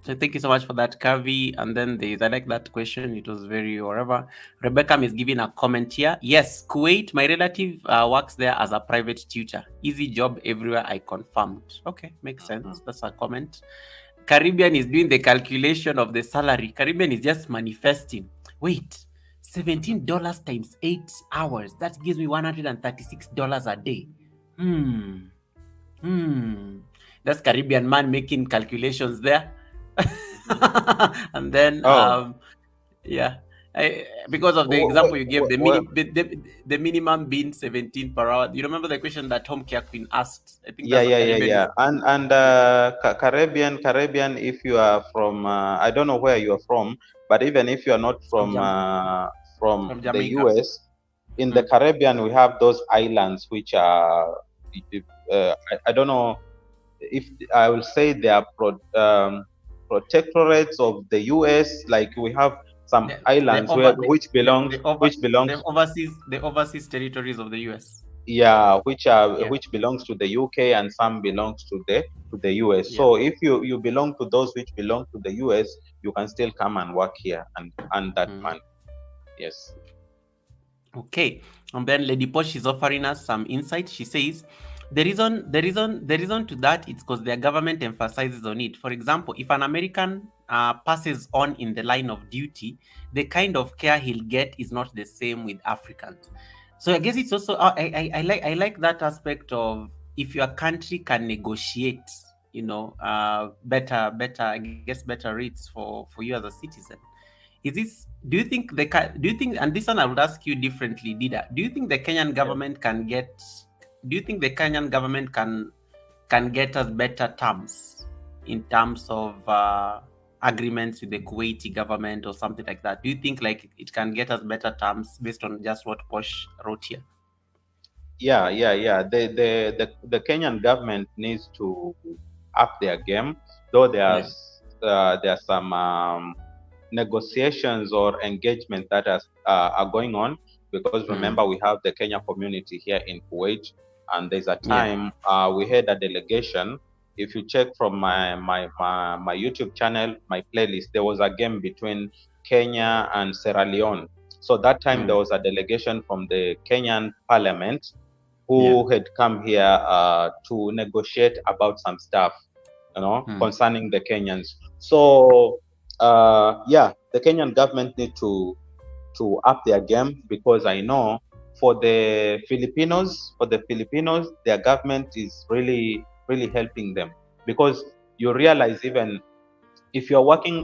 so thank you so much for that, Kavi. And then I like that question. It was very whatever. Rebecca is giving a comment here. Yes, Kuwait, my relative works there as a private tutor. Easy job everywhere, I confirmed. Okay, makes Mhm. sense. That's a comment. Caribbean is doing the calculation of the salary. Caribbean is just manifesting. Wait, $17 times 8 hours. That gives me $136 a day. Hmm. Hmm. That's Caribbean man making calculations there. Mhm. And then, Oh, yeah, because of the example you gave, the minimum being 17 per hour. You remember the question that Home Care Queen asked? I think yeah, that's what yeah, yeah, Caribbean yeah. is. And Caribbean. If you are from, I don't know where you are from, but even if you are not From from from the Jamaica. US, in the Hmm. Caribbean we have those islands which are, I don't know if I will say they are protectorates of the US. Like we have some The islands over which belongs, the overseas territories of the US. yeah, Yeah. which belongs to the UK, and some belongs to the US. Yeah. So if you belong to those which belong to the US, you can still come and work here and that Hmm. money. Yes. Okay, and then Lady Posh is offering us some insight. She says the reason to that is because their government emphasizes on it. For example, if an American passes on in the line of duty, the kind of care he'll get is not the same with Africans. So I guess it's also I like that aspect of if your country can negotiate, better I guess better rates for you as a citizen. Is this do you think do you think, and this one I would ask you differently, Dida, do you think the Kenyan Yeah. government can get do you think the Kenyan government can get us better terms in terms of agreements with the Kuwaiti government or something like that? Do you think like it can get us better terms based on just what Posh wrote here? Yeah, yeah, yeah. The Kenyan government needs to up their game, though Yeah. there are some negotiations or engagement that are going on, because Mm. remember we have the Kenya community here in Kuwait, and there's a Yeah. time we had a delegation. If you check from my YouTube channel, my playlist, there was a game between Kenya and Sierra Leone. So that time there Mm. was a delegation from the Kenyan parliament Yeah. who had come here to negotiate about some stuff, Mm. concerning the Kenyans. So yeah, the Kenyan government need to up their game, because I know for the Filipinos, their government is really really helping them, because you realize, even if you're working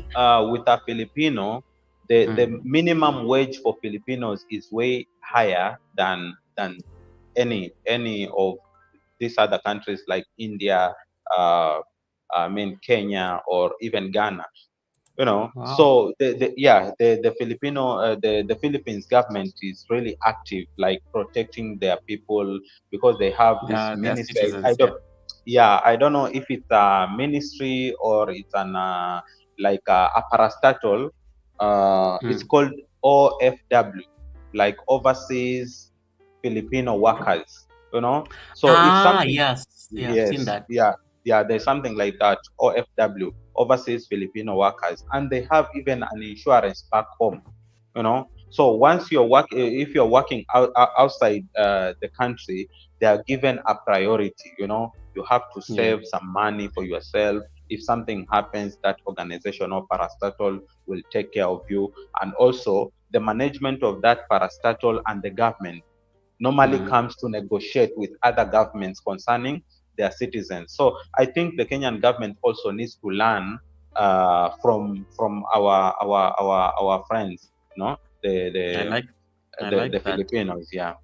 with a Filipino, the Mm. minimum wage for Filipinos is way higher than any of these other countries like India, uh, I mean Kenya, or even Ghana. Wow. So the Filipino the Philippines government is really active, like protecting their people, because they have this Their ministry. I citizens, don't yeah. Yeah, I don't know if it's a ministry or it's an like a parastatal. It's Hmm. called OFW, like overseas Filipino workers. So if Ah, something, yes. Yeah, I've seen yes, that. yeah, there's something like that, OFW, overseas Filipino workers, and they have even an insurance back home. So once if you're working outside the country, they are given a priority. You have to Yeah. save some money for yourself. If something happens, that organization or parastatal will take care of you. And also the management of that parastatal and the government normally Hmm. comes to negotiate with other governments concerning their citizens. So I think the Kenyan government also needs to learn from our friends, the I the like the that. Filipinos. Yeah,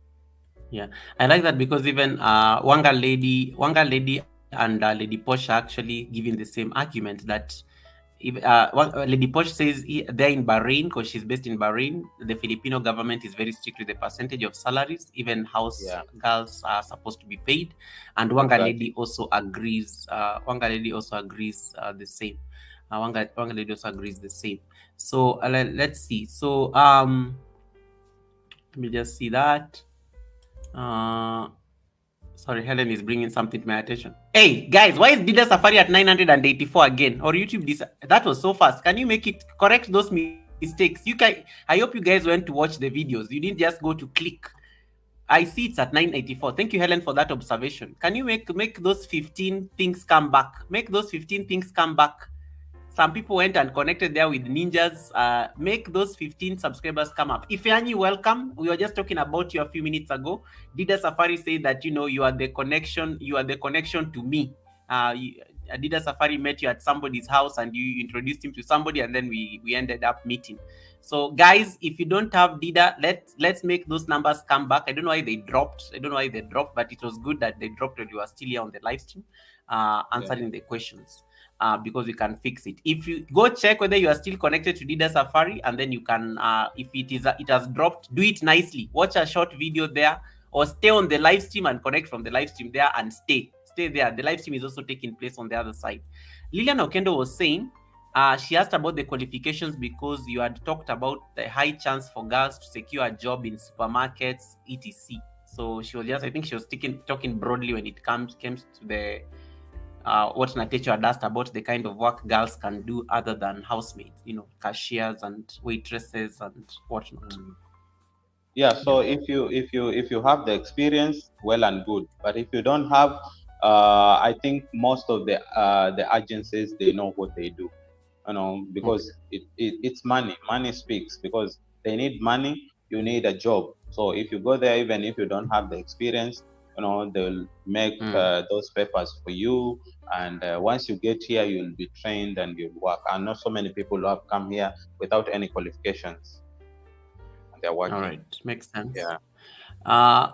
Yeah, I like that because even Wanga lady and Lady Posh are actually giving the same argument that if Lady Posh says they're in Bahrain because she's based in Bahrain. The Filipino government is very strict with the percentage of salaries, even house yeah, girls are supposed to be paid. And Wanga lady exactly. also agrees. The same. Wanga lady also agrees the same. So let's see. So let me just see that. Uh, Sorry, Helen is bringing something to my attention. Hey, guys, why is Dida Safari at 984 again? Or YouTube, that was so fast. Can you make it correct those mistakes? I hope you guys went to watch the videos. You didn't just go to click. I see it's at 984. Thank you, Helen, for that observation. Can you make those 15 things come back? Make those 15 things come back. Some people went and connected there with ninjas. Make those 15 subscribers come up. Ifeanyi, welcome. We were just talking about you a few minutes ago. Dida Safari said that you are the connection. You are the connection to me. Dida Safari met you at somebody's house and you introduced him to somebody, and then we ended up meeting. So guys, if you don't have Dida, let's make those numbers come back. I don't know why they dropped. But it was good that they dropped when you were still here on the live stream, Yeah, answering the questions. Because we can fix it. If you go check whether you are still connected to Dida Safari, and then you can, if it has dropped, do it nicely. Watch a short video there, or stay on the live stream and connect from the live stream there and stay there. The live stream is also taking place on the other side. Lilian Okendo was saying, she asked about the qualifications because you had talked about the high chance for girls to secure a job in supermarkets, etc. So she was just, I think she was talking broadly when it comes to the what Natecho had asked about the kind of work girls can do other than housemaids, cashiers and waitresses and whatnot. mm. Yeah. Yeah. So if you have the experience, well and good. But if you don't have, I think most of the agencies, they know what they do. Because it's money. Money speaks, because they need money. You need a job. So if you go there, even if you don't have the experience, they'll make those papers for you. And once you get here, you'll be trained and you'll work. I know so many people who have come here without any qualifications, and they're All working. right, makes sense. Yeah. Uh,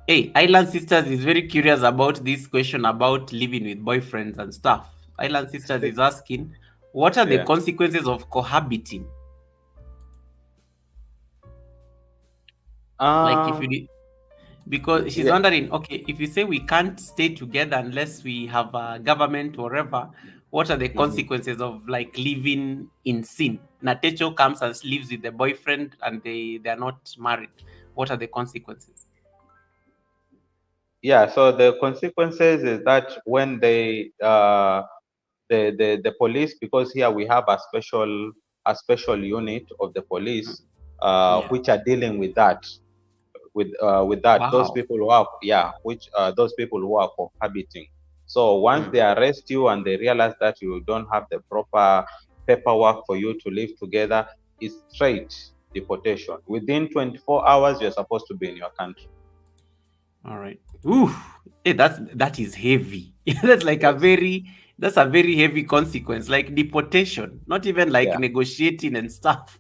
hey, Island Sisters is very curious about this question about living with boyfriends and stuff. Island Sisters is asking, what are the Yeah. consequences of cohabiting? Like if Um. you because she's Yeah. wondering, okay, if you say we can't stay together unless we have a government or whatever, what are the Mhm. consequences of like living in sin? Natecho comes and lives with the boyfriend and they are not married. What are the consequences? Yeah. So the consequences is that when the police, because here we have a special unit of the Mm. police, Yeah. which are dealing with that, with that those Wow. people who are, yeah, which those people who are cohabiting. So once Mm. they arrest you and they realize that you don't have the proper paperwork for you to live together, it's straight deportation. Within 24 hours, you're supposed to be in your country. All right. Ooh. Hey, that is heavy. That's like Yes. that's a very heavy consequence, like deportation, not even like Yeah. negotiating and stuff.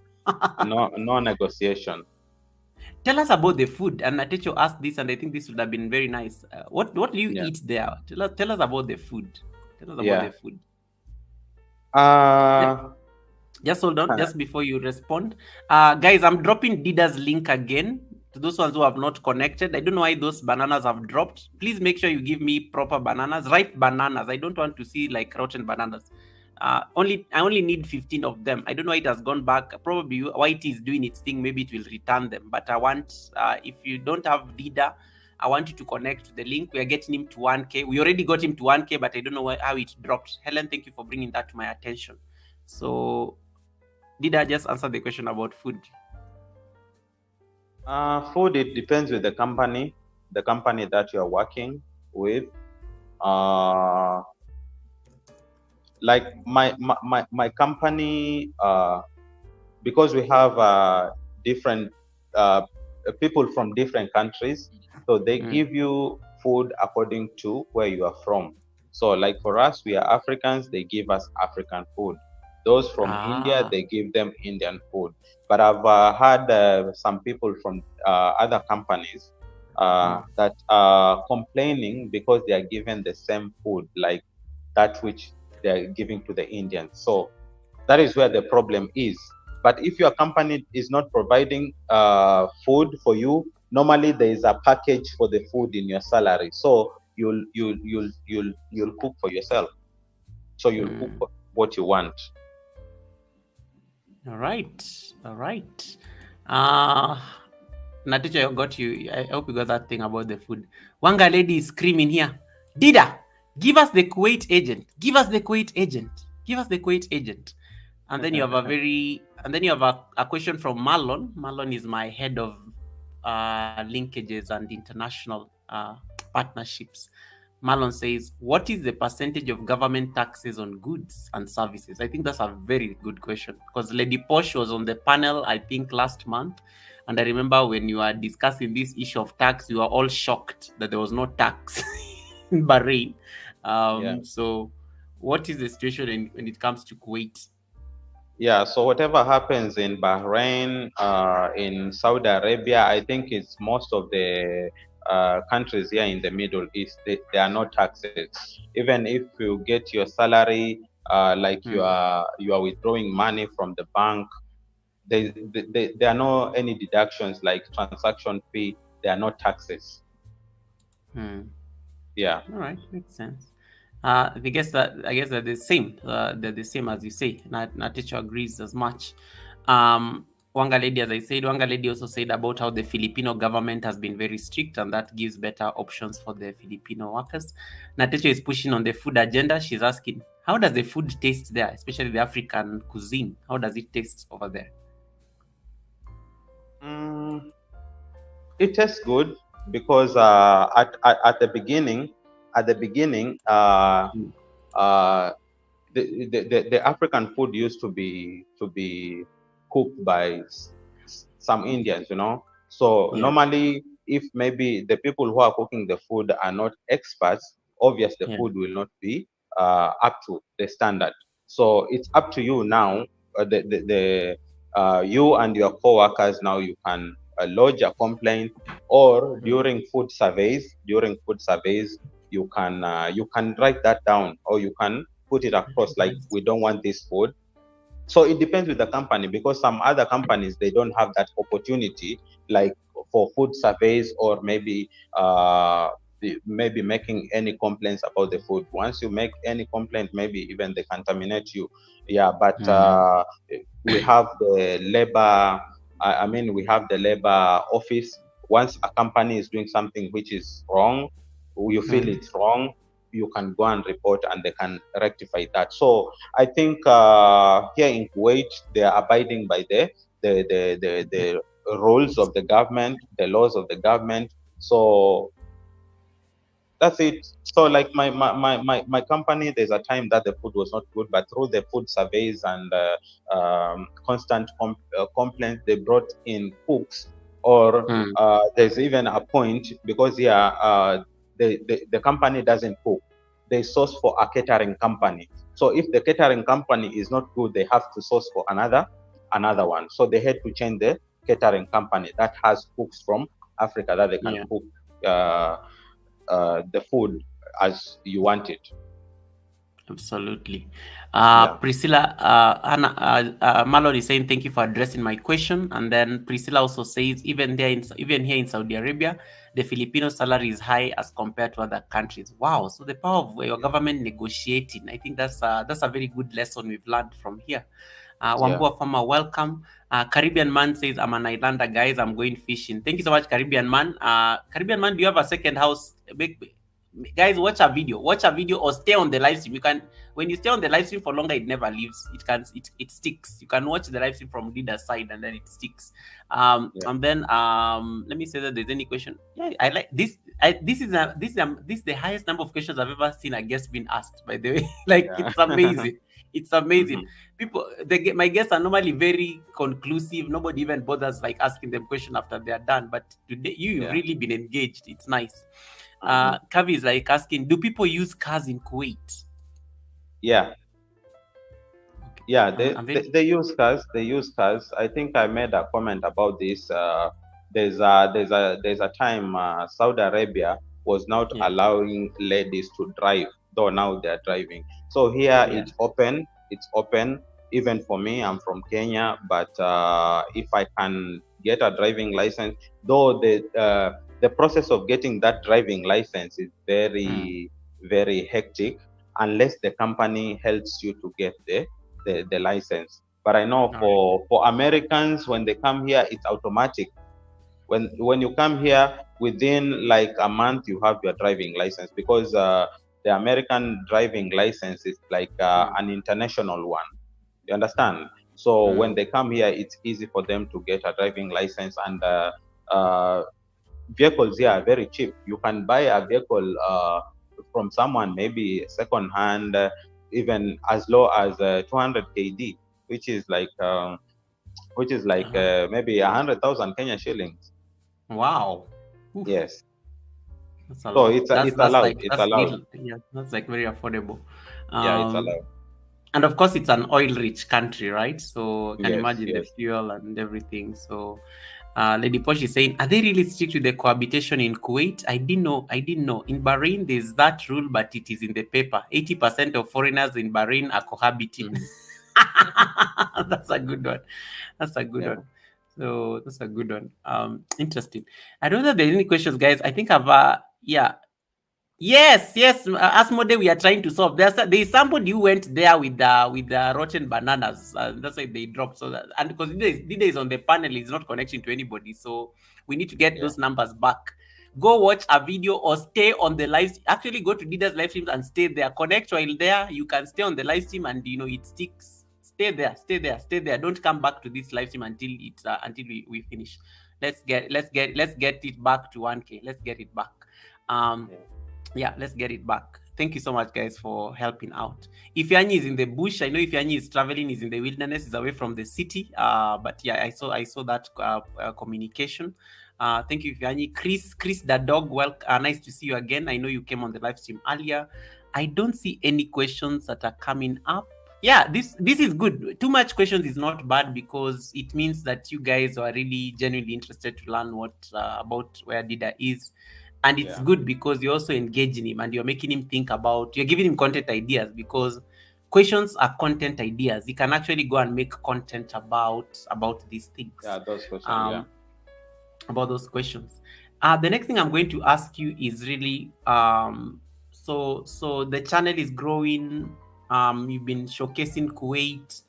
No negotiation. Tell us about the food. And Natecho asked this, and I think this would have been very nice. What do you Yeah. eat there? Tell us about the food. Tell us about the Yeah. food. Yeah. Uh, Just hold on, uh, just before you respond. Guys, I'm dropping Dida's link again to those ones who have not connected. I don't know why those bananas have dropped. Please make sure you give me proper bananas, ripe bananas. I don't want to see like rotten bananas. I only need 15 of them. I don't know why it has gone back. Probably why it is doing its thing. Maybe it will return them. But I want, if you don't have Dida, I want you to connect to the link. We are getting him to 1K. We already got him to 1K, but I don't know how it dropped. Helen, thank you for bringing that to my attention. So did I just answer the question about food? Food, it depends with the company that you are working with. Like my company, because we have different people from different countries, so they give you food according to where you are from. So like for us, we are Africans, they give us African food. Those from India, they give them Indian food. But I've had some people from other companies that are complaining because they are given the same food, like that which they are giving to the Indians. So that is where the problem is. But if your company is not providing food for you, normally there is a package for the food in your salary. So you'll cook for yourself. So you'll cook what you want. All right. Natecha, I got you. I hope you got that thing about the food. Wanga lady is screaming here. Dida, give us the Kuwait agent. Give us the Kuwait agent. Give us the Kuwait agent. And then you have a question from Marlon. Marlon is my head of linkages and international partnerships. Marlon says, what is the percentage of government taxes on goods and services? I think that's a very good question because Lady Posh was on the panel, I think, last month. And I remember when you were discussing this issue of tax, you were all shocked that there was no tax in Bahrain. Yeah. So, what is the situation when it comes to Kuwait? Yeah, so whatever happens in Bahrain, in Saudi Arabia, I think it's most of the countries here in the Middle East, there are no taxes. Even if you get your salary, like you are withdrawing money from the bank, there are no any deductions like transaction fee. There are no taxes. Yeah. All right, makes sense. I guess they're the same. They're the same as you say. Natecho agrees as much. Wanga Lady, as I said, Wanga Lady also said about how the Filipino government has been very strict and that gives better options for the Filipino workers. Natecho is pushing on the food agenda. She's asking, how does the food taste there, especially the African cuisine? How does it taste over there? It tastes good because at the beginning, the African food used to be cooked by some Indians, you know. So normally, if maybe the people who are cooking the food are not experts, obviously the food will not be up to the standard. So it's up to you now. You and your co-workers now you can lodge a complaint, or during food surveys. You can write that down, or you can put it across like, we don't want this food. So it depends with the company, because some other companies, they don't have that opportunity, like for food surveys, or maybe making any complaints about the food. Once you make any complaint, maybe even they contaminate you. Yeah, but we have the labor. We have the labor office. Once a company is doing something which is wrong, you feel it's wrong, you can go and report, and they can rectify that. So I think here in Kuwait, they are abiding by the rules of the government, the laws of the government. So that's it. So like my company, there's a time that the food was not good, but through the food surveys and constant complaints, they brought in cooks. Or there's even a point, because the company doesn't cook, they source for a catering company. So if the catering company is not good, they have to source for another one. So they had to change catering company that has cooks from Africa that they can Yeah. cook uh, the food as you want it. Absolutely. Yeah, Priscilla, Anna, Malon is saying thank you for addressing my question, and then Priscilla also says even here in Saudi Arabia, the Filipino salary is high as compared to other countries. Wow! So the power of your yeah, government negotiating, I think that's a very good lesson we've learned from here. yeah. Wambua Farmer, welcome. Caribbean Man says, I'm an Islander, guys. I'm going fishing. Thank you so much, Caribbean Man. Caribbean Man, do you have a second house? Guys, watch a video or stay on the live stream. You can, when you stay on the live stream for longer, it never leaves. It sticks. You can watch the live stream from Dida's side and then it sticks. Yeah, And then let me say that there's any question. Yeah, I like this. This is the highest number of questions I've ever seen a guest being asked, by the way. Like, yeah. it's amazing. It's amazing. Mhm. People, my guests are normally very conclusive. Nobody even bothers like asking them question after they are done, but today you've Yeah. really been engaged. It's nice. Mhm. Kavi is like asking, do people use cars in Kuwait? Yeah, Okay. yeah. I'm very. They use cars. They use cars. I think I made a comment about this. There's a time Saudi Arabia was not Yeah. allowing ladies to drive, though now they are driving. So here Yeah. it's open. It's open even for me. I'm from Kenya, but if I can get a driving license, though the process of getting that driving license is Mm. very hectic unless the company helps you to get the license. But I know All right. for Americans, when they come here, it's automatic. When you come here, within like a month, you have your driving license, because the American driving license is like Mm. an international one. You understand? So when Mm. they come here, it's easy for them to get a driving license, and uh, vehicles here are very cheap. You can buy a vehicle from someone, maybe second hand, even as low as 200 KD, which is like Uh-huh. maybe 100,000 Kenya shillings. Wow. Oof, Yes, that's a so lot. it's allowed. It's That's allowed. little. Yeah, that's like very affordable. Yeah, it's Um, allowed. and of course, it's an oil-rich country, right? So you can Yes, imagine the yes. fuel and everything. So Lady Posh is saying, are they really strict with the cohabitation in Kuwait? I didn't know. I didn't know. In Bahrain, there's that rule, but it is in the paper. 80% of foreigners in Bahrain are cohabiting. Hmm. That's a good one. That's a good Yeah. one. So that's a good one. Interesting. I don't know if there's any questions, guys. I think yeah. Yes, yes. Asmode, we are trying to solve. There's somebody who went there with the rotten bananas. That's why they dropped. So that, and because Dida is on the panel, he's not connecting to anybody. So we need to get Yeah. those numbers back. Go watch a video or stay on the live. Actually, go to Dida's live streams and stay there. Connect while there. You can stay on the live stream, and it sticks. Stay there, stay there, stay there. Don't come back to this live stream until we finish. Let's get it back to 1K. Let's get it back. Um, Yeah. yeah, let's get it back. Thank you so much, guys, for helping out. Ifeanyi is in the bush. I know Ifeanyi is traveling, is in the wilderness, is away from the city. But yeah, I saw that communication. Thank you, Ifeanyi. Chris the dog. Well, nice to see you again. I know you came on the live stream earlier. I don't see any questions that are coming up. Yeah, this is good. Too much questions is not bad, because it means that you guys are really genuinely interested to learn what about where Dida is. And it's Yeah. good because you're also engaging him and you're making him think about, you're giving him content ideas, because questions are content ideas. He can actually go and make content about these things, Yeah. Those questions. Yeah. um about those questions. The next thing I'm going to ask you is really, so the channel is growing. You've been showcasing Kuwait.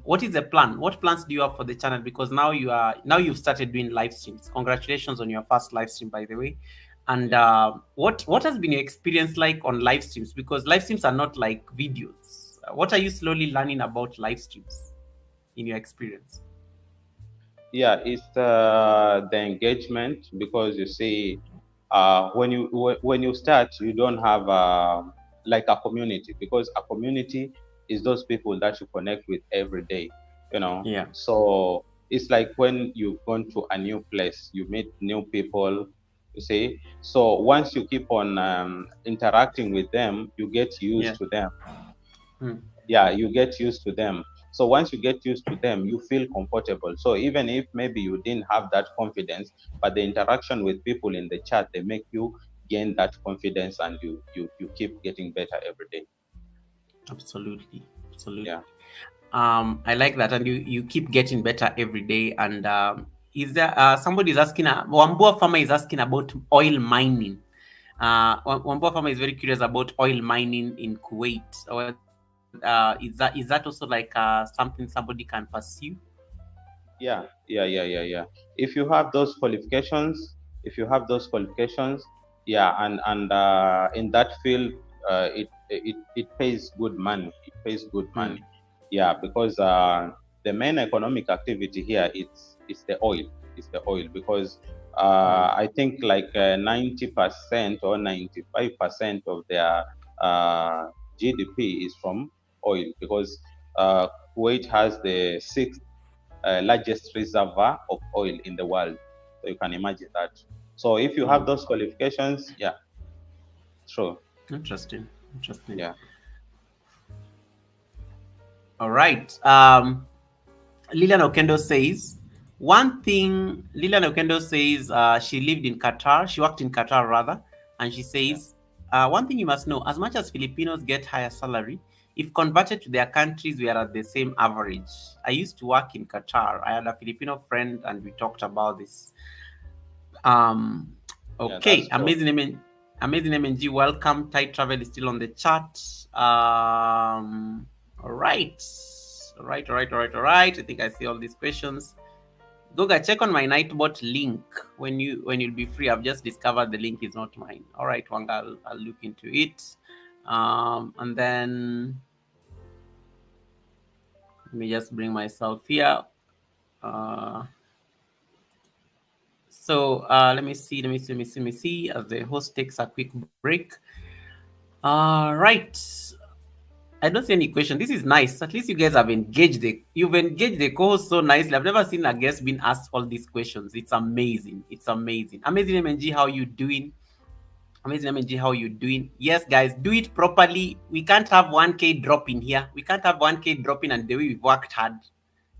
What is the plan? What plans do you have for the channel? Because now you've started doing live streams. Congratulations on your first live stream, by the way. And Yeah. what has been your experience like on live streams? Because live streams are not like videos. What are you slowly learning about live streams in your experience? Yeah, it's the engagement, because you see, when you start, you don't have like a community, because a community is those people that you connect with every day, you know. Yeah. So it's like when you've gone to a new place, you meet new people, you see. So once you keep on interacting with them, you get Yeah. used to them. Hmm. Yeah, you get used to them. So once you get used to them, you feel comfortable. So even if maybe you didn't have that confidence, but the interaction with people in the chat, they make you gain that confidence, and you keep getting better every day. Absolutely, absolutely. Yeah. I like that, and you keep getting better every day. And is there somebody is asking? Wambua farmer is asking about oil mining. Wambua farmer is very curious about oil mining in Kuwait. Is that also like something somebody can pursue? Yeah. If you have those qualifications, yeah, and in that field, it pays good money. It pays good Hmm. money. Yeah, because the main economic activity here, it's the oil. It's the oil because Hmm. I think like 90% or 95% of their GDP is from oil, because uh, Kuwait has the sixth largest reservoir of oil in the world. So you can imagine that. So if you have Oh, those qualifications, yeah, sure, interesting, interesting. yeah, All right. Lilian Okendo says Lilian Okendo says she lived in Qatar. She worked in Qatar rather, and she yeah, says one thing you must know: as much as Filipinos get higher salary, if converted to their countries, we are at the same average. I used to work in Qatar. I had a Filipino friend, and we talked about this. Um, yeah. That's okay, true. amazing MNG. Welcome. Tight travel is still on the chat. All right. All right. I think I see all these questions. Goga, check on my Nightbot link when you'll be free. I've just discovered the link is not mine. All right, Wanga, I'll look into it. And then let me just bring myself here. Uh, let me see as the host takes a quick break. Right. I don't see any question. This is nice. At least you guys have you've engaged the co-host so nicely. I've never seen a guest being asked all these questions. It's amazing. It's amazing. Amazing MNG, how you doing? Amazing MNG, how you doing? Yes, guys, do it properly. We can't have 1K drop in here. We can't have 1K dropping and the way we've worked hard.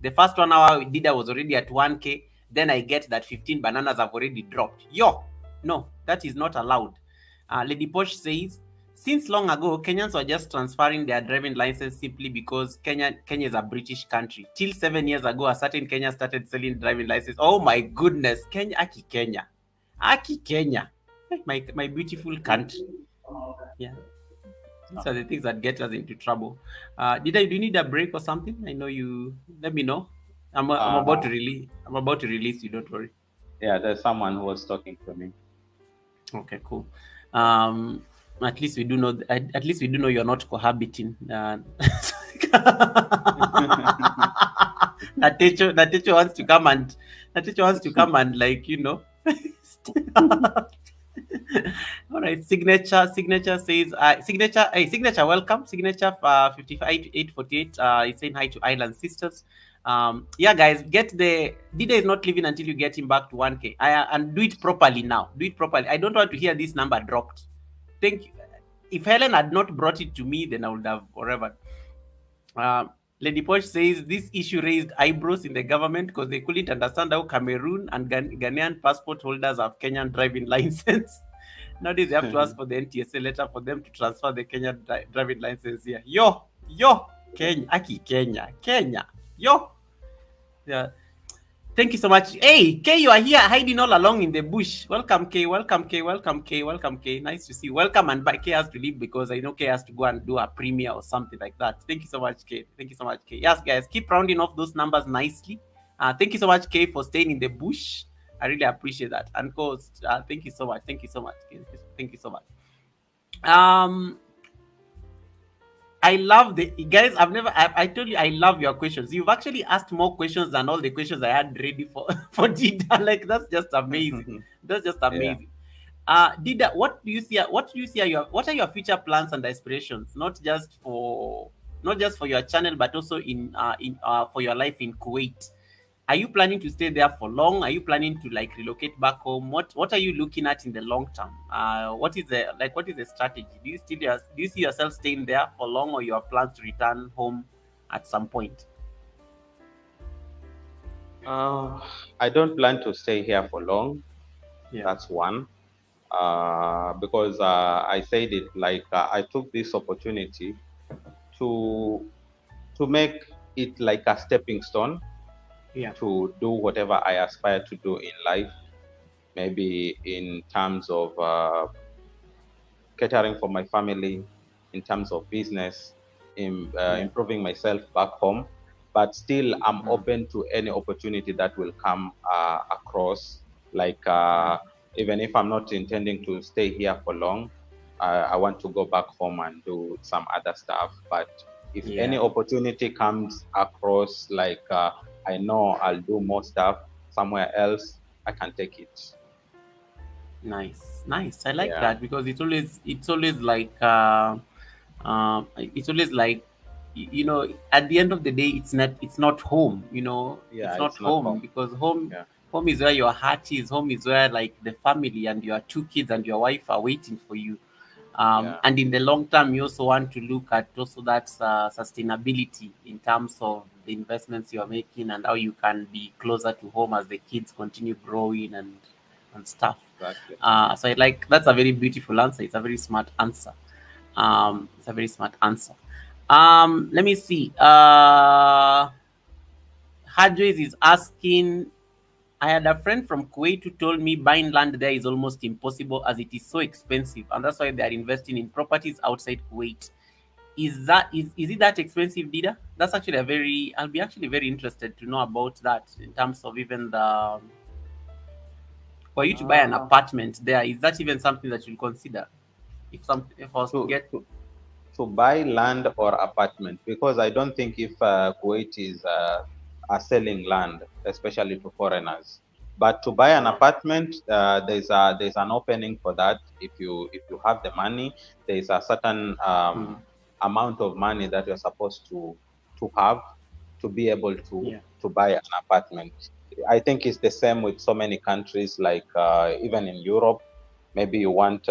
The first 1 hour we did, I was already at 1K. Then I get that 15 bananas have already dropped. No, that is not allowed. Lady Posh says, since long ago, Kenyans were just transferring their driving license simply because Kenya is a British country. Till 7 years ago, a certain Kenya started selling driving license. Oh my goodness, Aki Kenya, my beautiful country. Yeah, these are the things that get us into trouble. Do you need a break or something? I know you. Let me know. I'm about to Uh, release. I'm about to release you. Don't worry. yeah, there's someone who was talking to me. Okay, cool. Um, at least we do know. At least we do know you're not cohabiting. Natecho wants to come and like All right, signature says signature welcome signature 5848 is saying hi to Island Sisters. Yeah, guys, get the Dida is not leaving until you get him back to 1K. And do it properly now. Do it properly. I don't want to hear this number dropped. Thank you. If Helen had not brought it to me, then I would have forever. Lady Posh says this issue raised eyebrows in the government because they couldn't understand how Cameroon and Ghanaian passport holders have Kenyan driving license. Nowadays, they have to ask for the NTSA letter for them to transfer the Kenyan driving license here. Kenya. Yeah. Thank you so much. Hey, K, you are here hiding all along in the bush. Welcome, K. Welcome, K. Welcome, K. Welcome, K. Nice to see you. Welcome, and K has to leave because I know K has to go and do a premiere or something like that. Thank you so much, K. Thank you so much, K. Yes, guys, keep rounding off those numbers nicely. Thank you so much, K, for staying in the bush. I really appreciate that. And course, thank you so much. Thank you so much. Thank you so much. I love the guys. I told you I love your questions. You've actually asked more questions than all the questions I had ready for for Dida. Like that's just amazing. That's just Yeah. amazing. Dida, what do you see? What are your future plans and aspirations? Not just for your channel, but also in for your life in Kuwait. Are you planning to stay there for long? Are you planning to like relocate back home? What are you looking at in the long term? What is the strategy? Do you see yourself staying there for long, or you have plans to return home at some point? Uh, I don't plan to stay here for long. Yeah. That's one. Because I said it like I took this opportunity to make it like a stepping stone Yeah. to do whatever I aspire to do in life. Maybe in terms of catering for my family, in terms of business, in Yeah. improving myself back home. But still, I'm Mm. open to any opportunity that will come across. Like Mm. even if I'm not intending to stay here for long, I want to go back home and do some other stuff. But if any Yeah. opportunity comes across, like I know I'll do more stuff somewhere else, I can take it. Nice, nice. I like Yeah, that because it's always like at the end of the day it's not home, it's yeah, not it's not home home. because home Yeah, home is where your heart is. Home is where like the family and your two kids and your wife are waiting for you. yeah, And in the long term, you also want to look at also that sustainability in terms of the investments you're making and how you can be closer to home as the kids continue growing and stuff. exactly. So I like that's a very beautiful answer. It's a very smart answer. It's a very smart answer. Let me see. Hadris is asking, I had a friend from Kuwait who told me buying land there is almost impossible as it is so expensive, and that's why they are investing in properties outside Kuwait. Is it that expensive, Dida? That's actually a very. I'll be actually very interested to know about that in terms of even the for you to buy an Uh, apartment there. Is that even something that you'll consider if I was to to, get? to to buy land or apartment, because I don't think if Kuwait is are selling land, especially to foreigners. But to buy an Yeah. apartment, there's an opening for that. If you have the money, there is a certain Mm, amount of money that you're supposed to have to be able yeah. to buy an apartment. I think it's the same with so many countries, like even in Europe. Maybe you want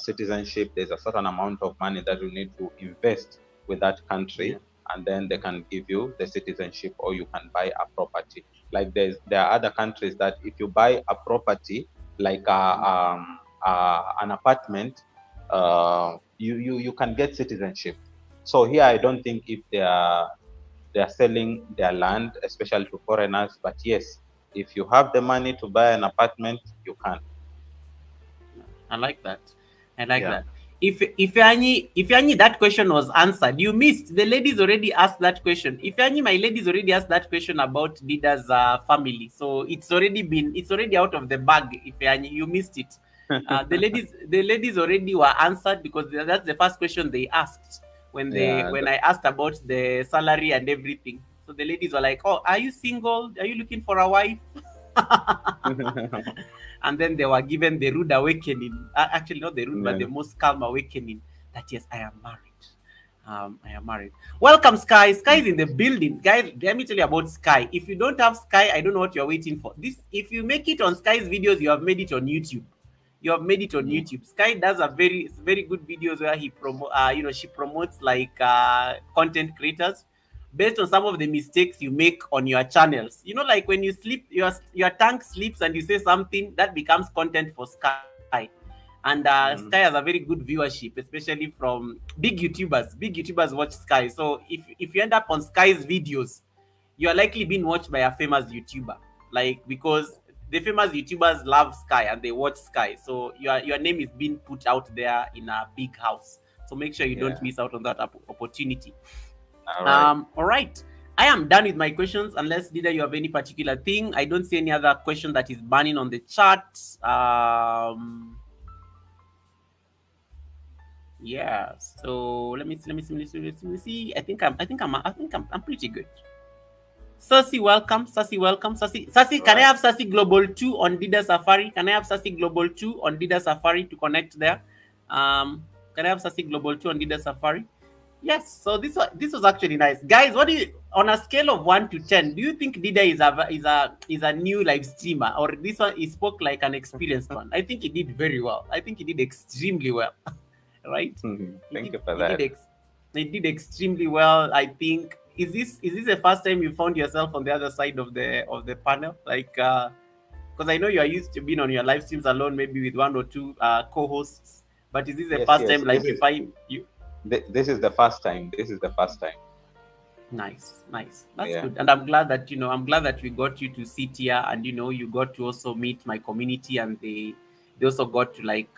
citizenship, there's a certain amount of money that you need to invest with that Yeah. country, and then they can give you the citizenship, or you can buy a property. Like there are other countries that if you buy a property, like an apartment, you can get citizenship. So here I don't think if they are selling their land, especially to foreigners. But yes, if you have the money to buy an apartment, you can. I like that. I like Yeah. that. If Yanni, that question was answered. You missed. The ladies already asked that question. If Yanni, my ladies already asked that question about Dida's family. So it's already out of the bag. If Yanni, you missed it. The ladies already were answered because that's the first question they asked Yeah. when I asked about the salary and everything. So the ladies were like, "Oh, are you single? Are you looking for a wife?" And then they were given the rude awakening. Actually, not the rude, but the Yeah. most calm awakening that yes, I am married. I am married. Welcome, Sky. Sky is in the building, guys. Let me tell you about Sky. If you don't have Sky, I don't know what you're waiting for. This, if you make it on Sky's videos, you have made it on YouTube. You have made it on Mm. YouTube. Sky does a very good videos where she promotes like content creators based on some of the mistakes you make on your channels. Like when you sleep, your tank sleeps and you say something that becomes content for Sky. And Sky has a Mm. very good viewership, especially from big YouTubers. Big YouTubers watch Sky. So if you end up on Sky's videos, you are likely being watched by a famous YouTuber. Like because the famous YouTubers love Sky and they watch Sky. So your name is being put out there in a big house. So make sure you don't Yeah. miss out on that opportunity. All right. All right. I am done with my questions unless Dida you have any particular thing. I don't see any other question that is burning on the chat. Yeah. So let me see. I think I'm pretty good. Sassy, welcome. Sassy, welcome. Sassy, All can I right. have Sassy Global 2 on Dida Safari? Can I have Sassy Global 2 on Dida Safari to connect there? Um, can I have Sassy Global 2 on Dida Safari? Yes. So this was actually nice, guys. What do you on a scale of 1 to 10? Do you think Dida is a new live streamer, or this one he spoke like an experienced one? I think he did very well. I think he did extremely well. Right? He Thank did you for he did that. ex- he did extremely well. I think is this the first time you found yourself on the other side of the panel? Like, because I know you are used to being on your live streams alone, maybe with one or two co-hosts. But is this the Yes, first yes. time like you find you? This is the first time. This is the first time. Nice, nice. That's Yeah. good. And I'm glad that I'm glad that we got you to sit here, and you got to also meet my community, and they also got to like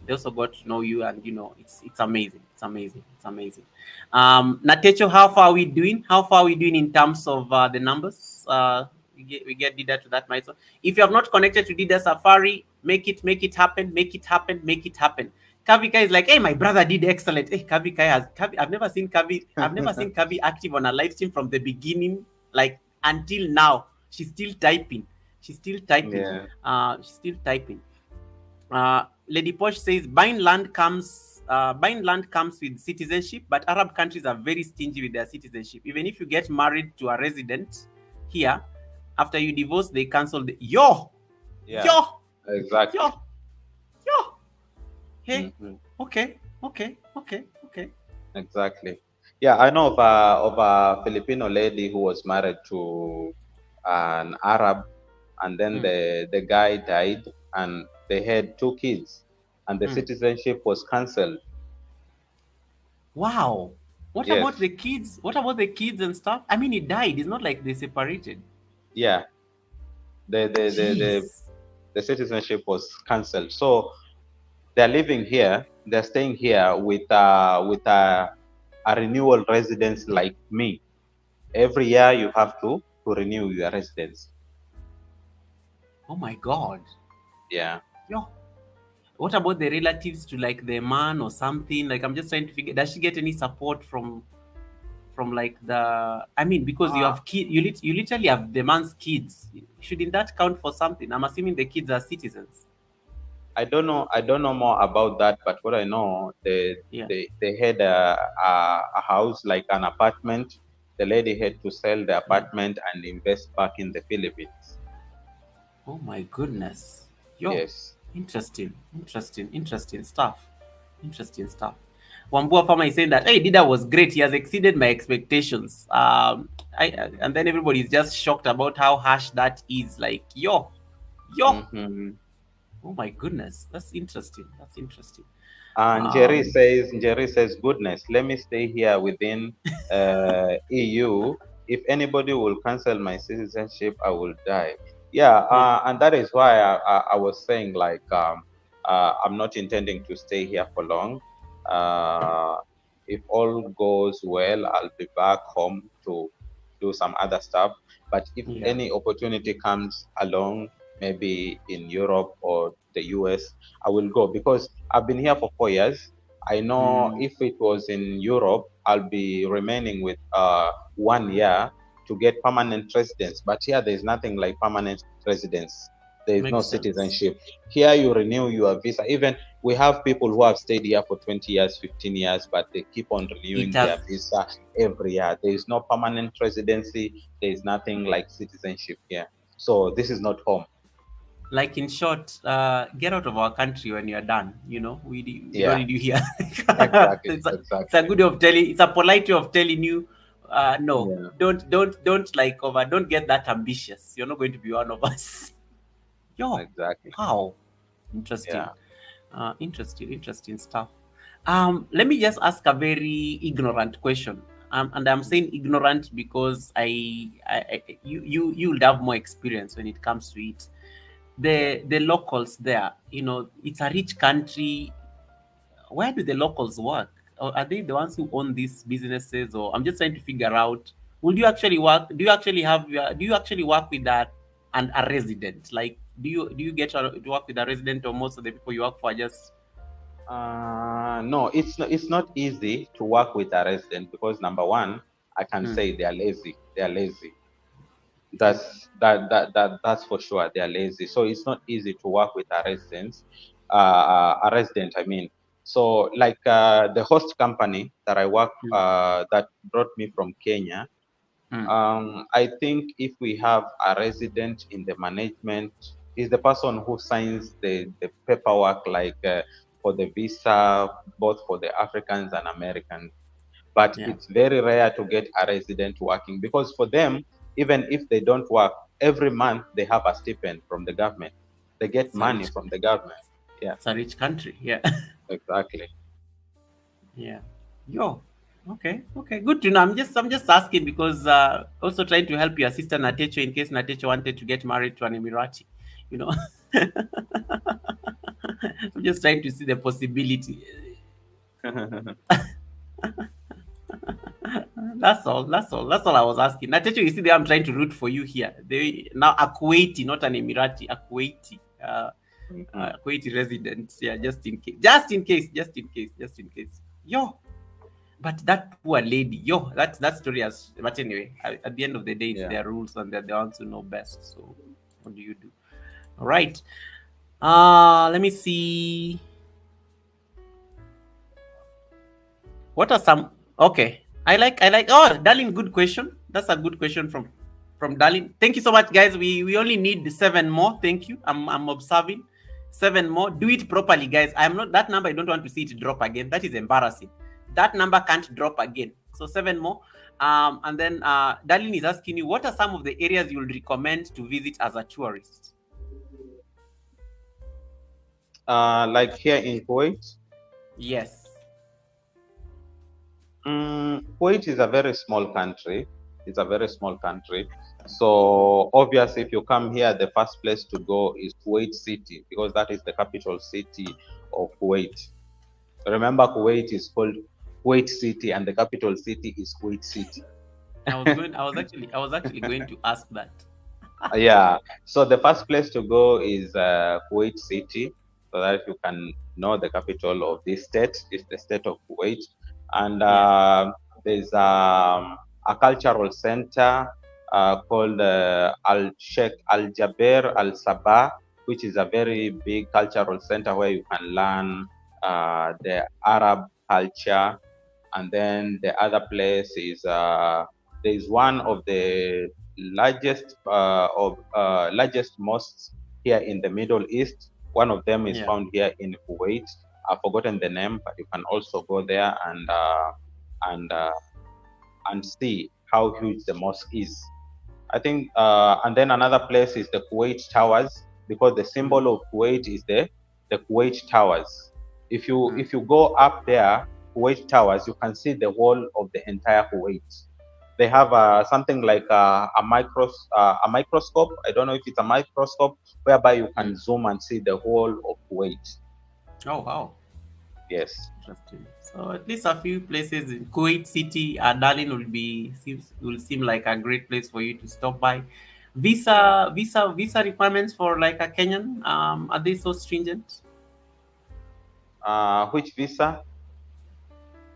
they also got to know you, and it's amazing. It's amazing. It's amazing. Natecho, how far are we doing? How far are we doing in terms of the numbers? We get Dida to that milestone. If you have not connected to Dida Safari, make it happen, make it happen, make it happen. Kavika is like, hey, my brother did excellent. Hey, I've never seen Kavi active on a live stream from the beginning, like until now. She's still typing. She's still typing. Yeah. She's still typing. Lady Posh says buying land comes with citizenship, but Arab countries are very stingy with their citizenship. Even if you get married to a resident here, after you divorce, they cancel the Yeah. yo. Exactly. Hey, Mhm. okay. Exactly. Yeah, I know of a Filipino lady who was married to an Arab, and then Mm, the guy died, and they had two kids, and the mm. citizenship was cancelled. Wow. What about Yes. the kids? What about the kids and stuff? I mean, he died. It's not like they separated. Yeah. The the the the, Jeez. the citizenship was cancelled. So they're living here. They're staying here with a renewal residence like me. Every year you have to renew your residence. Oh my God. Yeah. Yo. What about the relatives to like the man or something? Like, I'm just trying to figure. Does she get any support from like the? I mean, because you Uh, have you literally have the man's kids. Shouldn't that count for something? I'm assuming the kids are citizens. I don't know more about that, but what I know, Yeah. they had a house, like an apartment. The lady had to sell the Mm. apartment and invest back in the Philippines. Oh my goodness. Yo, Yes. interesting stuff. Interesting stuff. Wambua Farmer is saying that, hey, Dida was great. He has exceeded my expectations. And then everybody is just shocked about how harsh that is. Like, yo. Hmm. Oh my goodness. That's interesting. That's interesting. And Um, Jerry says, goodness, let me stay here within EU. If anybody will cancel my citizenship, I will die. Yeah, yeah, and that is why I was saying, like, I'm not intending to stay here for long. Uh, if all goes well, I'll be back home to do some other stuff. But if yeah. any opportunity comes along, maybe in Europe or the US, I will go, because I've been here for 4 years. I know Mm, if it was in Europe, I'll be remaining with 1 year to get permanent residence. But here, there's nothing like permanent residence. There is no makes sense. citizenship. Here, you renew your visa. Even we have people who have stayed here for 20 years, 15 years, but they keep on It renewing has, their visa every year. There is no permanent residency. There is nothing like citizenship here. So this is not home. like, in short, get out of our country when you're done. We don't Yeah, need you here. exactly, It's a exactly. good way of telling. It's a polite way of telling you, no, Yeah, don't like over. Don't get that ambitious. You're not going to be one of us. Yo, exactly. wow, interesting. Yeah. Interesting stuff. Let me just ask a very ignorant question. And I'm saying ignorant because you'll have more experience when it comes to it. Yeah. The locals there, it's a rich country. Where do the locals work? Or are they the ones who own these businesses? Or I'm just trying to figure out. Would you actually work? Do you actually work with that and a resident? Like, do you get to work with a resident, or most of the people you work for are just No, it's not easy to work with a resident, because number one, I can hmm, say they are lazy. They are lazy. okay. That's for sure. They are lazy. So it's not easy to work with a residents, a resident. I mean, so like the host company that I work, Hmm, that brought me from Kenya. hmm. I think if we have a resident in the management, is the person who signs the paperwork, like for the visa, both for the Africans and Americans. but Yeah. it's very rare to get a resident working, because for them, even if they don't work, every month they have a stipend from the government. They get It's a money rich, from the government. Yeah, it's a rich country. Yeah. exactly. Yeah. Yo. Okay. Okay. Good to know. I'm just asking because also trying to help your sister Natecho in case Natecho wanted to get married to an Emirati. You know. I'm just trying to see the possibility. That's all. That's all. That's all I was asking. Natecho, you see there I'm trying to root for you here. They now a Kuwaiti, not an Emirati, a Kuwaiti. Mhm. Kuwaiti resident. Yeah, just in case. Just in case. Just in case. Just in case. Yo. But that poor lady, yo, that story has. But anyway, at the end of the day, it's Yeah. their rules and they're the ones who know best. So, what do you do? All right. Let me see. What are some? Okay, I like. Oh, darling, good question. That's a good question from darling. Thank you so much, guys. We only need 7 more. Thank you. I'm observing. 7 more. Do it properly, guys. I'm not that number. I don't want to see it drop again. That is embarrassing. That number can't drop again. So 7 more. And then Darlene is asking you, what are some of the areas you would recommend to visit as a tourist? Like here in Kuwait, Yes. Kuwait is a very small country. It's a very small country. So obviously, if you come here, the first place to go is Kuwait City, because that is the capital city of Kuwait. Remember, Kuwait is called Kuwait City, and the capital city is Kuwait City. I was actually going to ask that. Yeah. So the first place to go is Kuwait City, so that you can know the capital of this state. Is the state of Kuwait, and Yeah. there's a cultural center called Al Sheikh Al Jaber Al Sabah, which is a very big cultural center where you can learn the Arab culture. And then the other place is there is one of the largest mosques here in the Middle East. One of them is Yeah. found here in Kuwait. I've forgotten the name, but you can also go there and uh, and see how huge the mosque is. I think, and then another place is the Kuwait Towers, because the Mm, symbol of Kuwait is the Kuwait Towers. mm. If you go up there, Kuwait Towers, you can see the whole of the entire Kuwait. They have something like a microscope. I don't know if it's a microscope, whereby you Mm. can zoom and see the whole of Kuwait. Oh wow, Yes. interesting. So at least a few places in Kuwait City, Darlin will seem like a great place for you to stop by. Visa requirements for like a Kenyan, are they so stringent? Which visa?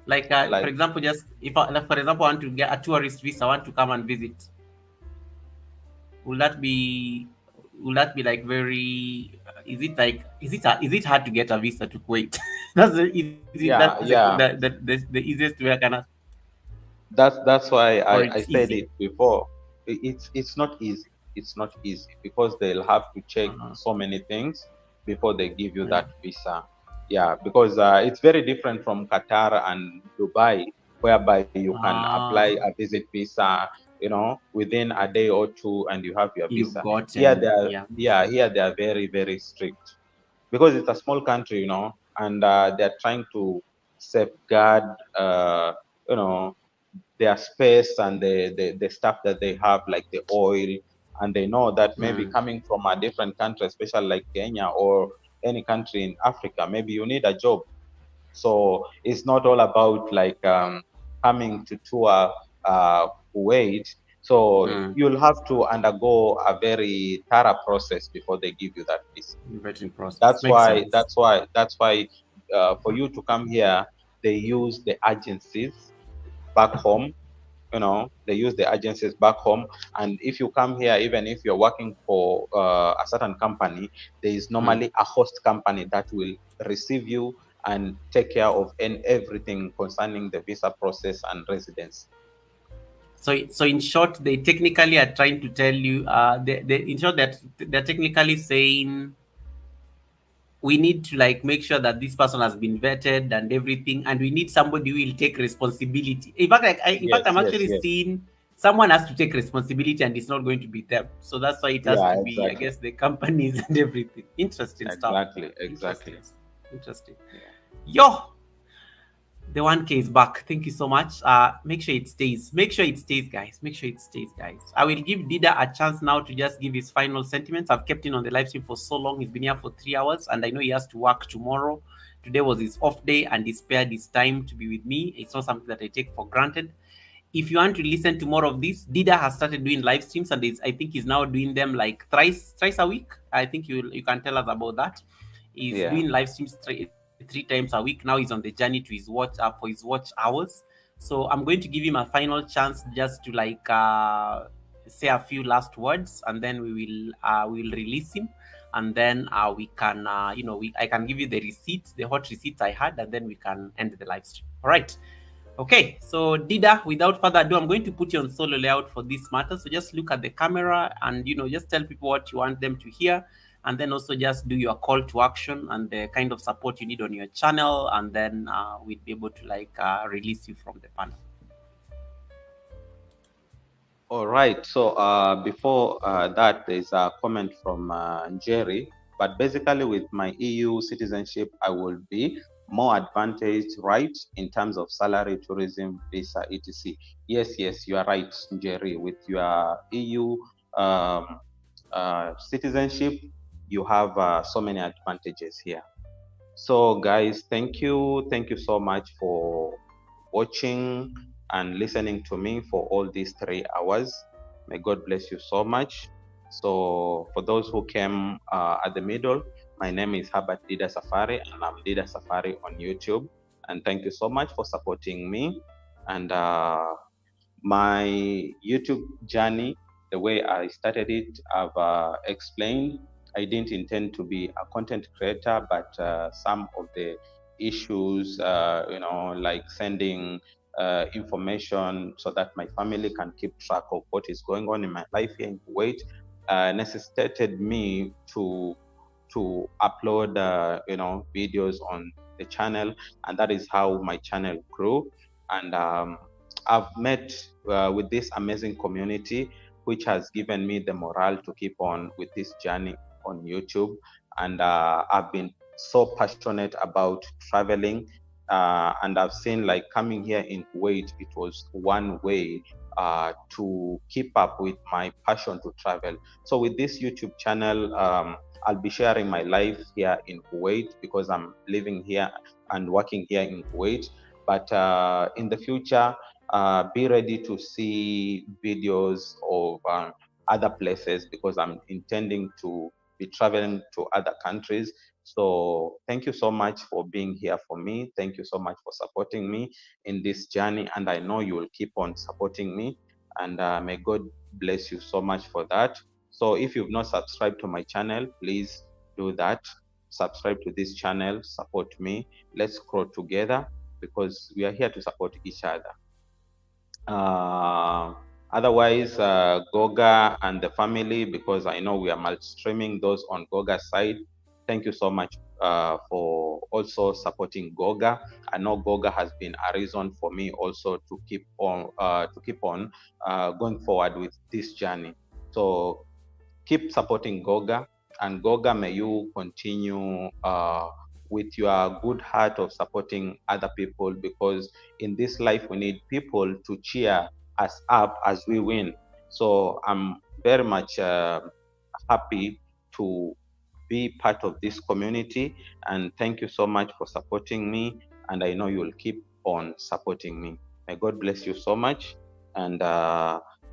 Like for Like, example, just if I, like, for example, I want to get a tourist visa, I want to come and visit. Will that be will that be like very? Is it hard to get a visa to Kuwait? That's yeah, yeah. the easiest way I can ask, That's why or I it's said easy. it before. It's not easy. It's not easy, because they'll have to check Uh-huh. so many things before they give you Yeah. that visa. Yeah, because it's very different from Qatar and Dubai, whereby you can apply Ah, a visit visa, within a day or two, and you have your you've visa. Here gotten, yeah. they are very, very strict, because it's a small country, and they're trying to safeguard, uh, you know, their space and the stuff that they have, like the oil. And they know that maybe Mm, coming from a different country, especially like Kenya or any country in Africa, maybe you need a job. So it's not all about like coming to tour Kuwait. So mm. you'll have to undergo a very thorough process before they give you that visa. Vetting process That's makes why sense. that's why that's why for you to come here, they use the agencies back home. They use the agencies back home. And if you come here, even if you're working for a certain company, there is Mm. normally a host company that will receive you and take care of everything concerning the visa process and residence. So in short, they technically are trying to tell you, in short that they're technically saying we need to like make sure that this person has been vetted and everything, and we need somebody who will take responsibility. In fact, Yes, I'm yes, actually yes. seeing someone has to take responsibility, and it's not going to be them. So that's why it has Yeah, to be, I exactly. guess, the companies and everything. Interesting stuff. Exactly, Interesting, exactly. interesting. Yeah. Yo, the 1K is back. Thank you so much. Make sure it stays. Make sure it stays, guys. Make sure it stays, guys. I will give Dida a chance now to just give his final sentiments. I've kept him on the live stream for so long. He's been here for 3 hours, and I know he has to work tomorrow. Today was his off day, and he spared his time to be with me. It's not something that I take for granted. If you want to listen to more of this, Dida has started doing live streams, and I think he's now doing them like thrice a week. I think you can tell us about that. He's Yeah. doing live streams three times a week. Now he's on the journey to his watch for his watch hours. So I'm going to give him a final chance just to like say a few last words, and then we will release him, and then we can I can give you the receipts, the hot receipts I had, and then we can end the live stream. All right. Okay, so Dida, without further ado, I'm going to put you on solo layout for this matter. So just look at the camera and just tell people what you want them to hear, and then also just do your call to action and the kind of support you need on your channel, and then we'll be able to like release you from the panel. All right. So before that, there's a comment from Jerry. But basically, with my EU citizenship, I will be more advantaged, right, in terms of salary, tourism, visa, etc. Yes, yes, you are right, Jerry. With your EU um, citizenship, you have so many advantages here. So, guys, thank you so much for watching and listening to me for all these 3 hours. May God bless you so much. So, for those who came at the middle, my name is Herbert Dida Safari, and I'm Dida Safari on YouTube. And thank you so much for supporting me. And my YouTube journey, the way I started it, I've explained. I didn't intend to be a content creator, but some of the issues, like sending information so that my family can keep track of what is going on in my life here in Kuwait, necessitated me to upload, videos on the channel, and that is how my channel grew. And I've met with this amazing community, which has given me the morale to keep on with this journey on YouTube. And I've been so passionate about traveling. And I've seen like coming here in Kuwait, it was one way to keep up with my passion to travel. So with this YouTube channel, I'll be sharing my life here in Kuwait because I'm living here and working here in Kuwait. But in the future, be ready to see videos of other places because I'm intending to be traveling to other countries. So thank you so much for being here for me. Thank you so much for supporting me in this journey. And I know you will keep on supporting me. And may God bless you so much for that. So if you've not subscribed to my channel, please do that. Subscribe to this channel, support me. Let's grow together because we are here to support each other. Uh, Otherwise, Goga and the family, because I know we are multi-streaming those on Goga's side. Thank you so much for also supporting Goga. I know Goga has been a reason for me also to keep on going forward with this journey. So keep supporting Goga, and Goga, may you continue with your good heart of supporting other people, because in this life we need people to cheer us up as we win. So I'm very much happy to be part of this community, and thank you so much for supporting me, and I know you will keep on supporting me. May God bless you so much, and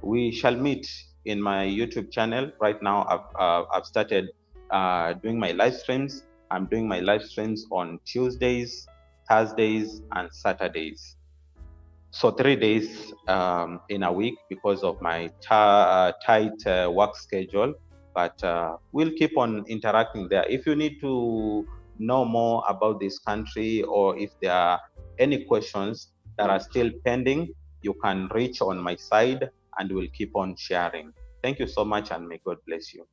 we shall meet in my YouTube channel. Right now, I've started doing my live streams. I'm doing my live streams on Tuesdays, Thursdays, and Saturdays. So 3 days in a week because of my tight work schedule. But we'll keep on interacting there. If you need to know more about this country, or if there are any questions that are still pending, you can reach on my side and we'll keep on sharing. Thank you so much, and may God bless you.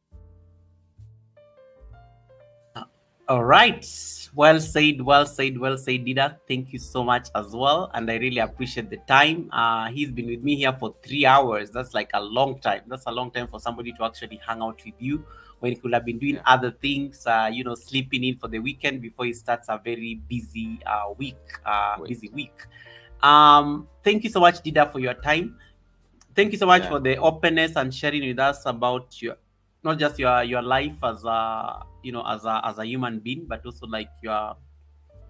All right. Well said, well said, well said, Dida. Thank you so much as well. And I really appreciate the time. He's been with me here for 3 hours. That's like a long time. That's a long time for somebody to actually hang out with you when he could have been doing Yeah. other things, sleeping in for the weekend before he starts a very busy Wait. busy week. Thank you so much, Dida, for your time. Thank you so much Yeah. for the openness and sharing with us about your not just your life as a as a human being, but also like your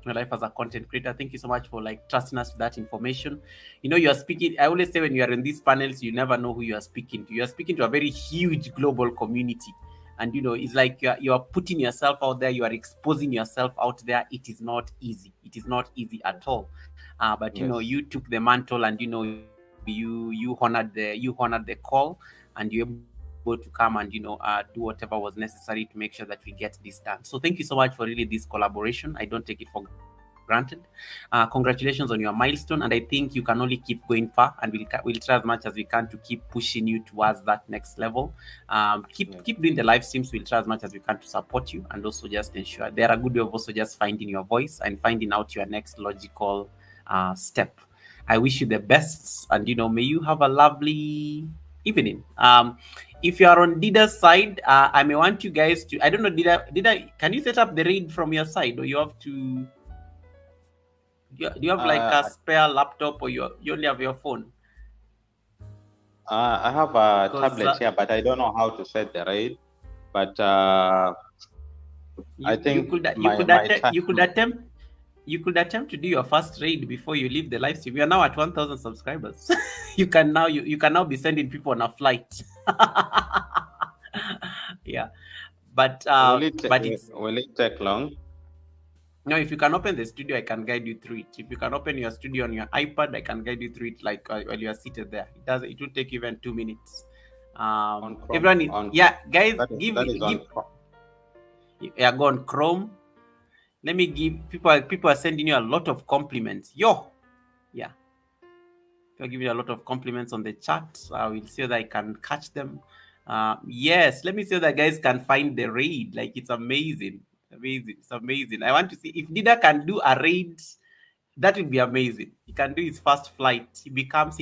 life as a content creator. Thank you so much for like trusting us with that information. You are speaking. I always say when you are in these panels, you never know who you are speaking to. You are speaking to a very huge global community, and it's like you are putting yourself out there. You are exposing yourself out there. It is not easy. It is not easy at all. But Yes. you took the mantle, and you honored the call, and you're able to come and do whatever was necessary to make sure that we get this done. So thank you so much for really this collaboration. I don't take it for granted. Congratulations on your milestone, and I think you can only keep going far, and we'll try as much as we can to keep pushing you towards that next level. Keep doing the live Yeah. streams. We'll try as much as we can to support you, and also just ensure they're a good way of also just finding your voice and finding out your next logical step. I wish you the best, and may you have a lovely evening. If you are on Dida's side, I may want you guys to. I don't know, Dida, can you set up the read from your side, or you have to? Do you have like a Uh, spare laptop, or you only have your phone? I have a Because tablet here, but I don't know how to set the rate. But I you think could you my could my attempt time. to do your first raid before you leave the live stream. We are now at 1,000 subscribers. You can now be sending people on a flight. Yeah, but Will uh, it but it's will it take long? no. If you can open the studio, I can guide you through it. If you can open your studio on your iPad, I can guide you through it like while you are seated there. It will take even 2 minutes. On Chrome. Everyone, yeah, guys, That is on give Chrome. yeah, go on Chrome. Let me give people are sending you a lot of compliments. Yeah, people are giving you a lot of compliments on the chat. I will see that I can catch them. Yes, let me see that guys can find the raid. Like it's amazing, amazing, it's amazing. I want to see if Dida can do a raid. That would be amazing. He can do his first flight. He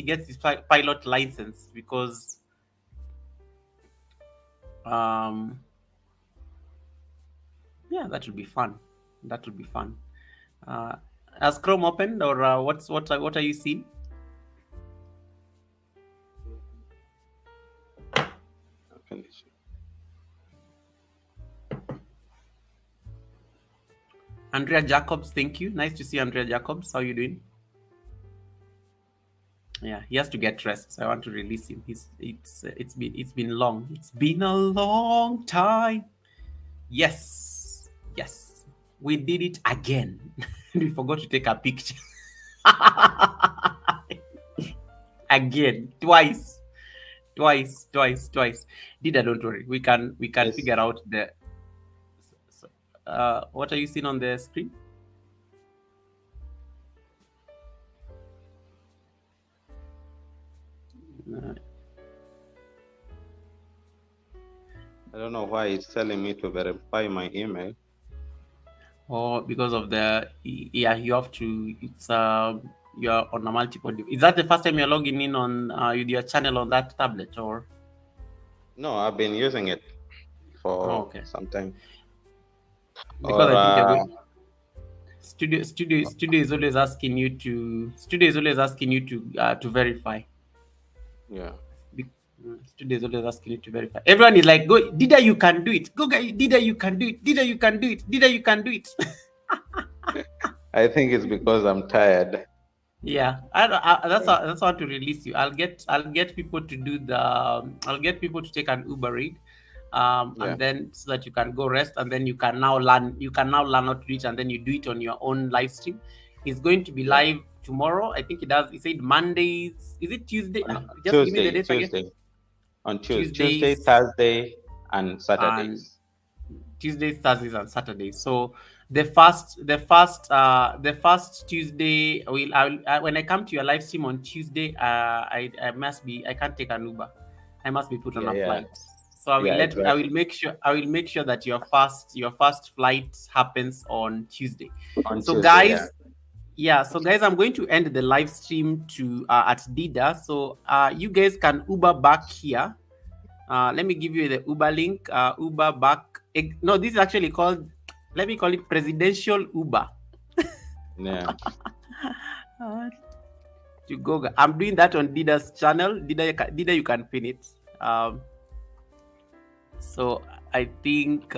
gets his pilot license because um yeah, that would be fun. That would be fun. Uh, has Chrome opened, or what are you seeing? Finish. Andrea Jacobs, thank you. Nice to see Andrea Jacobs. How you doing? Yeah, he has to get rest. So I want to release him. It's been long. It's been a long time. Yes, yes, we did it again. We forgot to take a picture. Again, twice. Dida, don't worry. We can Yes. figure out the. What are you seeing on the screen? Uh, I don't know why it's telling me to verify my email. or because of the yeah, you have to. It's you're on a multiple. Is that the first time you're logging in on with your channel on that tablet, or? No, I've been using it Oh, for okay. some time. Because Or I think you're going. Studio is always asking you to verify. yeah. Studio is always asking you to verify. Everyone is like, "Go, Dida, you can do it. Go, guys, Dida, you can do it. Dida, you can do it. Dida, you can do it." I think it's because I'm tired. Yeah, that's how to release you. I'll get people to do the. I'll get people to take an Uber read, Yeah. and then so that you can go rest, and then you can now learn. You can now learn how to do it, and then you do it on your own live stream. It's going to be Yeah. live tomorrow. I think it does. It said Mondays. Is it Tuesday? On Just give me the dates again. Tuesday. On Tuesday, Tuesdays Thursday, and and Saturdays. Tuesdays, Thursdays, and Saturdays. So the first Tuesday when I come to your live stream on Tuesday, I can't take an Uber. I must be put on Yeah, a yeah. flight. So I will Yeah, let I exactly. will make sure that your first flight happens on Tuesday. On So Tuesday, yeah. guys, yeah, so guys, I'm going to end the live stream to at Dida. So you guys can Uber back here. Let me give you the Uber link. Uber back. No, this is actually called. Let me call it presidential Uber. Yeah. To go. I'm doing that on Dida's channel. Dida, you can pin it. So I think.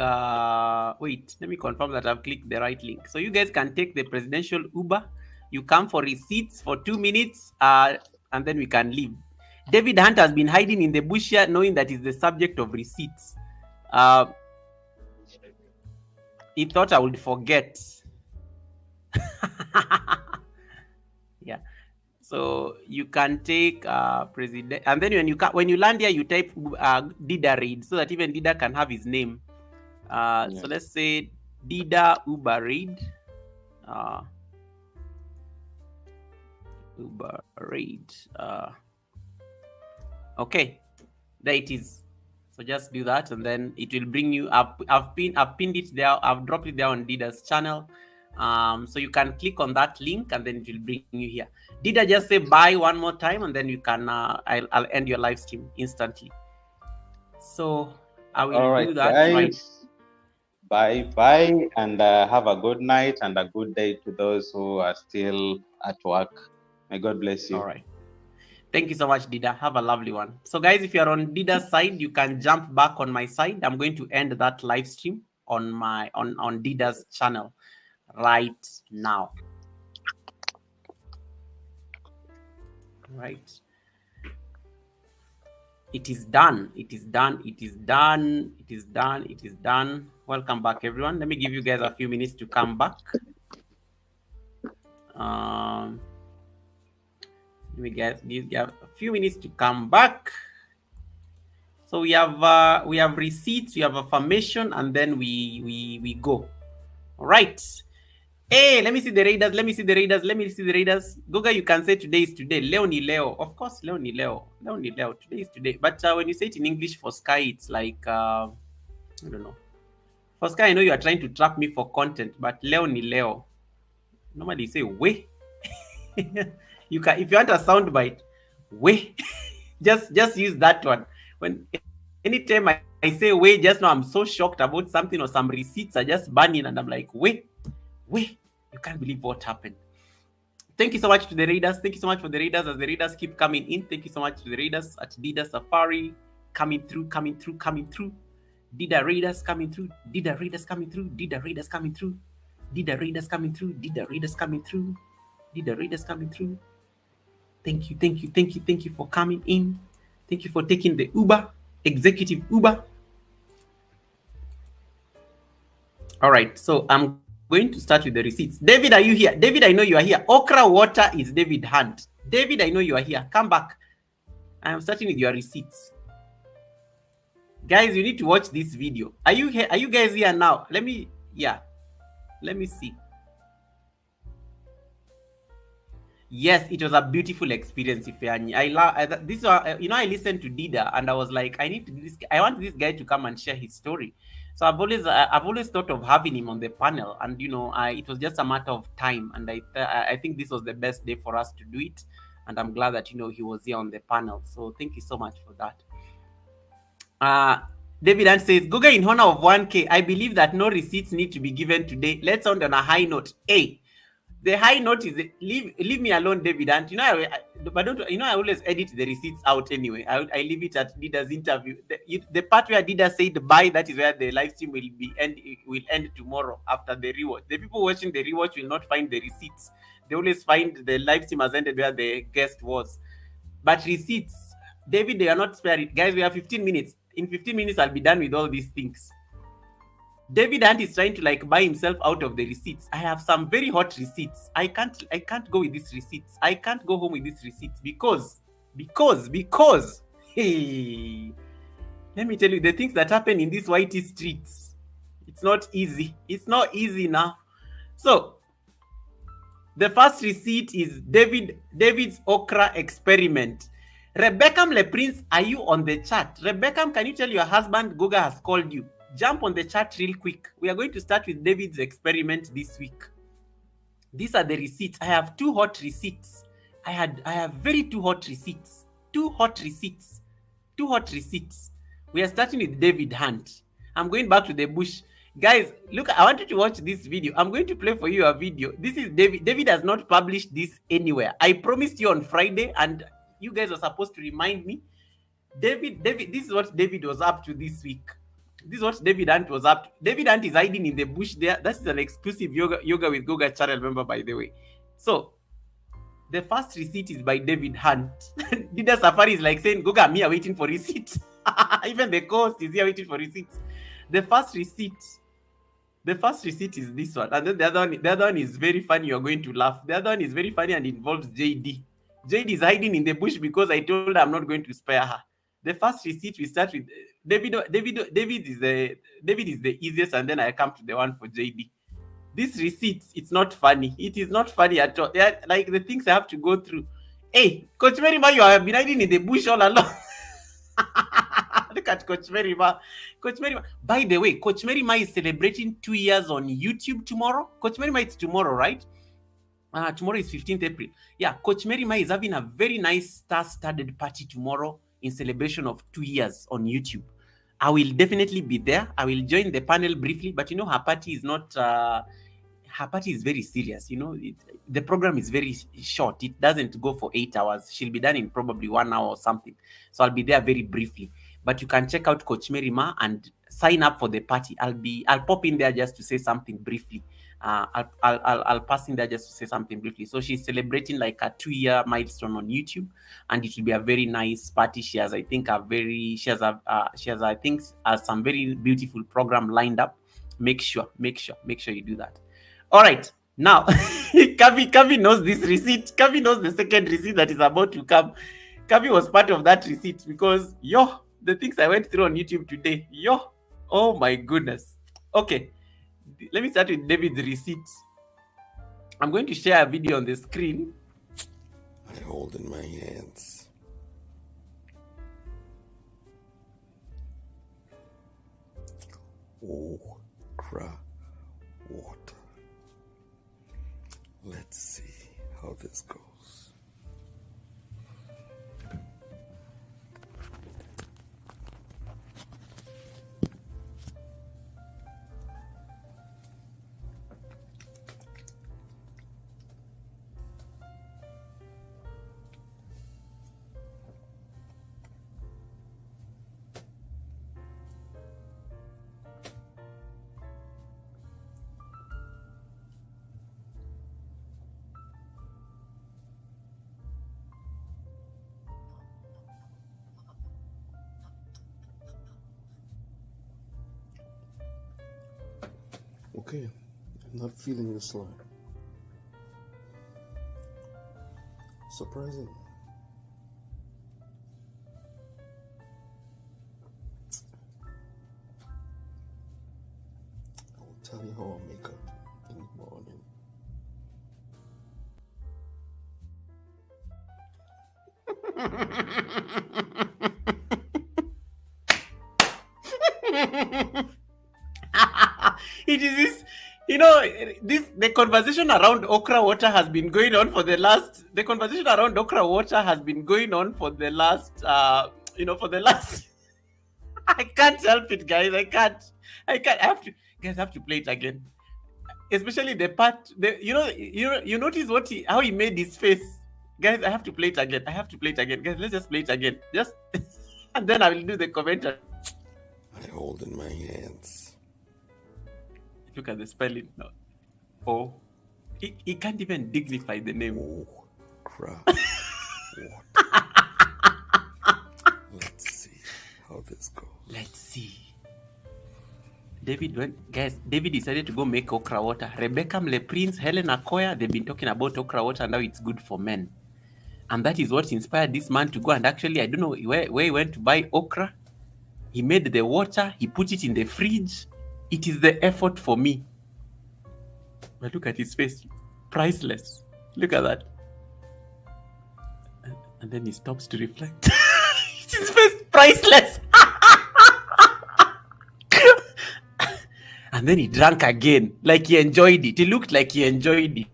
Wait, let me confirm that I've clicked the right link. So you guys can take the presidential Uber. You come for receipts for 2 minutes, and then we can leave. David Hunt has been hiding in the bush here, knowing that is the subject of receipts. He thought I would forget. Yeah. So you can take president, and then when you land here, you type Dida raid so that even Dida can have his name. So let's say Dida Uber raid. Uber raid. Okay, there it is. So just do that, and then it will bring you. I've pinned it there. I've dropped it there on Dida's channel. So you can click on that link, and then it will bring you here. Dida, just say bye one more time, and then you can. I'll end your live stream instantly. So I will do that guys. right. Bye, and have a good night and a good day to those who are still at work. May God bless you. All right. Thank you so much, Dida. Have a lovely one. So guys, if you're on Dida's side, you can jump back on my side. I'm going to end that live stream on on Dida's channel right now. Right. It is done. It is done. It is done. It is done. It is done. Welcome back, everyone. Let me give you guys a few minutes to come back. Let me give you a few minutes to come back. So we have receipts, we have affirmation, and then we go. All right. Hey, let me see the raiders. Let me see the raiders. Let me see the raiders. Goga, you can say today is today. Leo ni Leo. Of course, Leo ni Leo. Leo ni Leo. Today is today. But when you say it in English for Sky, it's like I don't know. For Sky, I know you are trying to trap me for content, but Leo ni Leo. Normally you say we. You can, if you want a sound bite, we. just use that one. When anytime I say we, just know I'm so shocked about something or some receipts are just burning, and I'm like, we. You can't believe what happened. Thank you so much to the raiders. Thank you so much for the raiders as the raiders keep coming in. Thank you so much to the raiders at Dida Safari coming through. Dida raiders coming through. Dida raiders coming through. Dida raiders coming through. Dida raiders coming through. Dida raiders coming through. Dida raiders coming through. Thank you for coming in. Thank you for taking the Uber, executive Uber. All right, so I'm going to start with the receipts. David, are you here? David, I know you are here. Okra Water is David Hunt. David, I know you are here. Come back. I am starting with your receipts. Guys, you need to watch this video. Are you here? Are you guys here now? Let me see. Yes, it was a beautiful experience, Ifeanyi. I love this. I listened to Dida and I was like, I want this guy to come and share his story. So I've always thought of having him on the panel, and it was just a matter of time. And I think this was the best day for us to do it, and I'm glad that he was here on the panel. So thank you so much for that. David Ant says, Guga, in honor of 1K, I believe that no receipts need to be given today. Let's end on a high note. Hey, the high note is leave me alone, David Ant. I always edit the receipts out anyway. I leave it at Dida's interview. The part where Dida said bye, that is where the live stream will end tomorrow after the rewatch. The people watching the rewatch will not find the receipts. They always find the live stream has ended where the guest was. But receipts, David, they are not spared. Guys, we have 15 minutes. In 15 minutes, I'll be done with all these things. David Hunt is trying to buy himself out of the receipts. I have some very hot receipts. I can't go with these receipts. I can't go home with these receipts because hey, let me tell you the things that happen in these whitey streets. It's not easy. It's not easy now. So the first receipt is David's okra experiment. Rebecca Le Prince, are you on the chat? Rebecca, can you tell your husband Goga has called you? Jump on the chat real quick. We are going to start with David's experiment this week. These are the receipts. I have 2 hot receipts. I have very 2 hot receipts. 2 hot receipts. 2 hot receipts. We are starting with David Hunt. I'm going back to the bush. Guys, look, I want you to watch this video. I'm going to play for you a video. This is David. David has not published this anywhere. I promised you on Friday, and you guys were supposed to remind me. David, this is what David was up to this week. This is what David Hunt was up to. David Hunt is hiding in the bush there. That's an exclusive yoga with Goga channel member, by the way. So, the first receipt is by David Hunt. Dida Safari is like saying, Goga, I'm here waiting for receipts. Even the coast is here waiting for receipts. The first receipt is this one. And then the other one is very funny. You're going to laugh. The other one is very funny and involves JD. JD is hiding in the bush because I told her I'm not going to spare her. The first receipt, we start with David is the easiest, and then I come to the one for JD. This receipt, it's not funny. It is not funny at all. Like the things I have to go through. Hey, Coach Merima, you have been hiding in the bush all along. Look at Coach Merima. Coach Merima. By the way, Coach Merima is celebrating 2 years on YouTube tomorrow. Coach Merima, it's tomorrow, right? Tomorrow is 15th April. Yeah, Coach Merima is having a very nice star-studded party tomorrow in celebration of 2 years on YouTube. I will definitely be there. I will join the panel briefly, but her party is not... her party is very serious. The program is very short. It doesn't go for 8 hours. She'll be done in probably 1 hour or something. So I'll be there very briefly. But you can check out Coach Merima and sign up for the party. I'll pop in there just to say something briefly. I'll pass in there just to say something briefly. So she's celebrating like a 2-year milestone on YouTube, and it will be a very nice party. She has, I think, some very beautiful program lined up. Make sure you do that. All right, now Kavi knows this receipt. Kavi knows the second receipt that is about to come. Kavi was part of that receipt because the things I went through on YouTube today. Oh my goodness. Okay. Let me start with David's receipt. I'm going to share a video on the screen. I hold in my hands okra water. Let's see how this goes. Okay, I'm not feeling the slime. Surprising. I will tell you how I'll make up in the morning. It is this, the conversation around okra water has been going on for the last I can't help it, guys. I have to play it again. Especially the part, you notice how he made his face. Guys, I have to play it again. Guys, let's just play it again. Just and then I will do the commentary. I hold in my hands. Look at the spelling now. Oh, he can't even dignify the name. Oh, crap. Let's see how this goes. Let's see. David decided to go make okra water. Rebecca Le Prince, Helen Akoya, they've been talking about okra water and now it's good for men. And that is what inspired this man to go and actually, I don't know where he went to buy okra. He made the water, he put it in the fridge. It is the effort for me. But look at his face. Priceless. Look at that. And then he stops to reflect. His face priceless. And then he drank again, like he enjoyed it. He looked like he enjoyed it.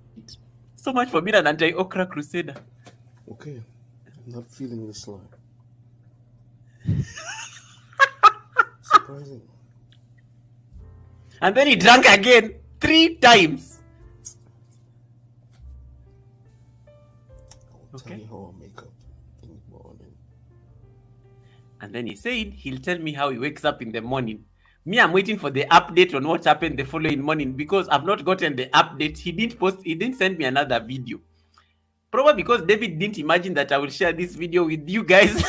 So much for being an anti-okra crusader. Okay, I'm not feeling this line. Surprising. And then he drank again 3 times. I'll tell you how I make up in the morning. And then he said he'll tell me how he wakes up in the morning. Me, I'm waiting for the update on what happened the following morning because I've not gotten the update. He didn't send me another video. Probably because David didn't imagine that I will share this video with you guys.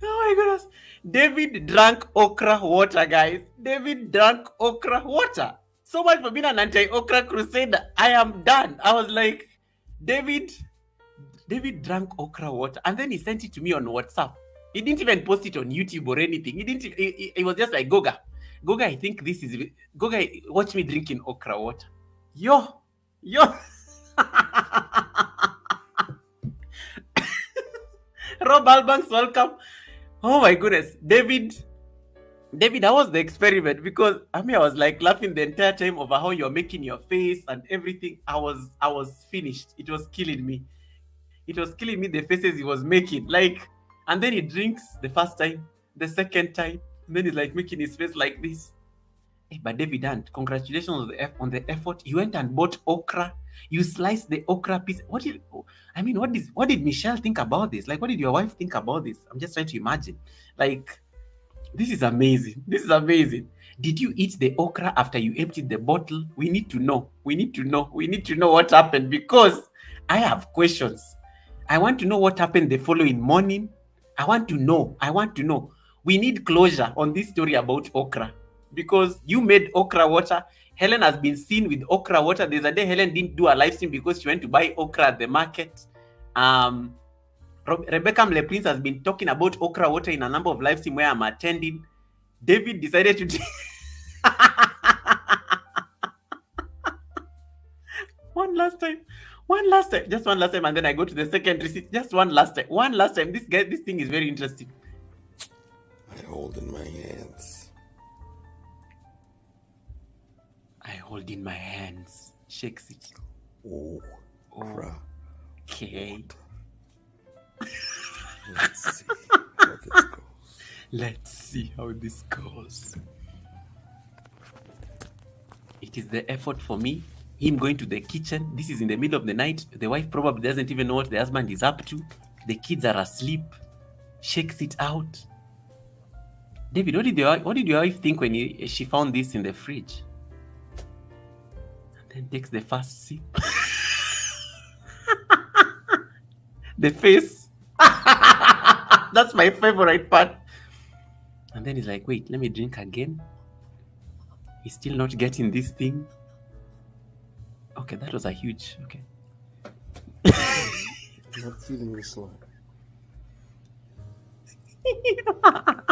Oh my goodness. David drank okra water, guys. David drank okra water. So much for being an anti-okra crusader. I am done. I was like, David drank okra water, and then he sent it to me on WhatsApp. He didn't even post it on YouTube or anything. He was just like, Goga, I think this is Goga. Watch me drinking okra water. Yo. Rob Albanks, welcome. Oh my goodness, David, how was the experiment? Because I was like laughing the entire time over how you're making your face and everything. I was finished. It was killing me. The faces he was making. Like, and then he drinks the first time, the second time, and then he's like making his face like this. Hey, but David Ant, congratulations on the effort. You went and bought okra. You sliced the okra piece. What did Michelle think about this? Like, what did your wife think about this? I'm just trying to imagine. Like, this is amazing. Did you eat the okra after you emptied the bottle? We need to know what happened because I have questions. I want to know what happened the following morning. I want to know. We need closure on this story about okra because you made okra water. Helen has been seen with okra water. There's a day Helen didn't do a live stream because she went to buy okra at the market. Rebecca Mleprince has been talking about okra water in a number of live streams where I'm attending. David decided to just one last time, and then I go to the second receipt. Just one last time. This thing is very interesting. I hold in my hands. Shakes it. Oh. Okay. Let's see how this goes. It is the effort for me. Him going to the kitchen. This is in the middle of the night. The wife probably doesn't even know what the husband is up to. The kids are asleep. Shakes it out. David, what did your wife think when she found this in the fridge? And then takes the first sip. The face. That's my favorite part. And then he's like, wait, let me drink again. He's still not getting this thing. Okay, that was a huge. Okay. I'm not feeling this line.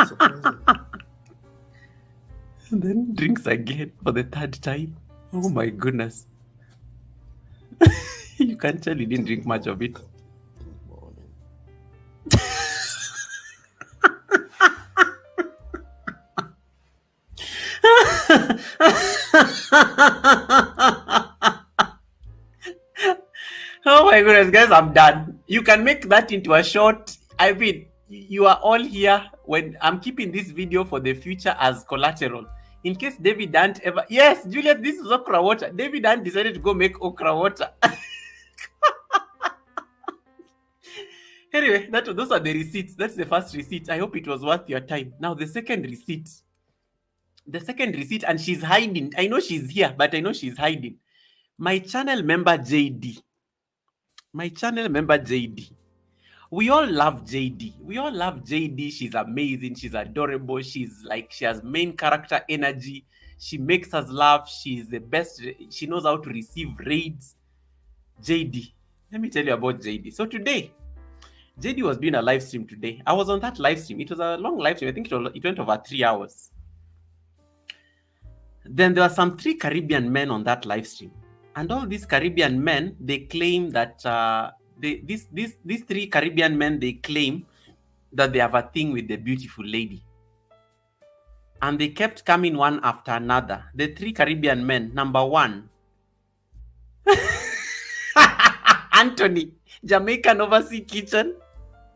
Surprising. And then drinks again for the 3rd time. Oh my goodness. You can tell he didn't drink much of it. Oh my goodness, guys, I'm done. You can make that into a short. I mean, you are all here when I'm keeping this video for the future as collateral. In case David Ant ever... Yes, Juliet, this is okra water. David Ant decided to go make okra water. Anyway, those are the receipts. That's the first receipt. I hope it was worth your time. Now, the second receipt, and she's hiding. I know she's here, but I know she's hiding. My channel member JD. We all love JD. She's amazing. She's adorable. She has main character energy. She makes us laugh. She's the best. She knows how to receive raids. JD. Let me tell you about JD. So today, JD was doing a live stream today. I was on that live stream. It was a long live stream. I think it went over 3 hours. Then there were some 3 Caribbean men on that live stream, and all these Caribbean men, they claim that these 3 Caribbean men, they claim that they have a thing with the beautiful lady, and they kept coming one after another. The 3 Caribbean men, number 1, Anthony, Jamaican Overseas Kitchen,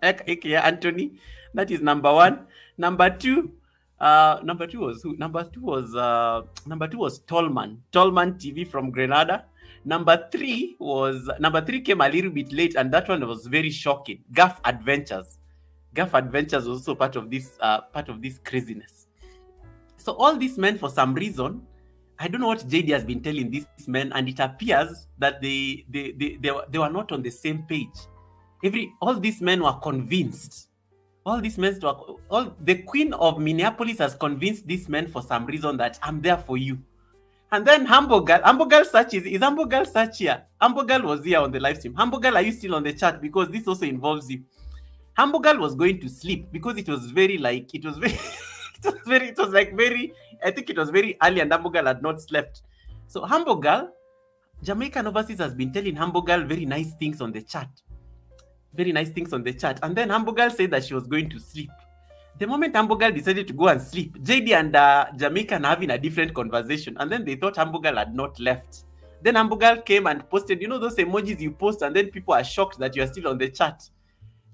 aka Anthony, that is number 1. Number 2 was who? Number two was Tallman TV from Grenada. Number 3 came a little bit late, and that one was very shocking. Gaff Adventures was also part of this craziness. So all these men, for some reason, I don't know what JD has been telling these men, and it appears that they were not on the same page. All these men were convinced. The Queen of Minneapolis has convinced these men for some reason that I'm there for you. And then Humble Girl Search is Humble Girl Search here? Humble Girl was here on the live stream. Humble Girl, are you still on the chat? Because this also involves you. Humble Girl was going to sleep because it was very I think it was very early, and Humble Girl had not slept. So Humble Girl, Jamaican Overseas, has been telling Humble Girl very nice things on the chat. And then Humble Girl said that she was going to sleep. The moment Humble Girl decided to go and sleep, JD and Jamaican are having a different conversation, and then they thought Humble Girl had not left. Then Humble Girl came and posted, those emojis you post, and then people are shocked that you are still on the chat.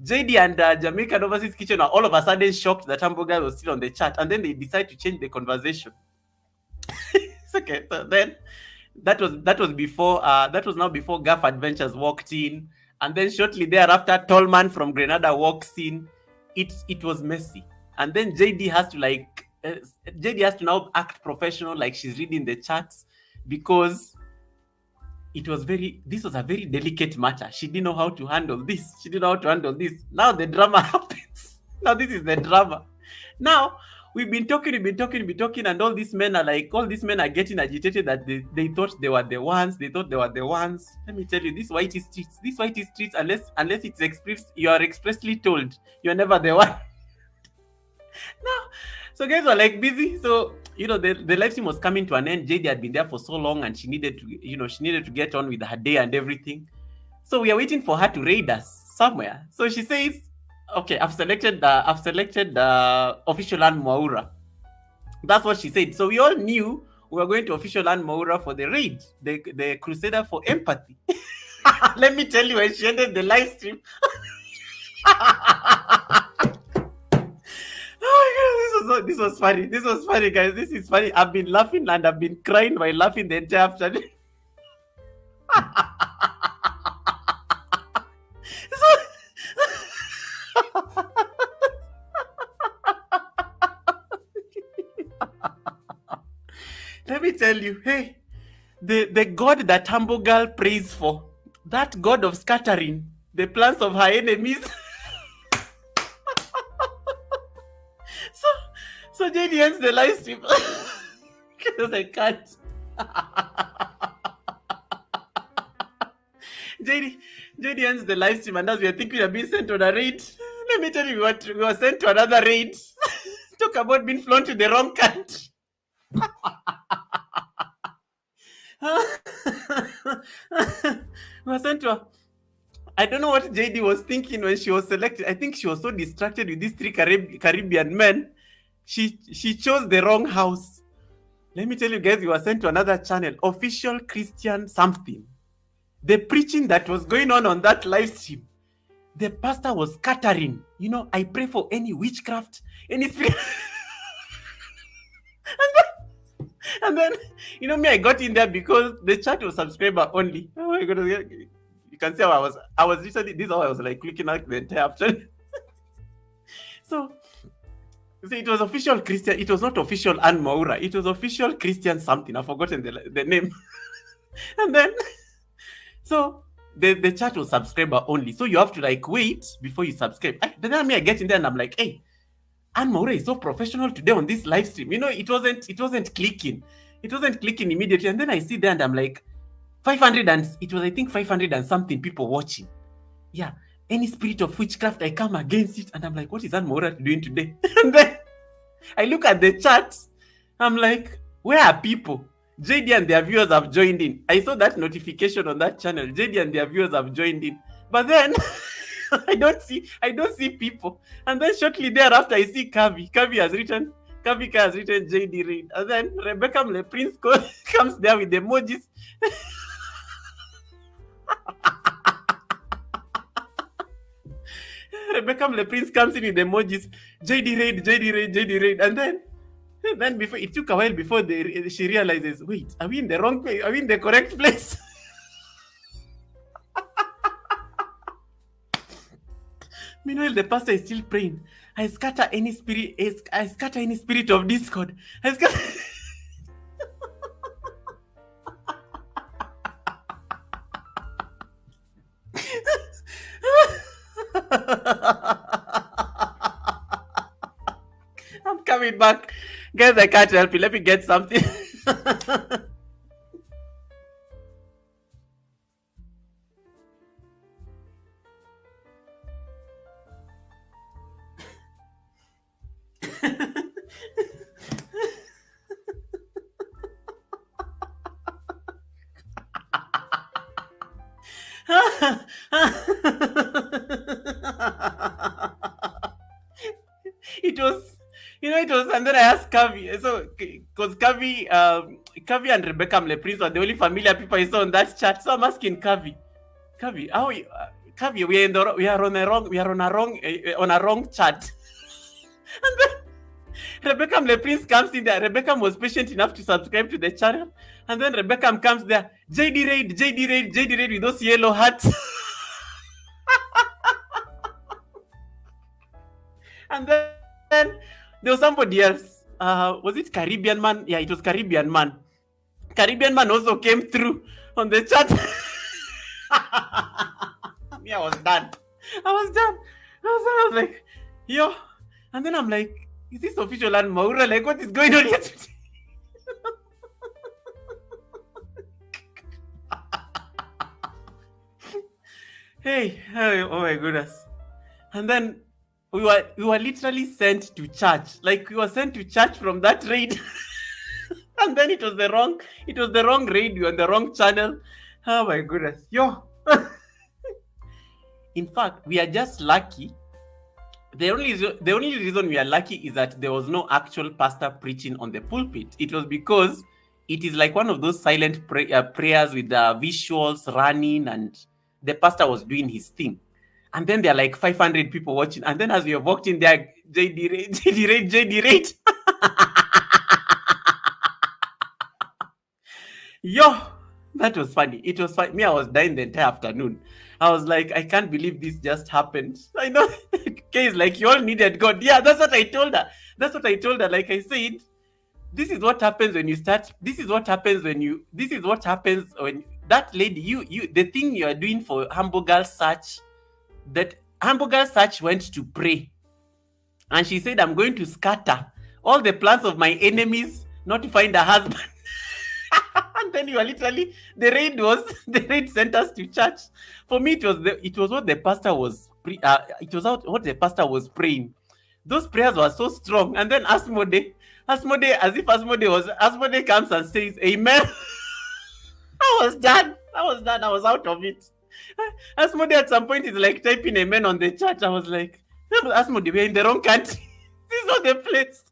JD and Jamaican Overseas Kitchen are all of a sudden shocked that Humble Girl was still on the chat, and then they decide to change the conversation. It's okay. So then that was now before Gaff Adventures walked in, and then shortly thereafter, Tallman from Grenada walks in. It was messy, and then JD has to now act professional, like she's reading the chats, because this was a very delicate matter. She didn't know how to handle this. Now the drama happens. Now this is the drama. Now we've been talking, and all these men are getting agitated that they thought they were the ones. Let me tell you, these whitey streets, unless it's expressed, you are expressly told you're never the one. Now, so guys were like busy. So the live stream was coming to an end. JD had been there for so long, and she needed to get on with her day and everything. So we are waiting for her to raid us somewhere. So she says, okay, I've selected official Ann Mwaura. That's what she said. So we all knew we were going to official Ann Mwaura for the raid, the Crusader for Empathy. Let me tell you, when she ended the live stream, oh my God, this was funny. This was funny, guys. This is funny. I've been laughing and I've been crying while laughing the entire afternoon. Let me tell you, hey, the God that Humble Girl prays for, that God of scattering the plans of her enemies. So JD ends the live stream because I can't. JD ends the live stream, and as we are thinking of being sent on a raid, let me tell you, we were sent to another raid. Talk about being flown to the wrong country. We were sent to I don't know what JD was thinking when she was selected. I think she was so distracted with these 3 Caribbean men. She chose the wrong house. Let me tell you guys, we were sent to another channel, Official Christian something. The preaching that was going on that live stream, the pastor was scattering. I pray for any witchcraft, any spirit. And then, me, I got in there because the chat was subscriber only. Oh my God. You can see how I was literally, this is how I was like looking at the entire afternoon. So it was official Christian. It was not official Ann Mwaura. It was official Christian something. I've forgotten the name. And then, so the chat was subscriber only. So you have to wait before you subscribe. Then I get in there and I'm like, hey, Ann Mwaura is so professional today on this live stream. It wasn't clicking. It wasn't clicking immediately. And then I see there and I'm like, 500 and it was, I think, 500 and something people watching. Yeah. Any spirit of witchcraft, I come against it. And I'm like, what is Ann Mwaura doing today? And then I look at the chat. I'm like, Where are people? JD and their viewers have joined in. I saw that notification on that channel. JD and their viewers have joined in. But then I don't see people. And then shortly thereafter I see Kavi. Kavi has written JD Reid. And then Rebecca Le Prince comes there with emojis. Rebecca Le Prince comes in with emojis. JD Reid. And then before it took a while before she realizes, wait, are we in the wrong place? Are we in the correct place? Meanwhile, the pastor is still praying. I scatter any spirit of discord. I scatter. I'm coming back. Guys, I can't help you. Let me get something. It was, and then I asked Kavi, so because Kavi and Rebecca Le Prince are the only familiar people I saw on that chat. So I'm asking Kavi, how we, Kavi, we are on a wrong chat. And then Rebecca Le Prince comes in there. Rebecca was patient enough to subscribe to the channel, and then Rebecca comes there. JD Reid with those yellow hats. And then there was somebody else. Was it Caribbean Man? Yeah, it was Caribbean Man. Caribbean Man also came through on the chat. Me, I was done. I was like, yo. And then I'm like, is this official and Maura? Like, what is going on here today? Hey, oh my goodness. And then we were literally sent to church. Like, we were sent to church from that raid. And then it was the wrong raid. We were on the wrong channel. Oh my goodness. Yo. In fact, we are just lucky. The only reason we are lucky is that there was no actual pastor preaching on the pulpit. It was because it is like one of those silent prayers with visuals running, and the pastor was doing his thing. And then there are like 500 people watching. And then as we have walked in there, JD Reid. Yo, that was funny. It was funny. Me, I was dying the entire afternoon. I was like, I can't believe this just happened. I know. Kay is like, you all needed God. Yeah, that's what I told her. Like I said, this is what happens when you start. This is what happens when that lady, the thing you are doing for Humble Girl Search, that Humble Girl Search went to pray. And she said, I'm going to scatter all the plans of my enemies not to find a husband. And then you are literally, the raid sent us to church. For me, it was what the pastor was praying. Those prayers were so strong. And then Asmode comes and says, Amen. I was done. I was out of it. Asmode at some point is like typing amen on the chat. I was like, Asmode, we're in the wrong country. This is not the place.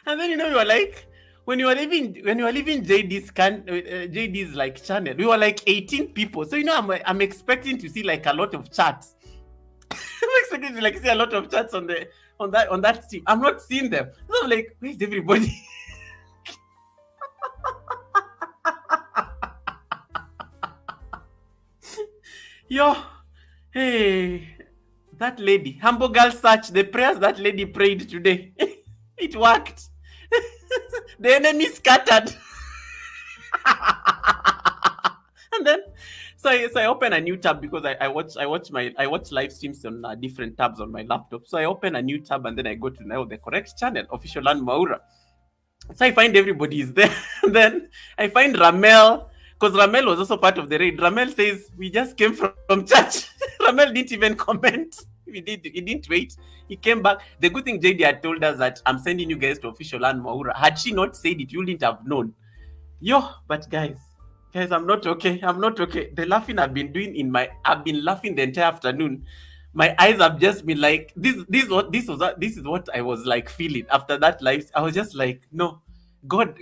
And then we were like, when you were leaving JD's like channel, we were like 18 people. So I'm expecting to see like a lot of chats. I'm expecting to like see a lot of chats on that team. I'm not seeing them. So I'm like, where's everybody? Yo, hey, that lady, Humble Girl Search, the prayers that lady prayed today, it worked. The enemy scattered. And then, so I open a new tab because I watch live streams on different tabs on my laptop. So I open a new tab and then I go to now the correct channel, Official Land Maura. So I find everybody is there. Then I find Ramel, because Ramel was also part of the raid. Ramel says, we just came from church. Ramel didn't even comment. He didn't wait. He came back. The good thing JD had told us that I'm sending you guys to official land Maura. Had she not said it, you wouldn't have known. But guys, I'm not okay. I'm not okay. The laughing I've been laughing the entire afternoon. My eyes have just been like this is what I was like feeling after that live. I was just like, no, God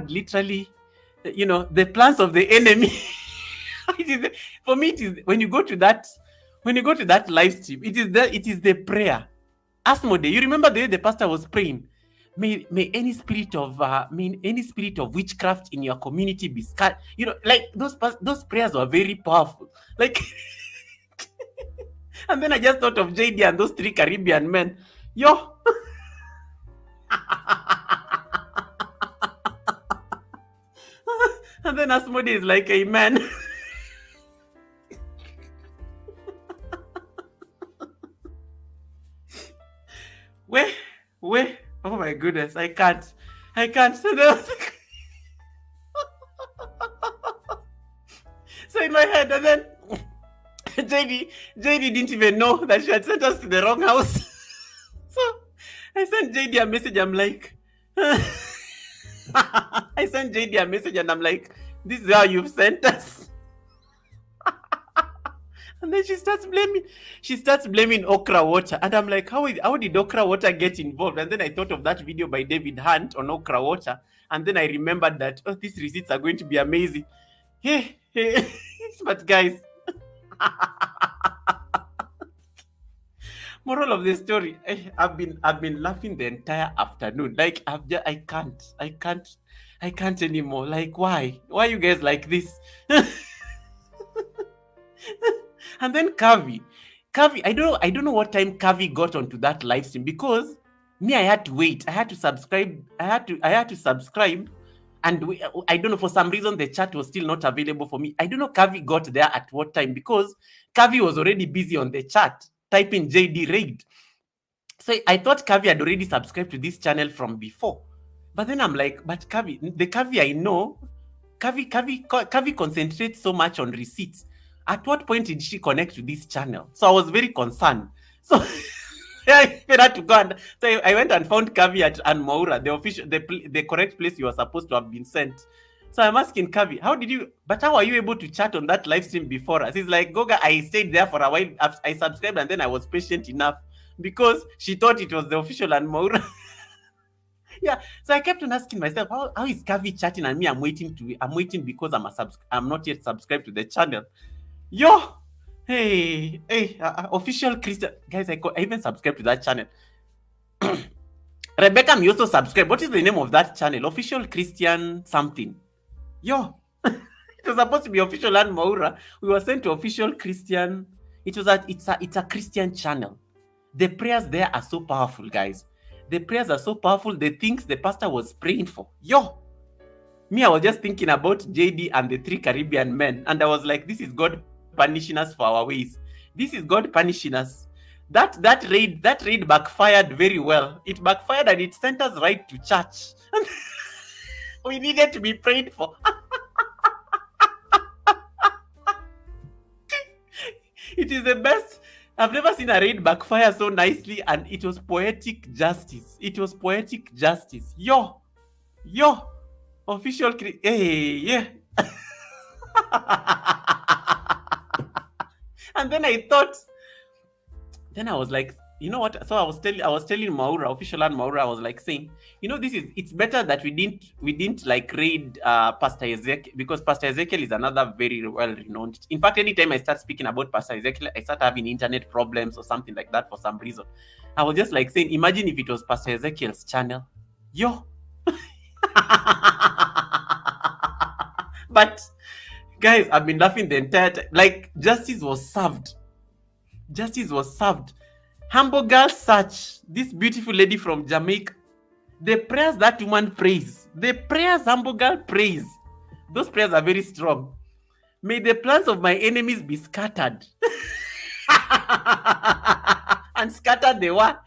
literally, the plans of the enemy. For me, it is when you go to that live stream, it is the prayer. Asmode, you remember the way the pastor was praying? May any spirit of witchcraft in your community be scattered. Like those prayers were very powerful. Like, and then I just thought of JD and those 3 Caribbean men. And then Asmode is like, amen. Wait. Oh my goodness, I can't. So in my head, and then JD didn't even know that she had sent us to the wrong house. So I sent JD a message. I'm like, I sent JD a message and I'm like, this is how you've sent us. And then she starts blaming okra water. And I'm like, how did okra water get involved? And then I thought of that video by David Hunt on okra water. And then I remembered that, these receipts are going to be amazing. Hey. But guys, moral of the story, I've been laughing the entire afternoon. Like, I can't anymore. Like, why you guys like this? And then Kavi, I don't know what time Kavi got onto that live stream, because me, I had to wait. I had to subscribe. And I don't know, for some reason the chat was still not available for me. I don't know Kavi got there at what time, because Kavi was already busy on the chat typing JD raid. So I thought Kavi had already subscribed to this channel from before. But then I'm like, but Kavi, the Kavi I know, Kavi concentrates so much on receipts. At what point did she connect to this channel? So I was very concerned. So I had to go, so I went and found Kavi at Anmaura, the correct place you were supposed to have been sent. So I'm asking Kavi, how are you able to chat on that live stream before us? He's like, Goga, I stayed there for a while. I subscribed and then I was patient enough, because she thought it was the official Anmaura. Yeah, so I kept on asking myself, how is Kavi chatting and me? I'm waiting because I'm not yet subscribed to the channel. Hey, official Christian guys. I even subscribed to that channel. Rebecca, me also subscribe. What is the name of that channel? Official Christian something. It was supposed to be official and Maura. We were sent to official Christian. It's a Christian channel. The prayers there are so powerful, guys. The prayers are so powerful. The things the pastor was praying for. Me, I was just thinking about JD and the 3 Caribbean men, and I was like, this is God punishing us for our ways. This is God punishing us. That raid backfired very well. It backfired and it sent us right to church. We needed to be prayed for. It is the best. I've never seen a raid backfire so nicely, and it was poetic justice. Official yeah. And then I was like, you know what? So I was telling Maura, official and Maura, I was like saying, it's better that we didn't like raid Pastor Ezekiel, because Pastor Ezekiel is another very well renowned. In fact, anytime I start speaking about Pastor Ezekiel, I start having internet problems or something like that for some reason. I was just like saying, imagine if it was Pastor Ezekiel's channel. But guys, I've been laughing the entire time. Like, justice was served. Humble girl Search, this beautiful lady from Jamaica, the prayers that woman prays, the prayers Humble girl prays, those prayers are very strong. May the plans of my enemies be scattered. And scattered they were.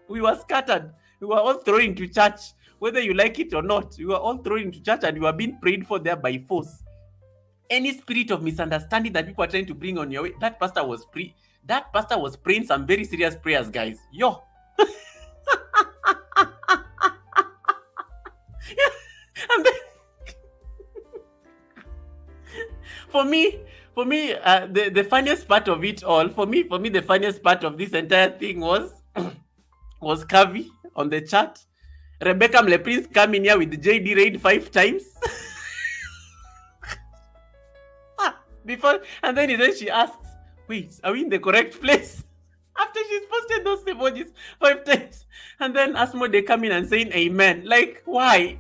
We were scattered. We were all thrown into church. Whether you like it or not, we were all thrown into church and you were being prayed for there by force. Any spirit of misunderstanding that people are trying to bring on your way, that pastor was That pastor was praying some very serious prayers, guys. Yo. And then, for me, the funniest part of it all, for me, the funniest part of this entire thing was Kavi on the chat. Rebecca Mleprince coming here with JD raid 5 times. Before, and then she asks, wait, are we in the correct place? After she's posted those emojis 5 times. And then Asmode coming and saying amen. Like, why?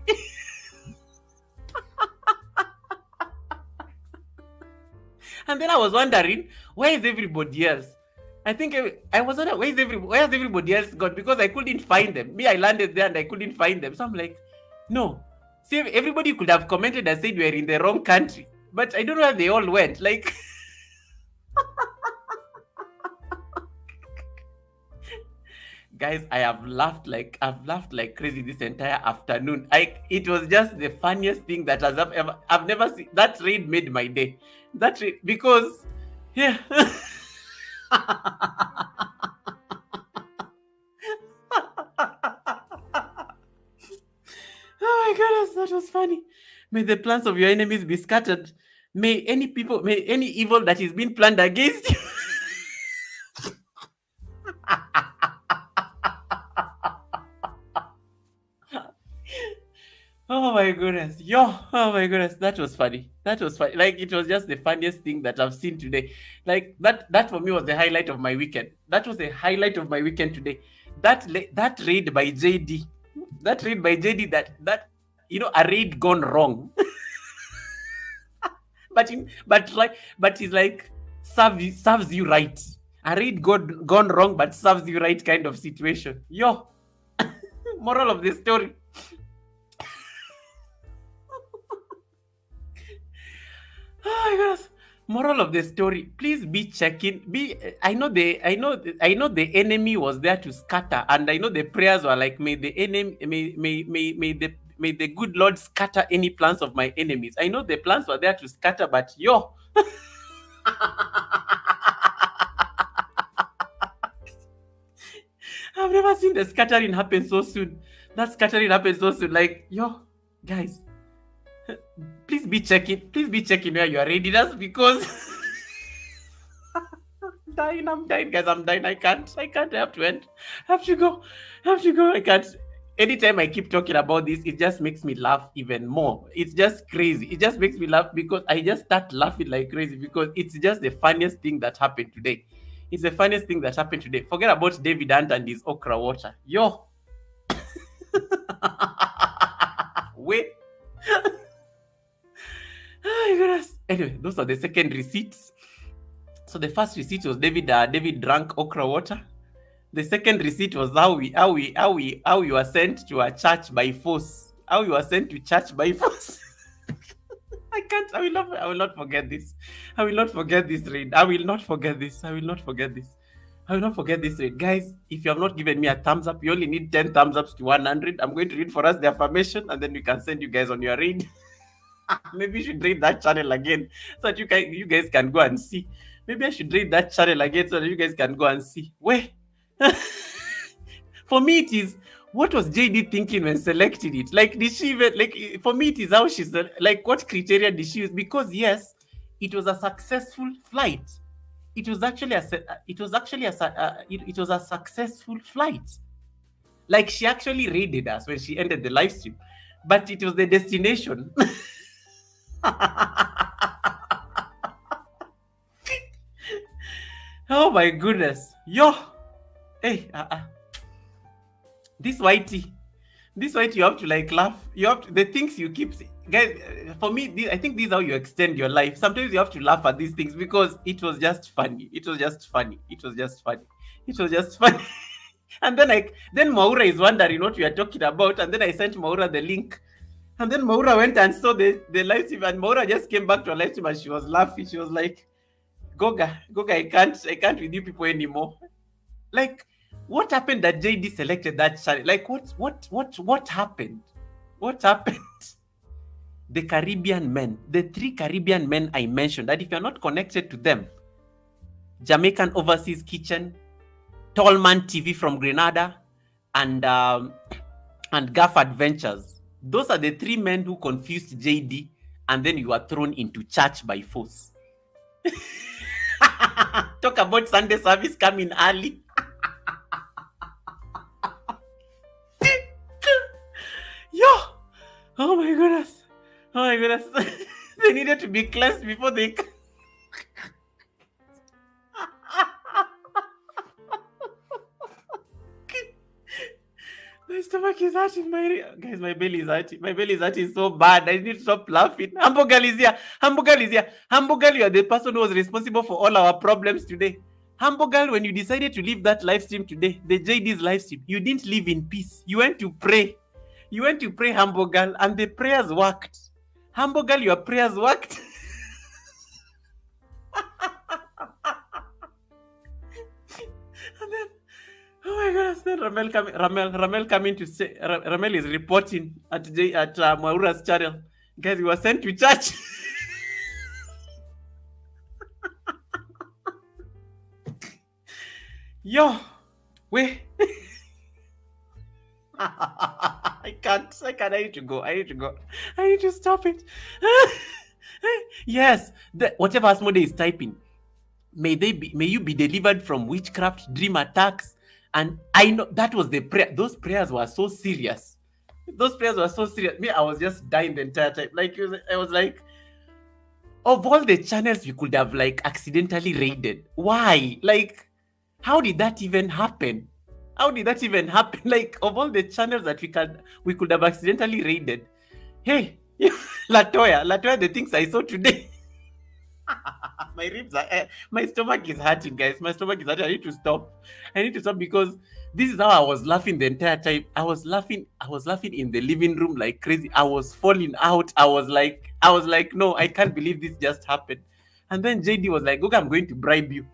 And then I was wondering, where is everybody else? I think I was wondering, where's everybody else gone? Because I couldn't find them. Me, I landed there and I couldn't find them. So I'm like, no. See, everybody could have commented and said we're in the wrong country. But I don't know where they all went. Like, guys, I've laughed like crazy this entire afternoon. It was just the funniest thing that I've never seen. That raid made my day. That raid, because yeah. Oh my goodness, that was funny. May the plans of your enemies be scattered. May any evil that is being planned against you. Oh my goodness. Oh my goodness. That was funny. Like, it was just the funniest thing that I've seen today. Like, that for me was the highlight of my weekend. That was the highlight of my weekend today. That raid by JD. That a raid gone wrong. but he's like, serves you right. A raid gone wrong, but serves you right kind of situation. Moral of the story. Oh my gosh. Moral of the story, please be checking. I know the enemy was there to scatter, and I know the prayers were like, may the enemy may the good Lord scatter any plans of my enemies. I know the plans were there to scatter, but I've never seen the scattering happen so soon. That scattering happened so soon. Like, guys, please be checking where you are ready. That's because I'm dying, guys. I'm dying. I can't. I have to end. I have to go. I can't. Anytime I keep talking about this, it just makes me laugh even more. It's just crazy. It just makes me laugh because I just start laughing like crazy because it's just the funniest thing that happened today. It's the funniest thing that happened today. Forget about David Ant and his okra water. Wait. Oh my goodness. Anyway, those are the second receipts. So the first receipt was David drank okra water. The second receipt was how you were sent to a church by force. How you were sent to church by force. I will not forget this. I will not forget this raid. I will not forget this raid. Guys, if you have not given me a thumbs up, you only need 10 thumbs ups to 100. I'm going to read for us the affirmation and then we can send you guys on your raid. Maybe you should read that channel again so that you guys can go and see. Maybe I should read that channel again so that you guys can go and see. Wait. For me, it is, what was JD thinking when selecting it? Like, did she even, like, for me, it is how she's, like, what criteria did she use? Because, yes, it was a successful flight. It was actually a successful flight. Like, she actually raided us when she ended the live stream. But it was the destination. Oh my goodness. Hey, this whitey, you have to like laugh. You have to, the things you keep, guys. For me, I think this is how you extend your life. Sometimes you have to laugh at these things because it was just funny. And then Maura is wondering what we are talking about. And then I sent Maura the link. And then Maura went and saw the live stream. And Maura just came back to a live stream and she was laughing. She was like, Goga, I can't with you people anymore. Like, what happened that JD selected that channel? Like, what happened? What happened? The Caribbean men, the 3 Caribbean men I mentioned, that if you're not connected to them, Jamaican Overseas Kitchen, Tallman TV from Grenada, and Gaff Adventures. Those are the 3 men who confused JD, and then you are thrown into church by force. Talk about Sunday service coming early. Yo! Oh my goodness. Oh my goodness. They needed to be cleansed before they... My stomach is hurting. Guys, my belly is hurting. My belly is hurting so bad. I need to stop laughing. Hambo girl is here. Hambo girl is here. Hambo girl, you are the person who was responsible for all our problems today. Hambo girl, when you decided to leave that live stream today, the JD's live stream, you didn't live in peace. You went to pray. You went to pray, Hambo girl, and the prayers worked. Hambo girl, your prayers worked. And then, oh my goodness, then Ramel coming to say, Ramel is reporting at Maura's channel. Guys, we were sent to church. Yo, wait. I can't, I need to go. I need to stop it. Yes, whatever Asmode is typing, may you be delivered from witchcraft, dream attacks. And I know that was the prayer. Those prayers were so serious. Me, I was just dying the entire time. Like, I was like, of all the channels we could have like accidentally raided, why? Like, how did that even happen? Like, of all the channels that we could have accidentally raided. Hey, Latoya, the things I saw today. My ribs are, my stomach is hurting, guys. My stomach is hurting. I need to stop because this is how I was laughing the entire time. I was laughing in the living room like crazy. I was falling out. I was like, no, I can't believe this just happened. And then JD was like, Goga, I'm going to bribe you.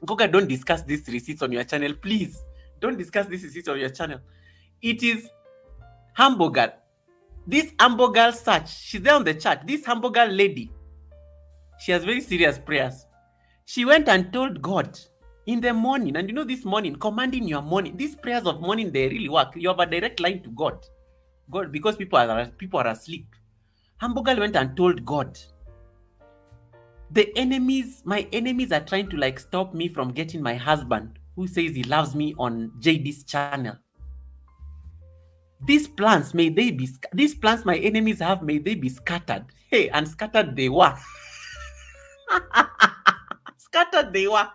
Goga, don't discuss these receipts on your channel, please. Don't discuss these receipts on your channel. It is Hamburger. This Hamburger search, she's there on the chat. This Hamburger lady, she has very serious prayers. She went and told God in the morning, and this morning, commanding your morning, these prayers of morning, they really work. You have a direct line to God. Because people are asleep. Hamburger went and told God, my enemies are trying to like stop me from getting my husband who says he loves me on JD's channel. These plans my enemies have, may they be scattered. Hey, and scattered they were. Scattered they were.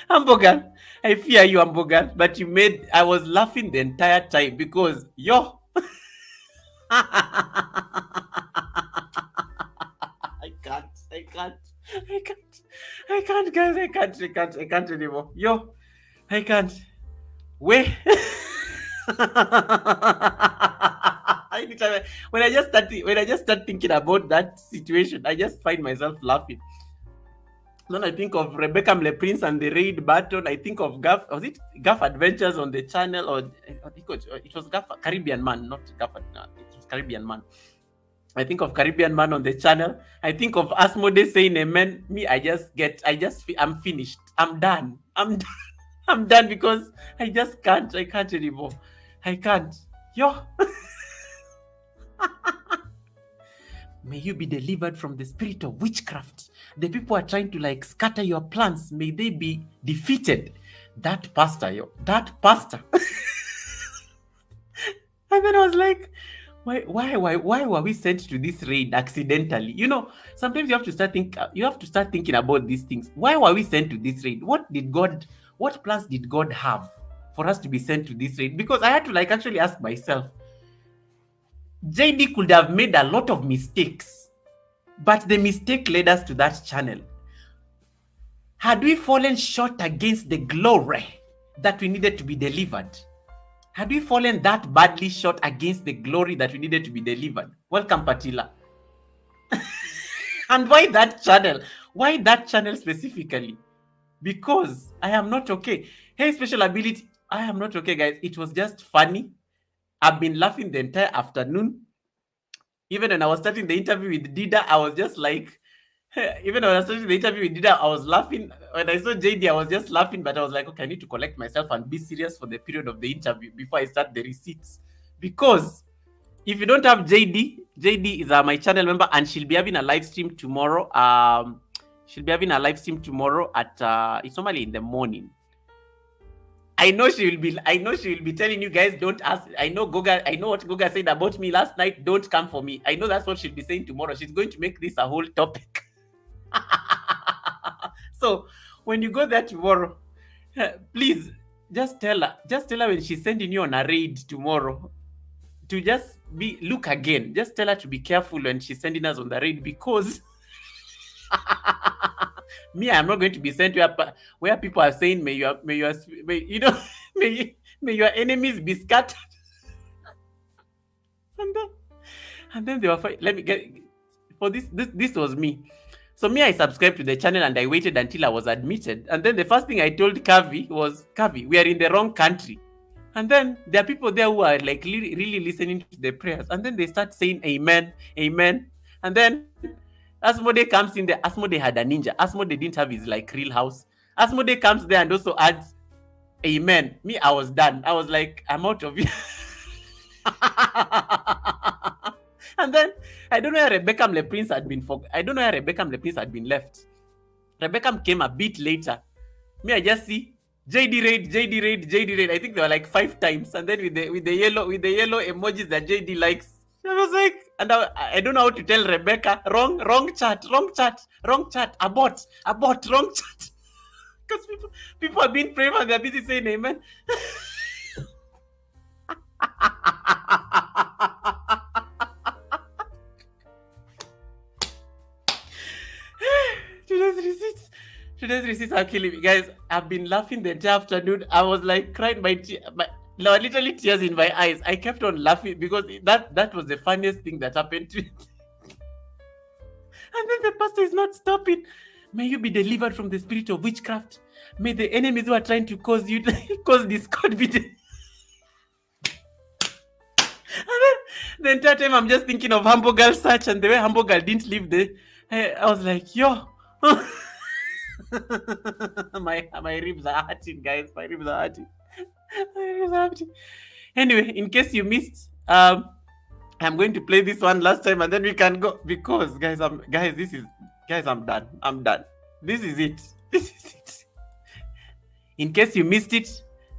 Hamburger, I fear you, Hamburger, but I was laughing the entire time because I can't, guys. I can't anymore. I can't. Wait. When I just start thinking about that situation, I just find myself laughing. Then I think of Rebecca Mleprince and the raid button. I think of Gaff Adventures on the channel, or I think it was Gaff Caribbean Man, not Gaff. No, it was Caribbean Man. I think of Caribbean Man on the channel. I think of Asmode saying amen. Me, I'm finished. I'm done. I'm done because I just can't. I can't anymore. I can't. May you be delivered from the spirit of witchcraft. The people are trying to like scatter your plans. May they be defeated. That pastor. And then I was like, why were we sent to this raid accidentally? Sometimes you have to start thinking about these things. Why were we sent to this raid? What plans did God have for us to be sent to this raid? Because I had to like actually ask myself, JD could have made a lot of mistakes, but the mistake led us to that channel. Had we fallen short against the glory that we needed to be delivered? Had we fallen that badly short against the glory that we needed to be delivered? Welcome, Patila. And why that channel? Why that channel specifically? Because I am not okay. Hey, special ability, I am not okay, guys. It was just funny. I've been laughing the entire afternoon. Even when I was starting the interview with Dida, I was just like, Even when I was starting the interview with Dida, I was laughing. When I saw JD, I was just laughing, but I was like, okay, I need to collect myself and be serious for the period of the interview before I start the receipts. Because if you don't have JD is my channel member, and she'll be having a live stream tomorrow. She'll be having a live stream tomorrow at it's normally in the morning. I know she will be telling you guys, don't ask. I know what Goga said about me last night. Don't come for me. I know that's what she'll be saying tomorrow. She's going to make this a whole topic. So when you go there tomorrow, please just tell her when she's sending you on a raid tomorrow to just look again. Just tell her to be careful when she's sending us on the raid, because me, I'm not going to be sent where people are saying, may your enemies be scattered. and then they were let me get for this was me. So me, I subscribed to the channel and I waited until I was admitted. And then the first thing I told Kavi was, Kavi, we are in the wrong country. And then there are people there who are like really listening to the prayers. And then they start saying amen, amen. And then Asmode comes in there. Asmode had a ninja. Asmode didn't have his like real house. Asmode comes there and also adds amen. Me, I was done. I was like, I'm out of here. And then I don't know where Rebecca Leprince had been left. Rebecca came a bit later. Me, I just see JD raid. I think there were like 5 times, and then with the yellow emojis that JD likes. I was like, and I don't know how to tell Rebecca, wrong chat, abort, wrong chat. Because people are being brave and they're busy saying amen. Today's receipts are killing me, guys. I've been laughing the entire afternoon. I was like crying literally tears in my eyes. I kept on laughing because that was the funniest thing that happened to me. And then the pastor is not stopping. May you be delivered from the spirit of witchcraft. May the enemies who are trying to cause discord be And then the entire time I'm just thinking of Humble Girl Search and the way Humble Girl didn't leave I was like, yo. my ribs are hurting, guys. My ribs are hurting. Anyway, in case you missed, I'm going to play this one last time and then we can go, because guys, I'm done. This is it. In case you missed it,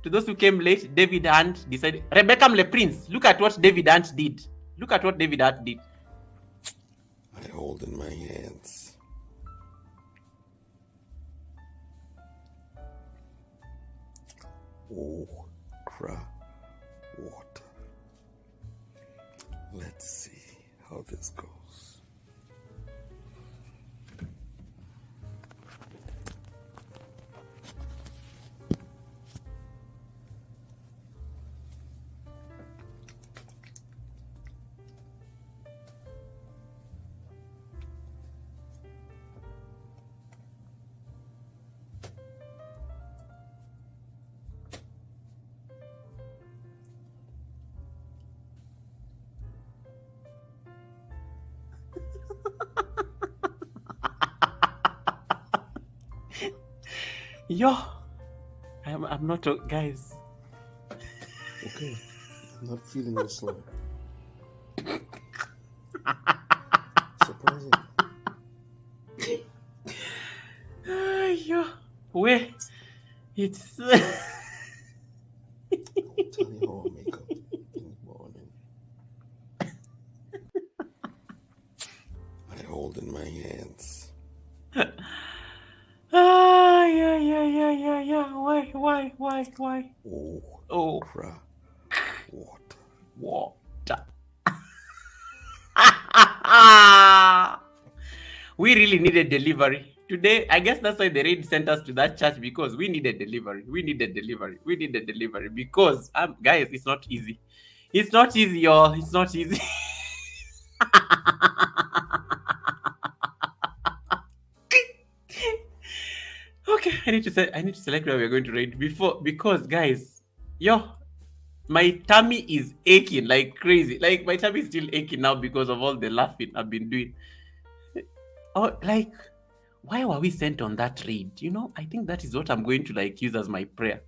to those who came late, David Hunt decided. Rebecca Leprince, look at what David Hunt did. I hold in my hands okra water. Let's see how this goes. Yo, I'm not, guys. Okay, I'm not feeling this slow. Surprising. Yo, wait, it's. Tell you how I make up in the morning. I hold in my hands. Yeah. Why? Okra water. We really needed delivery today. I guess that's why the raid sent us to that church, because we needed delivery. Because guys, it's not easy. Y'all. It's not easy. Okay, I need to select where we're going to raid because guys, my tummy is aching like crazy. Like my tummy is still aching now because of all the laughing I've been doing. Oh, like, why were we sent on that raid? You know, I think that is what I'm going to like use as my prayer.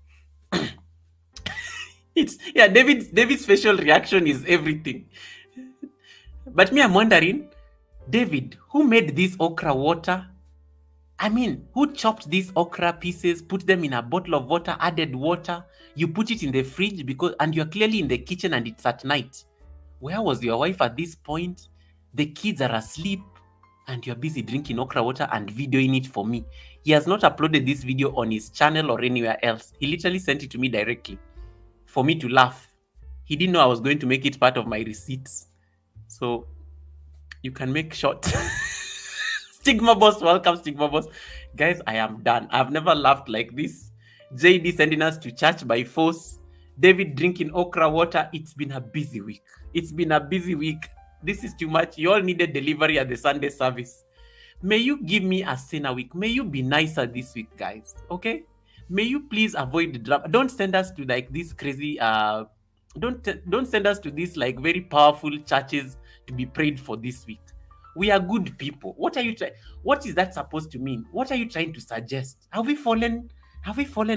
David's facial reaction is everything. But me, I'm wondering, David, who made this okra water? I mean, who chopped these okra pieces, put them in a bottle of water, added water, you put it in the fridge and you're clearly in the kitchen and it's at night. Where was your wife at this point? The kids are asleep and you're busy drinking okra water and videoing it for me. He has not uploaded this video on his channel or anywhere else. He literally sent it to me directly for me to laugh. He didn't know I was going to make it part of my receipts. So you can make short. Stigma Boss, welcome Stigma Boss. Guys, I am done. I've never laughed like this. JD sending us to church by force. David drinking okra water. It's been a busy week. It's been a busy week. This is too much. You all needed delivery at the Sunday service. May you give me a sinner week. May you be nicer this week, guys. Okay? May you please avoid the drama. Don't send us to like these crazy don't send us to these like very powerful churches to be prayed for this week. We are good people. What are you trying? What is that supposed to mean? What are you trying to suggest? Have we fallen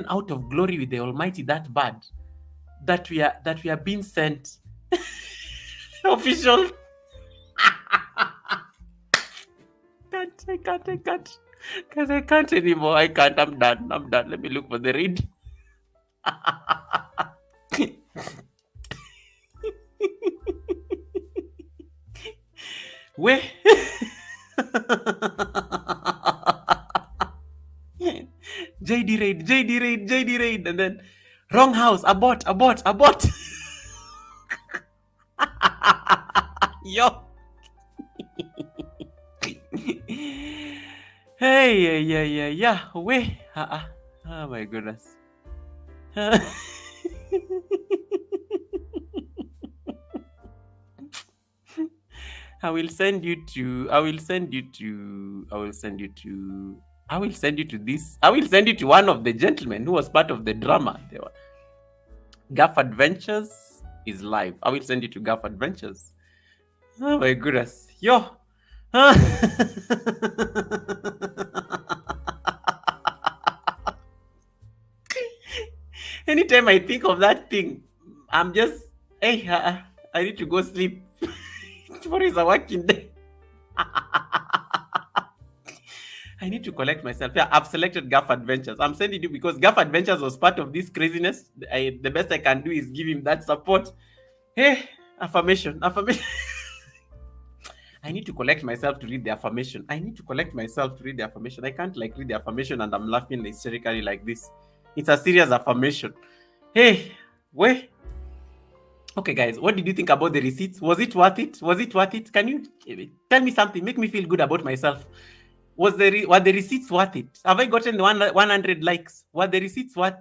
out of glory with the Almighty that bad? That we are being sent official. I can't. Because I can't anymore. I can't. I'm done. Let me look for the read. Where? JD raid, and then wrong house, abort. Yo. Hey, yeah. Wait. Oh my goodness. I will send you to one of the gentlemen who was part of the drama. Gaff Adventures is live. I will send you to Gaff Adventures. Oh my goodness. Yo. Anytime I think of that thing, I'm just, hey, I need to go sleep. Tomorrow is a working day. I need to collect myself. Yeah, I've selected Gaff Adventures. I'm sending you because Gaff Adventures was part of this craziness. The best I can do is give him that support. Hey, affirmation. I need to collect myself to read the affirmation. I can't like read the affirmation and I'm laughing hysterically like this. It's a serious affirmation. Hey, wait. Okay, guys, what did you think about the receipts? Was it worth it? Can you tell me something? Make me feel good about myself. Were the receipts worth it? Have I gotten 100 likes? Were the receipts worth?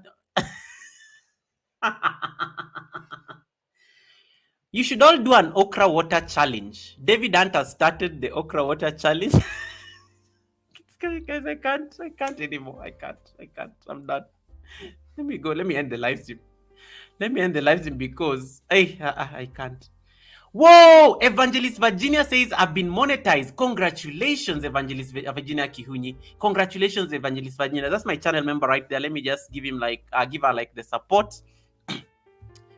You should all do an okra water challenge. David Hunter started the okra water challenge. Guys, I can't anymore. I can't. I'm done. Let me go. Let me end the live stream. Because I can't. Whoa! Evangelist Virginia says, I've been monetized. Congratulations, Evangelist Virginia Kihunyi. Congratulations, Evangelist Virginia. That's my channel member right there. Let me just give him give her the support.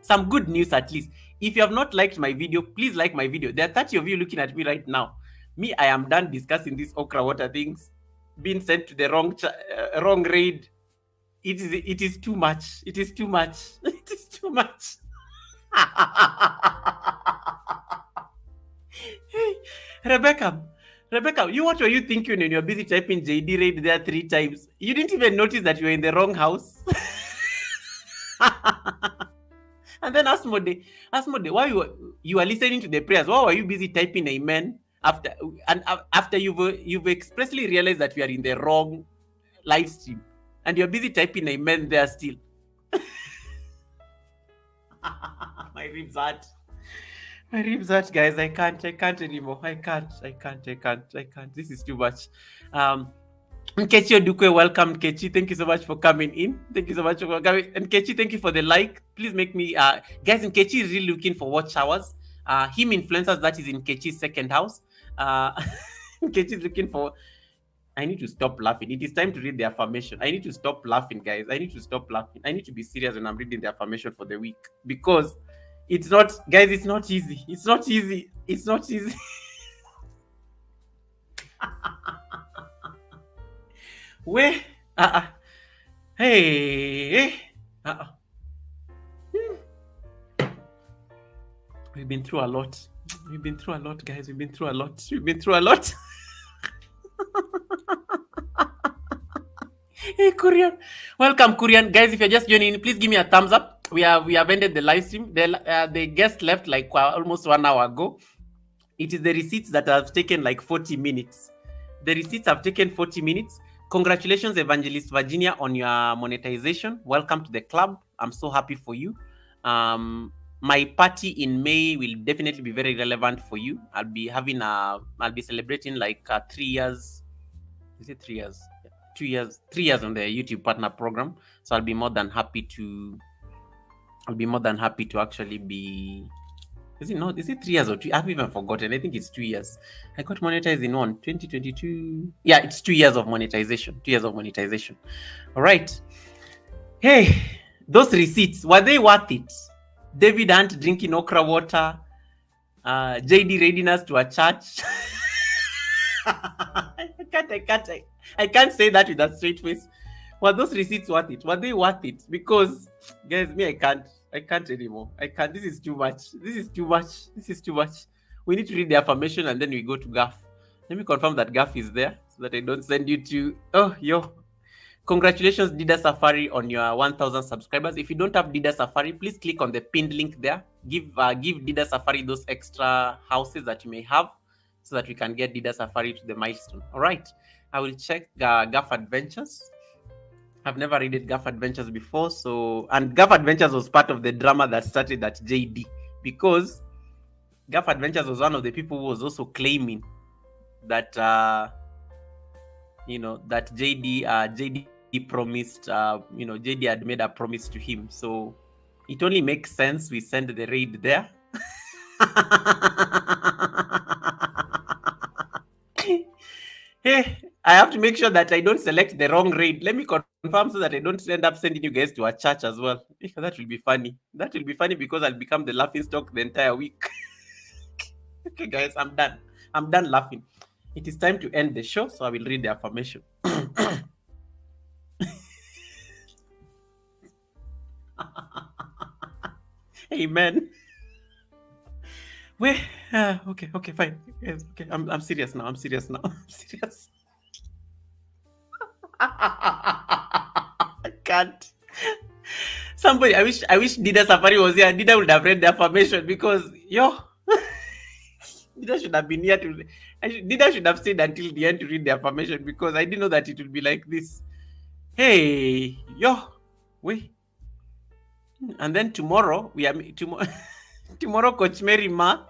Some good news at least. If you have not liked my video, please like my video. There are 30 of you looking at me right now. Me, I am done discussing these okra water things. Being sent to the wrong raid. It is too much. Hey, Rebecca, what were you thinking when you were busy typing JD raid there 3 times? You didn't even notice that you were in the wrong house. And then Asmode, why you were listening to the prayers? Why were you busy typing amen after you've expressly realized that we are in the wrong live stream and you're busy typing amen there still? My ribs hurt, guys. I can't anymore. I can't. This is too much. Nkechi Odukwe, welcome, Nkechi. Thank you so much for coming in. And Nkechi, thank you for the like. Please make me, guys, Nkechi is really looking for watch hours. Him influencers, that is in Nkechi's second house. Nkechi is looking for. I need to stop laughing. It is time to read the affirmation. I need to stop laughing, guys. I need to stop laughing. I need to be serious when I'm reading the affirmation for the week, because it's not, guys. It's not easy. It's not easy. It's not easy. Where? Hey. We've been through a lot. We've been through a lot, guys. We've been through a lot. We've been through a lot. Hey, Korean. Welcome, Korean. Guys, if you're just joining in, please give me a thumbs up. We have ended the live stream. The guest left like almost 1 hour ago. It is the receipts that have taken like 40 minutes. The receipts have taken 40 minutes. Congratulations, Evangelist Virginia, on your monetization. Welcome to the club. I'm so happy for you. My party in May will definitely be very relevant for you. I'll be celebrating like 3 years. Is it 3 years? 2 years, 3 years on the YouTube partner program. So I'll be more than happy to actually be. Is it 3 years or 2? I've even forgotten. I think it's 2 years. I got monetized in 2022. Yeah, it's 2 years of monetization. 2 years of monetization. All right. Hey, those receipts, were they worth it? David Hunt drinking okra water. JD readiness to a church. I can't say that with a straight face. Were those receipts worth it? Were they worth it? Because, guys, I can't anymore. I can't. This is too much. This is too much. We need to read the affirmation and then we go to Gaff. Let me confirm that Gaff is there so that I don't send you to. Congratulations, Dida Safari, on your 1,000 subscribers. If you don't have Dida Safari, please click on the pinned link there. Give Dida Safari those extra houses that you may have, so that we can get Dida Safari to the milestone. All right. I will check Gaff Adventures. I've never read Gaff Adventures before. And Gaff Adventures was part of the drama that started at JD, because Gaff Adventures was one of the people who was also claiming that, that JD promised, JD had made a promise to him. So it only makes sense we send the raid there. Hey, I have to make sure that I don't select the wrong raid. Let me confirm so that I don't end up sending you guys to a church as well. That will be funny. That will be funny because I'll become the laughing stock the entire week. Okay, guys, I'm done. I'm done laughing. It is time to end the show, so I will read the affirmation. Amen. Wait. Okay, fine. Yes, okay, I'm serious now. I'm serious. I can't. Somebody, I wish Dida Safari was here. Dida would have read the affirmation, because Dida should have been here Dida should have stayed until the end to read the affirmation, because I didn't know that it would be like this. Hey, wait. And then tomorrow tomorrow Coach Mary Ma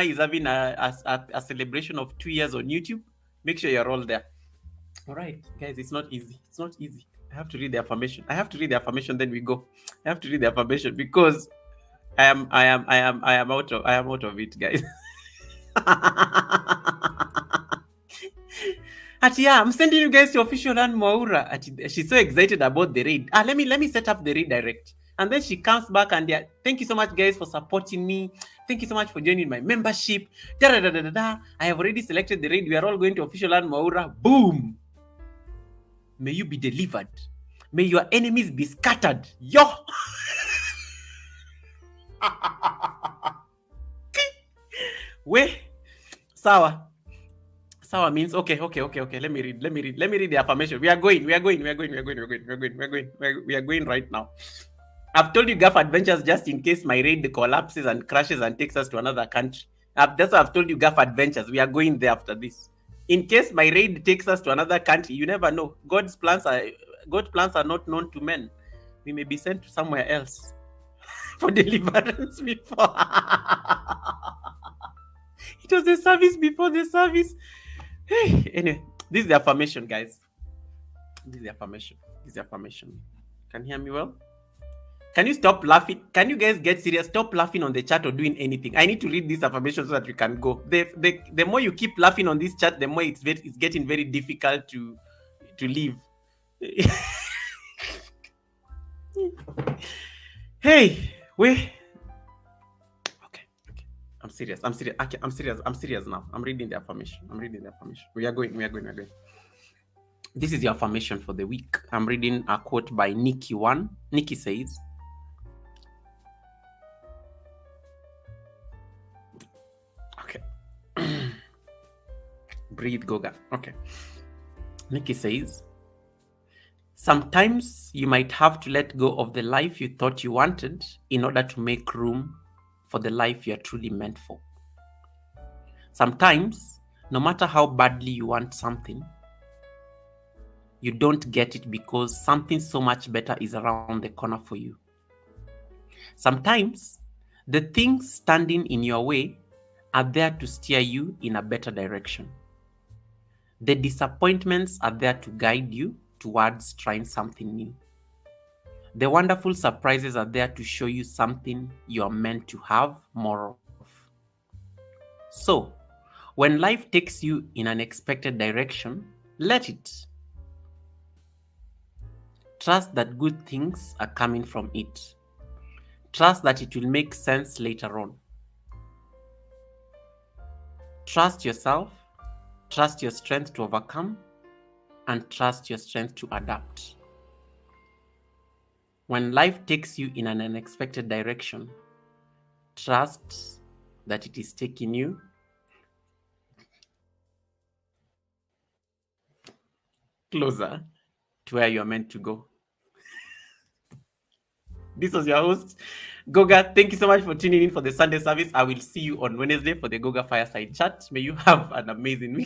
is having a celebration of 2 years on YouTube. Make sure you're all there. All right, guys, it's not easy. I have to read the affirmation. Then we go. I have to read the affirmation because I am out of it, guys. I'm sending you guys to official Ann Mwaura. She's so excited about the raid. Let me set up the redirect. And then she comes back and thank you so much, guys, for supporting me. Thank you so much for joining my membership. I have already selected the raid. We are all going to official Ann Mwaura. Boom. May you be delivered. May your enemies be scattered. Wait. Sawa means okay. Let me read the affirmation. We are going right now. I've told you Gaff Adventures just in case my raid collapses and crashes and takes us to another country. That's why I've told you Gaff Adventures. We are going there after this. In case my raid takes us to another country, you never know. God's plans are not known to men. We may be sent to somewhere else for deliverance before. It was the service before the service. Hey, anyway, this is the affirmation, guys. This is the affirmation. Can you hear me well? Can you stop laughing? Can you guys get serious? Stop laughing on the chat or doing anything. I need to read this affirmation so that we can go. The more you keep laughing on this chat, the more it's getting very difficult to leave. Hey, we. Okay. I'm serious. Okay, I'm serious now. I'm reading the affirmation. We are going. This is your affirmation for the week. I'm reading a quote by Nikki 1. Nikki says, okay. Breathe, Goga. Okay. Nikki says, sometimes you might have to let go of the life you thought you wanted in order to make room for the life you're truly meant for. Sometimes, no matter how badly you want something, you don't get it because something so much better is around the corner for you. Sometimes, the things standing in your way are there to steer you in a better direction. The disappointments are there to guide you towards trying something new. The wonderful surprises are there to show you something you are meant to have more of. So, when life takes you in an unexpected direction, let it. Trust that good things are coming from it. Trust that it will make sense later on. Trust yourself, trust your strength to overcome, and trust your strength to adapt. When life takes you in an unexpected direction, trust that it is taking you closer to where you're meant to go. This was your host, Goga. Thank you so much for tuning in for the Sunday service. I will see you on Wednesday for the Goga Fireside Chat. May you have an amazing week.